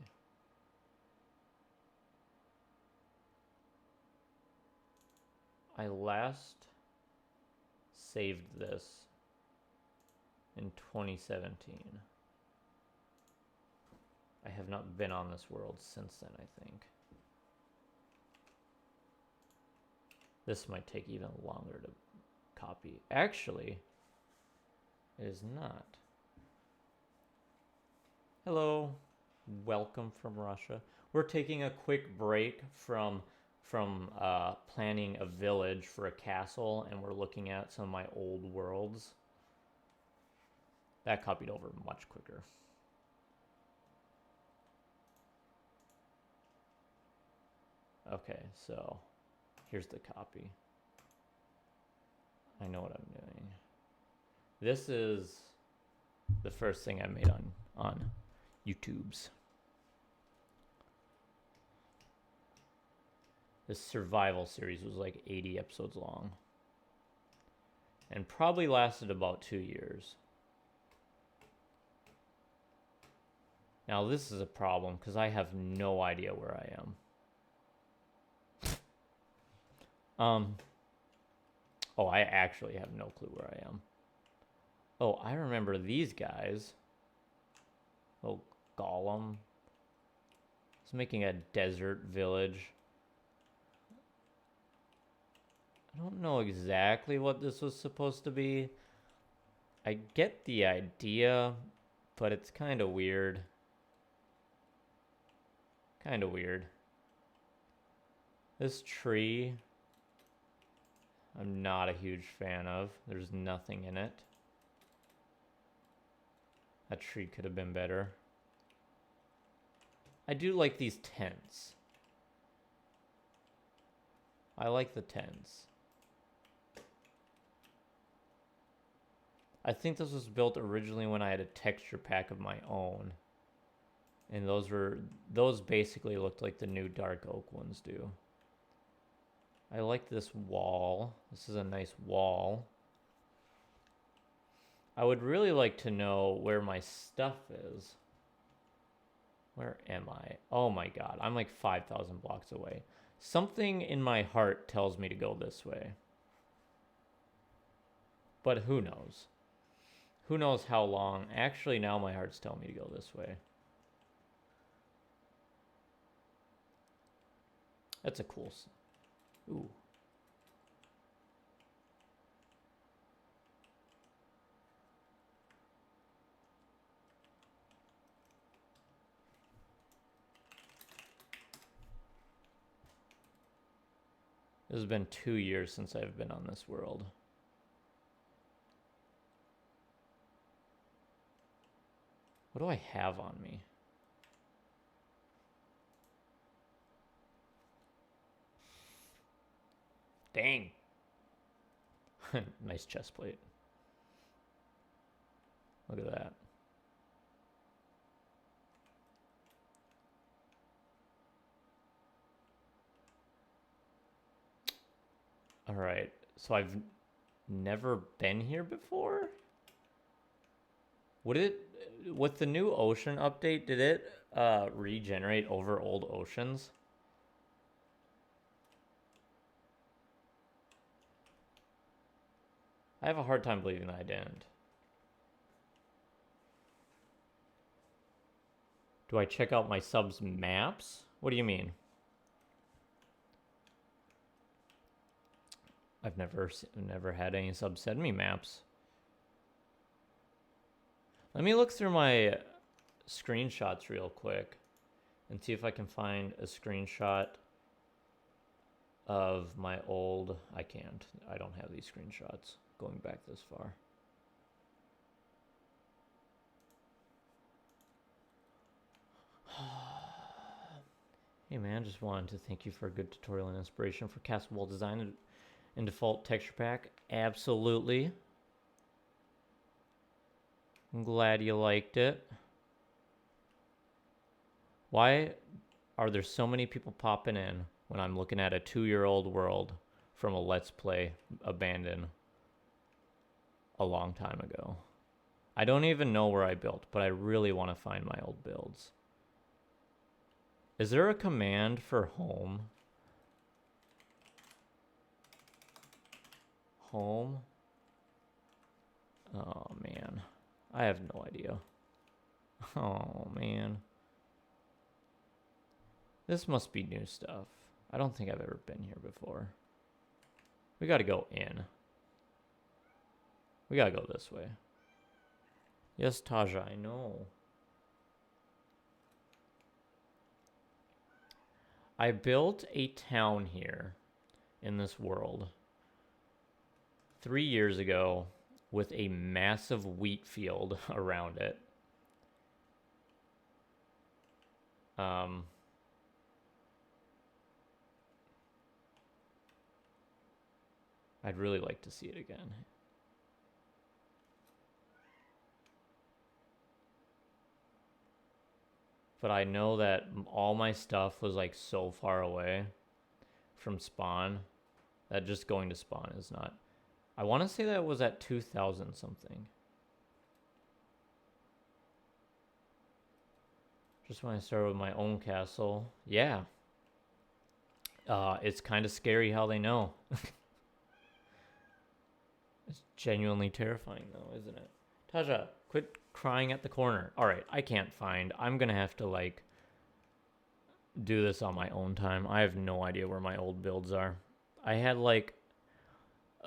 I last saved this in 2017. I have not been on this world since then, I think. This might take even longer to copy. Actually, it is not. Hello. Welcome from Russia. We're taking a quick break from planning a village for a castle, and we're looking at some of my old worlds. That copied over much quicker. Okay, so here's the copy. I know what I'm doing. This is the first thing I made on YouTube's. This survival series was like 80 episodes long. And probably lasted about 2 years. Now this is a problem because I have no idea where I am. Oh, I actually have no clue where I am. Oh, I remember these guys. Oh, Gollum. It's making a desert village. I don't know exactly what this was supposed to be. I get the idea, but it's kind of weird. Kind of weird. This tree, I'm not a huge fan of. There's nothing in it. That tree could have been better. I do like these tents. I like the tents. I think this was built originally when I had a texture pack of my own. And those basically looked like the new Dark Oak ones do. I like this wall. This is a nice wall. I would really like to know where my stuff is. Where am I? Oh my god, I'm like 5,000 blocks away. Something in my heart tells me to go this way. But who knows? Who knows how long? Actually, now my heart's telling me to go this way. That's a cool... Ooh. It has been 2 years since I've been on this world. What do I have on me? Dang. Nice chest plate. Look at that. All right. So I've never been here before? With the new ocean update, did it regenerate over old oceans? I have a hard time believing that I didn't. Do I check out my subs maps? What do you mean? I've never had any subs send me maps. Let me look through my screenshots real quick and see if I can find a screenshot of my old... I can't. I don't have these screenshots going back this far. Hey man, just wanted to thank you for a good tutorial and inspiration for castle wall design and default texture pack. Absolutely. I'm glad you liked it. Why are there so many people popping in when I'm looking at a 2-year-old world from a Let's Play abandoned a long time ago? I don't even know where I built, but I really want to find my old builds. Is there a command for home? Home? Oh, man. I have no idea. Oh, man. This must be new stuff. I don't think I've ever been here before. We gotta go in. We gotta go this way. Yes, Taja, I know. I built a town here in this world 3 years ago with a massive wheat field around it. I'd really like to see it again. But I know that all my stuff was like so far away from spawn that just going to spawn is not. I want to say that it was at 2,000 something. Just when I started with my own castle. Yeah. It's kind of scary how they know. It's genuinely terrifying though, isn't it? Taja, quit crying at the corner. All right, I can't find. I'm going to have to like do this on my own time. I have no idea where my old builds are. I had like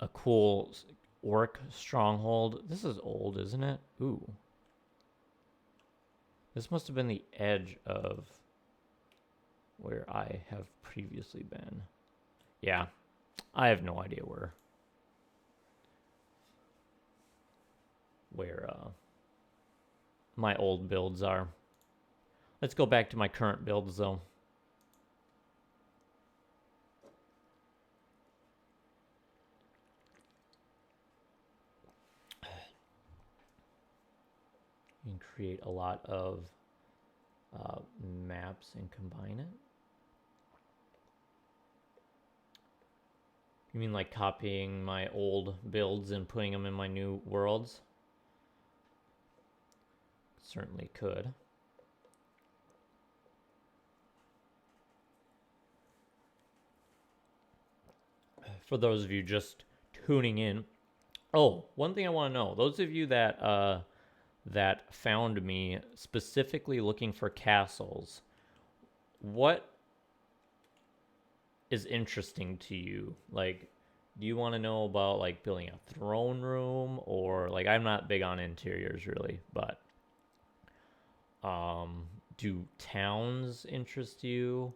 a cool orc stronghold. This is old, isn't it? Ooh. This must have been the edge of where I have previously been. Yeah, I have no idea where my old builds are. Let's go back to my current builds though. You can create a lot of maps and combine it. You mean like copying my old builds and putting them in my new worlds? Certainly could. For those of you just tuning in. Oh, one thing I want to know. Those of you that that found me specifically looking for castles, what is interesting to you? Like, do you want to know about like building a throne room, or like, I'm not big on interiors really, but do towns interest you?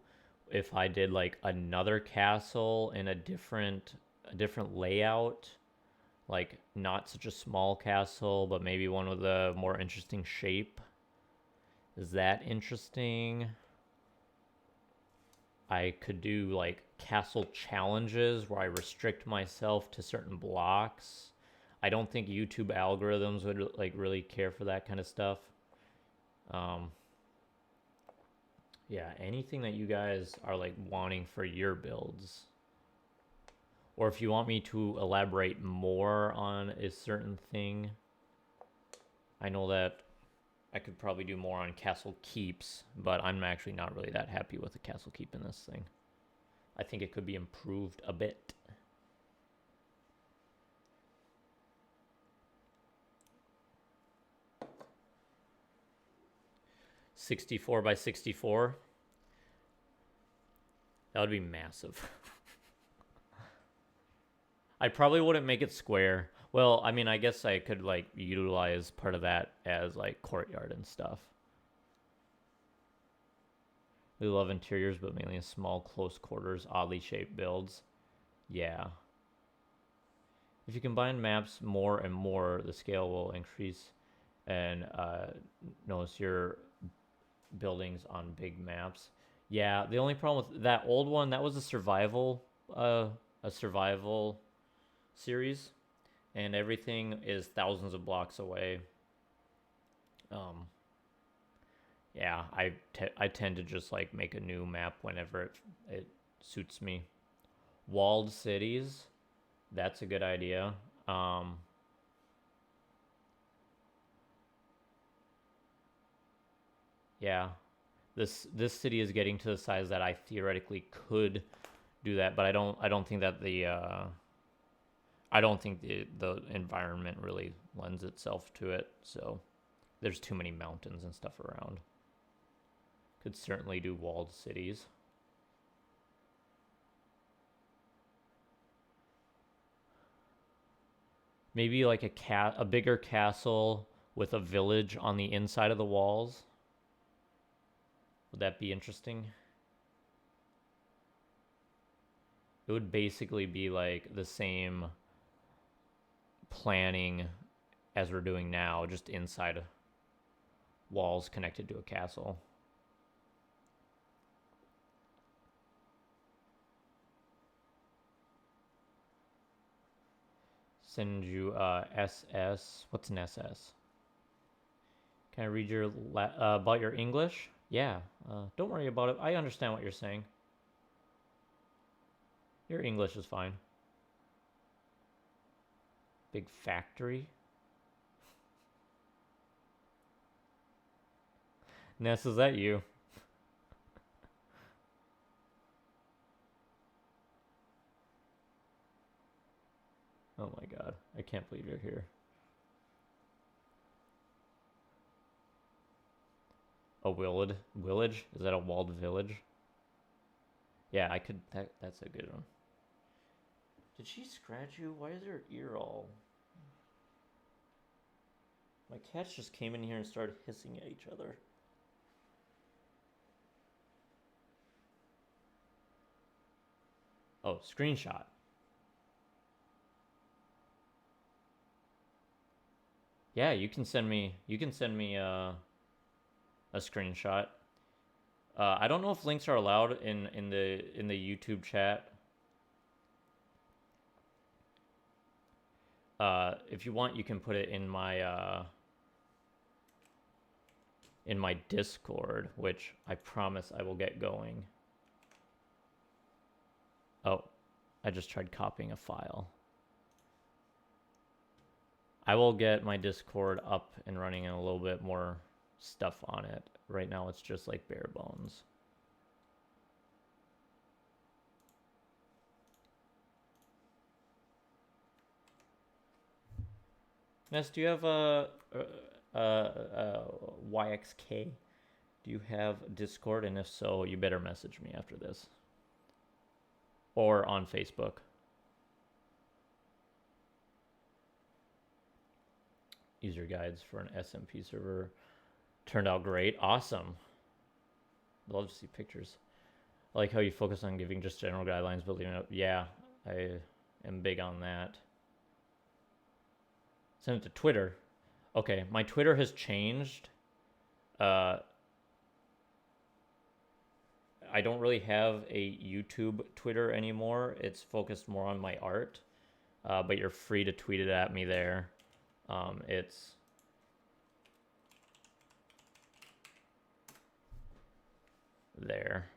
If I did like another castle in a different layout, like not such a small castle, but maybe one with a more interesting shape. Is that interesting? I could do like castle challenges where I restrict myself to certain blocks. I don't think YouTube algorithms would like really care for that kind of stuff. Yeah, anything that you guys are like wanting for your builds. Or if you want me to elaborate more on a certain thing. I know that I could probably do more on castle keeps, but I'm actually not really that happy with the castle keep in this thing. I think it could be improved a bit. 64 by 64. That would be massive. I probably wouldn't make it square. Well, I mean, I guess I could like utilize part of that as like courtyard and stuff. We love interiors, but mainly in small, close quarters, oddly shaped builds. Yeah. If you combine maps more and more, the scale will increase. And notice your buildings on big maps. Yeah, the only problem with that old one, that was a survival series, and everything is thousands of blocks away. Yeah, I tend to just like make a new map whenever it suits me. Walled cities, that's a good idea. Yeah, this city is getting to the size that I theoretically could do that, but I don't think that the environment really lends itself to it. So there's too many mountains and stuff around. Could certainly do walled cities. Maybe like a bigger castle with a village on the inside of the walls. Would that be interesting? It would basically be like the same planning as we're doing now, just inside walls connected to a castle. Send you SS. What's an SS? Can I read your about your English? Yeah. Don't worry about it. I understand what you're saying. Your English is fine. Big factory. Ness, is that you? Oh my god. I can't believe you're here. A village? Is that a walled village? Yeah, I could. That's a good one. Did she scratch you? Why is her ear all... My cats just came in here and started hissing at each other. Oh, screenshot. Yeah, you can send me a screenshot. I don't know if links are allowed in the YouTube chat. If you want, you can put it in my Discord, which I promise I will get going. Oh, I just tried copying a file. I will get my Discord up and running and a little bit more stuff on it. Right now it's just like bare bones. Ness, do you have a YXK? Do you have Discord? And if so, you better message me after this. Or on Facebook. User guides for an SMP server turned out great. Awesome. Love to see pictures. I like how you focus on giving just general guidelines, building it up. Yeah, I am big on that. Send it to Twitter. Okay, my Twitter has changed. I don't really have a YouTube Twitter anymore. It's focused more on my art. But you're free to tweet it at me there. It's there.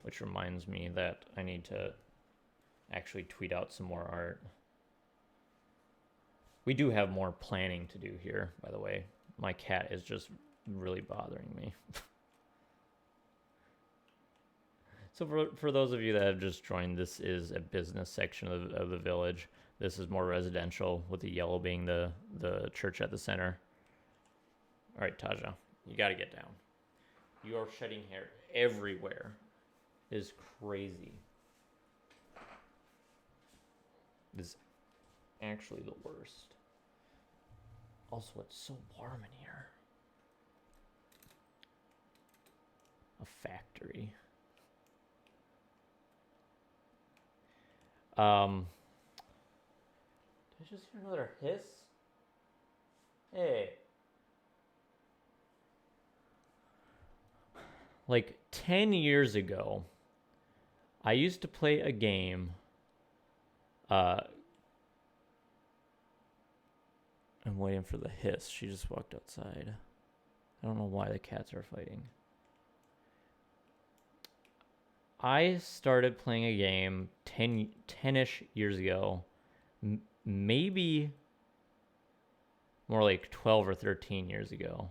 Which reminds me that I need to actually tweet out some more art. We do have more planning to do here, by the way. My cat is just really bothering me. So for those of you that have just joined, this is a business section of the village. This is more residential, with the yellow being the church at the center. All right, Taja, you got to get down. You are shedding hair everywhere. It is crazy. It is actually the worst. Also, it's so warm in here. A factory. Did I just hear another hiss? Hey. Like 10 years ago, I used to play a game. I'm waiting for the hiss. She just walked outside. I don't know why the cats are fighting. I started playing a game 10-ish years ago. Maybe more like 12 or 13 years ago.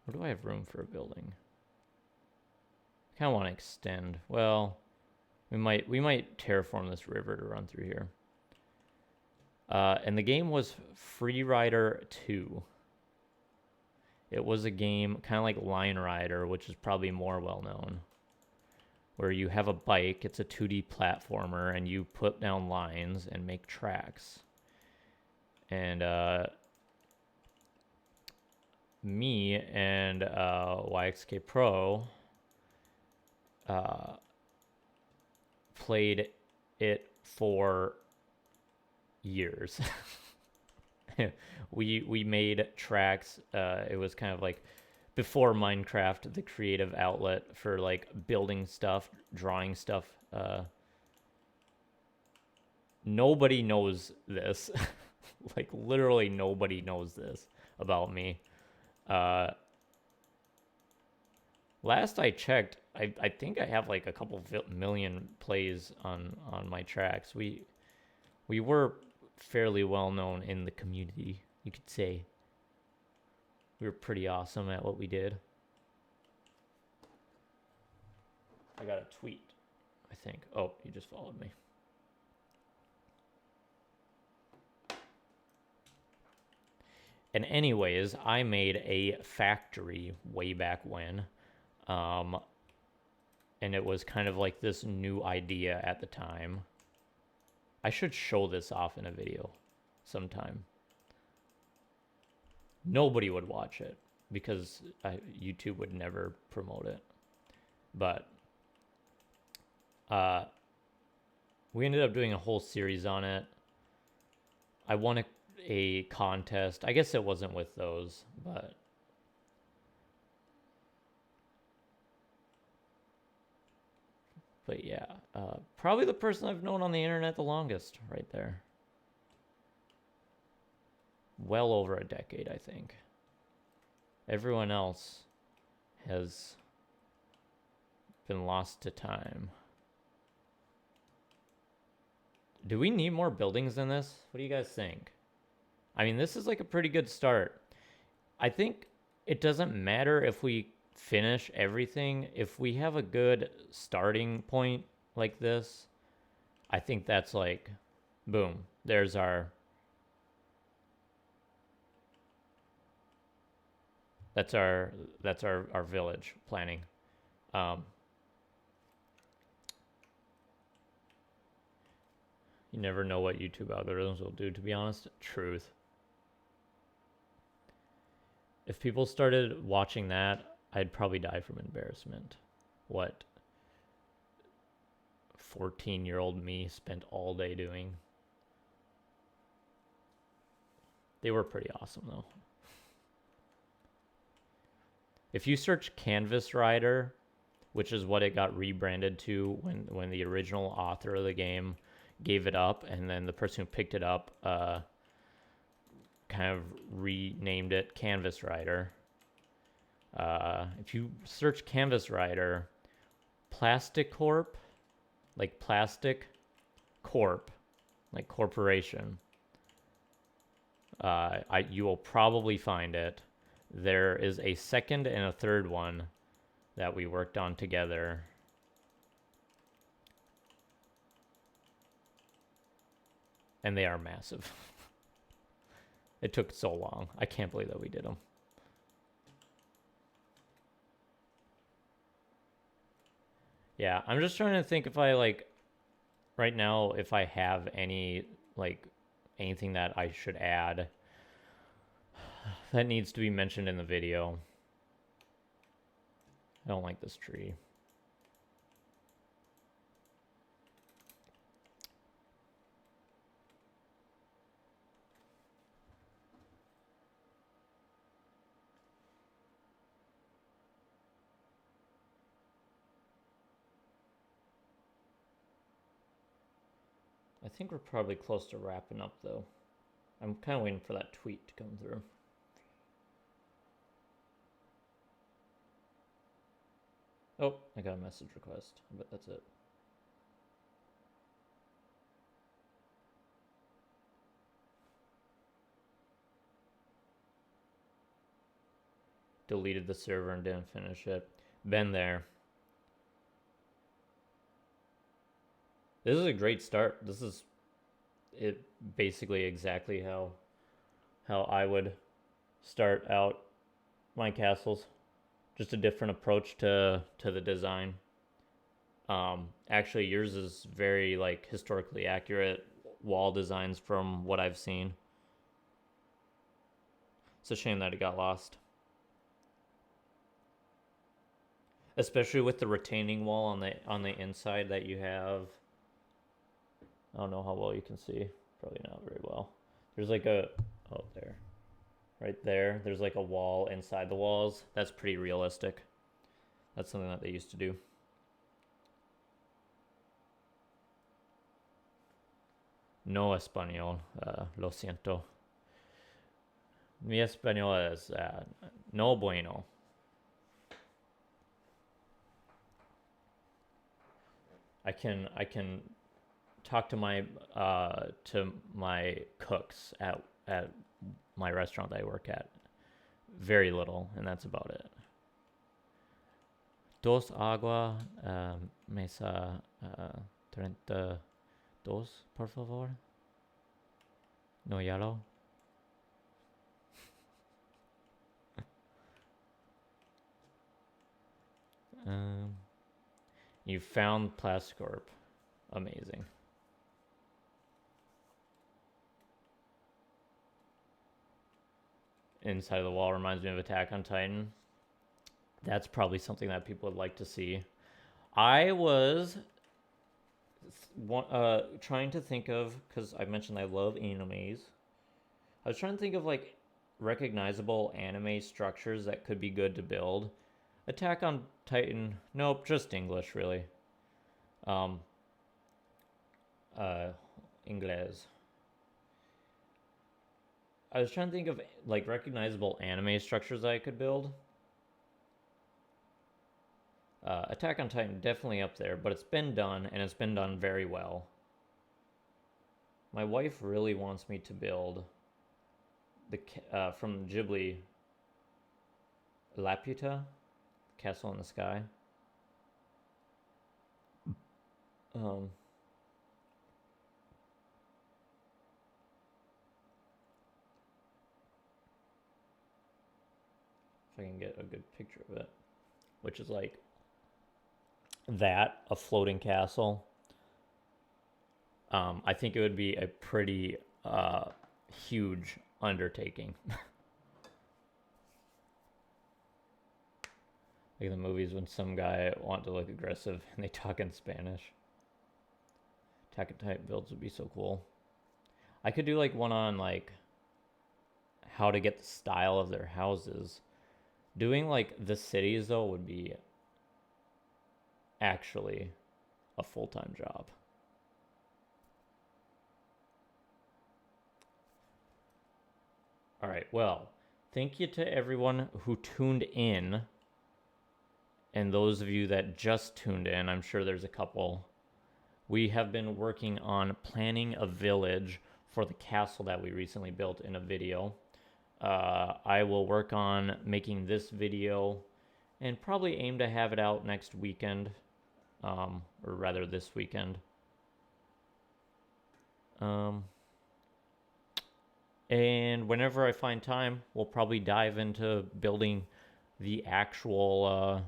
Where do I have room for a building? I kind of want to extend. Well, we might terraform this river to run through here. And the game was Free Rider 2. It was a game kind of like Line Rider, which is probably more well known, where you have a bike. It's a 2D platformer, and you put down lines and make tracks. And me and YXK Pro played it for years. we made tracks. It was kind of like before Minecraft, the creative outlet for like building stuff, drawing stuff. Nobody knows this. Like literally nobody knows this about me. Last I checked, I think I have like a couple million plays on my tracks. We were fairly well known in the community, you could say. We were pretty awesome at what we did. I got a tweet, I think. Oh, you just followed me. And anyways, I made a factory way back when. And it was kind of like this new idea at the time. I should show this off in a video sometime. Nobody would watch it because YouTube would never promote it. But we ended up doing a whole series on it. I won a contest. I guess it wasn't with those, but yeah, probably the person I've known on the internet the longest right there. Well over a decade, I think. Everyone else has been lost to time. Do we need more buildings than this? What do you guys think? I mean, this is like a pretty good start. I think it doesn't matter if we finish everything. If we have a good starting point like this, I think that's like, boom, there's our... That's our village planning. You never know what YouTube algorithms will do, to be honest. Truth. If people started watching that, I'd probably die from embarrassment. What 14-year-old me spent all day doing. They were pretty awesome, though. If you search Canvas Rider, which is what it got rebranded to when the original author of the game gave it up, and then the person who picked it up kind of renamed it Canvas Rider. If you search Canvas Rider, Plastic Corp, like Plastic Corp, like corporation, you will probably find it. There is a second and a third one that we worked on together. And they are massive. It took so long. I can't believe that we did them. Yeah, I'm just trying to think if I like right now if I have any like anything that I should add that needs to be mentioned in the video. I don't like this tree. I think we're probably close to wrapping up though. I'm kind of waiting for that tweet to come through. Oh, I got a message request, but that's it. Deleted the server and didn't finish it. Been there. This is a great start. This is it basically exactly how I would start out my castles. Just a different approach to the design. Actually, yours is very like historically accurate wall designs from what I've seen. It's a shame that it got lost. Especially with the retaining wall on the inside that you have. I don't know how well you can see. Probably not very well. There's like a there. Right there. There's like a wall inside the walls. That's pretty realistic. That's something that they used to do. No español. Lo siento. Mi español es no bueno. I can talk to my cooks at my restaurant that I work at. Very little, and that's about it. Dos agua, mesa 32, por favor. No yellow. You found Plascorp. Amazing. Inside of the wall reminds me of Attack on Titan. That's probably something that people would like to see. I was trying to think of, because I mentioned I love animes. I was trying to think of like recognizable anime structures that could be good to build. Attack on Titan, nope, just English really. Inglés. I was trying to think of like recognizable anime structures that I could build. Attack on Titan definitely up there, but it's been done and it's been done very well. My wife really wants me to build the from Ghibli Laputa, Castle in the Sky. If I can get a good picture of it, which is like that, a floating castle. I think it would be a pretty huge undertaking. Like the movies when some guy want to look aggressive and they talk in Spanish. Attack on Titan builds would be so cool. I could do like one on like how to get the style of their houses. Doing like the cities though would be actually a full-time job. All right, well, thank you to everyone who tuned in. And those of you that just tuned in, I'm sure there's a couple. We have been working on planning a village for the castle that we recently built in a video. I will work on making this video and probably aim to have it out next weekend, or rather this weekend. And whenever I find time, we'll probably dive into building the actual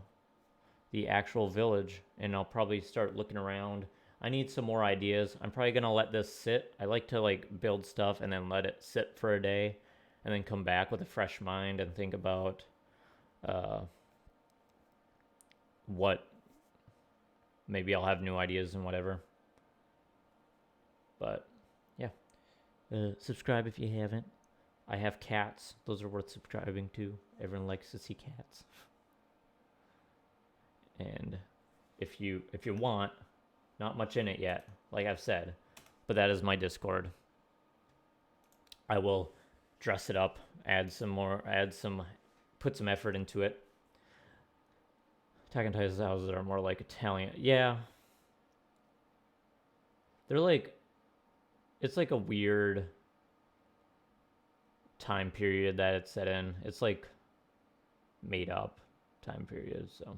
the actual village, and I'll probably start looking around. I need some more ideas. I'm probably gonna let this sit. I like to like build stuff and then let it sit for a day, and then come back with a fresh mind and think about what maybe I'll have new ideas and whatever. But yeah, subscribe if you haven't. I have cats. Those are worth subscribing to. Everyone likes to see cats. And if you want, not much in it yet, like I've said, but that is my Discord. I will dress it up, put some effort into it. Attack on Titan's houses are more like Italian. Yeah. They're like, it's like a weird time period that it's set in. It's like made up time period, so.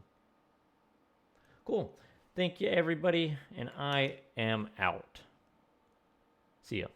Cool. Thank you, everybody, and I am out. See ya.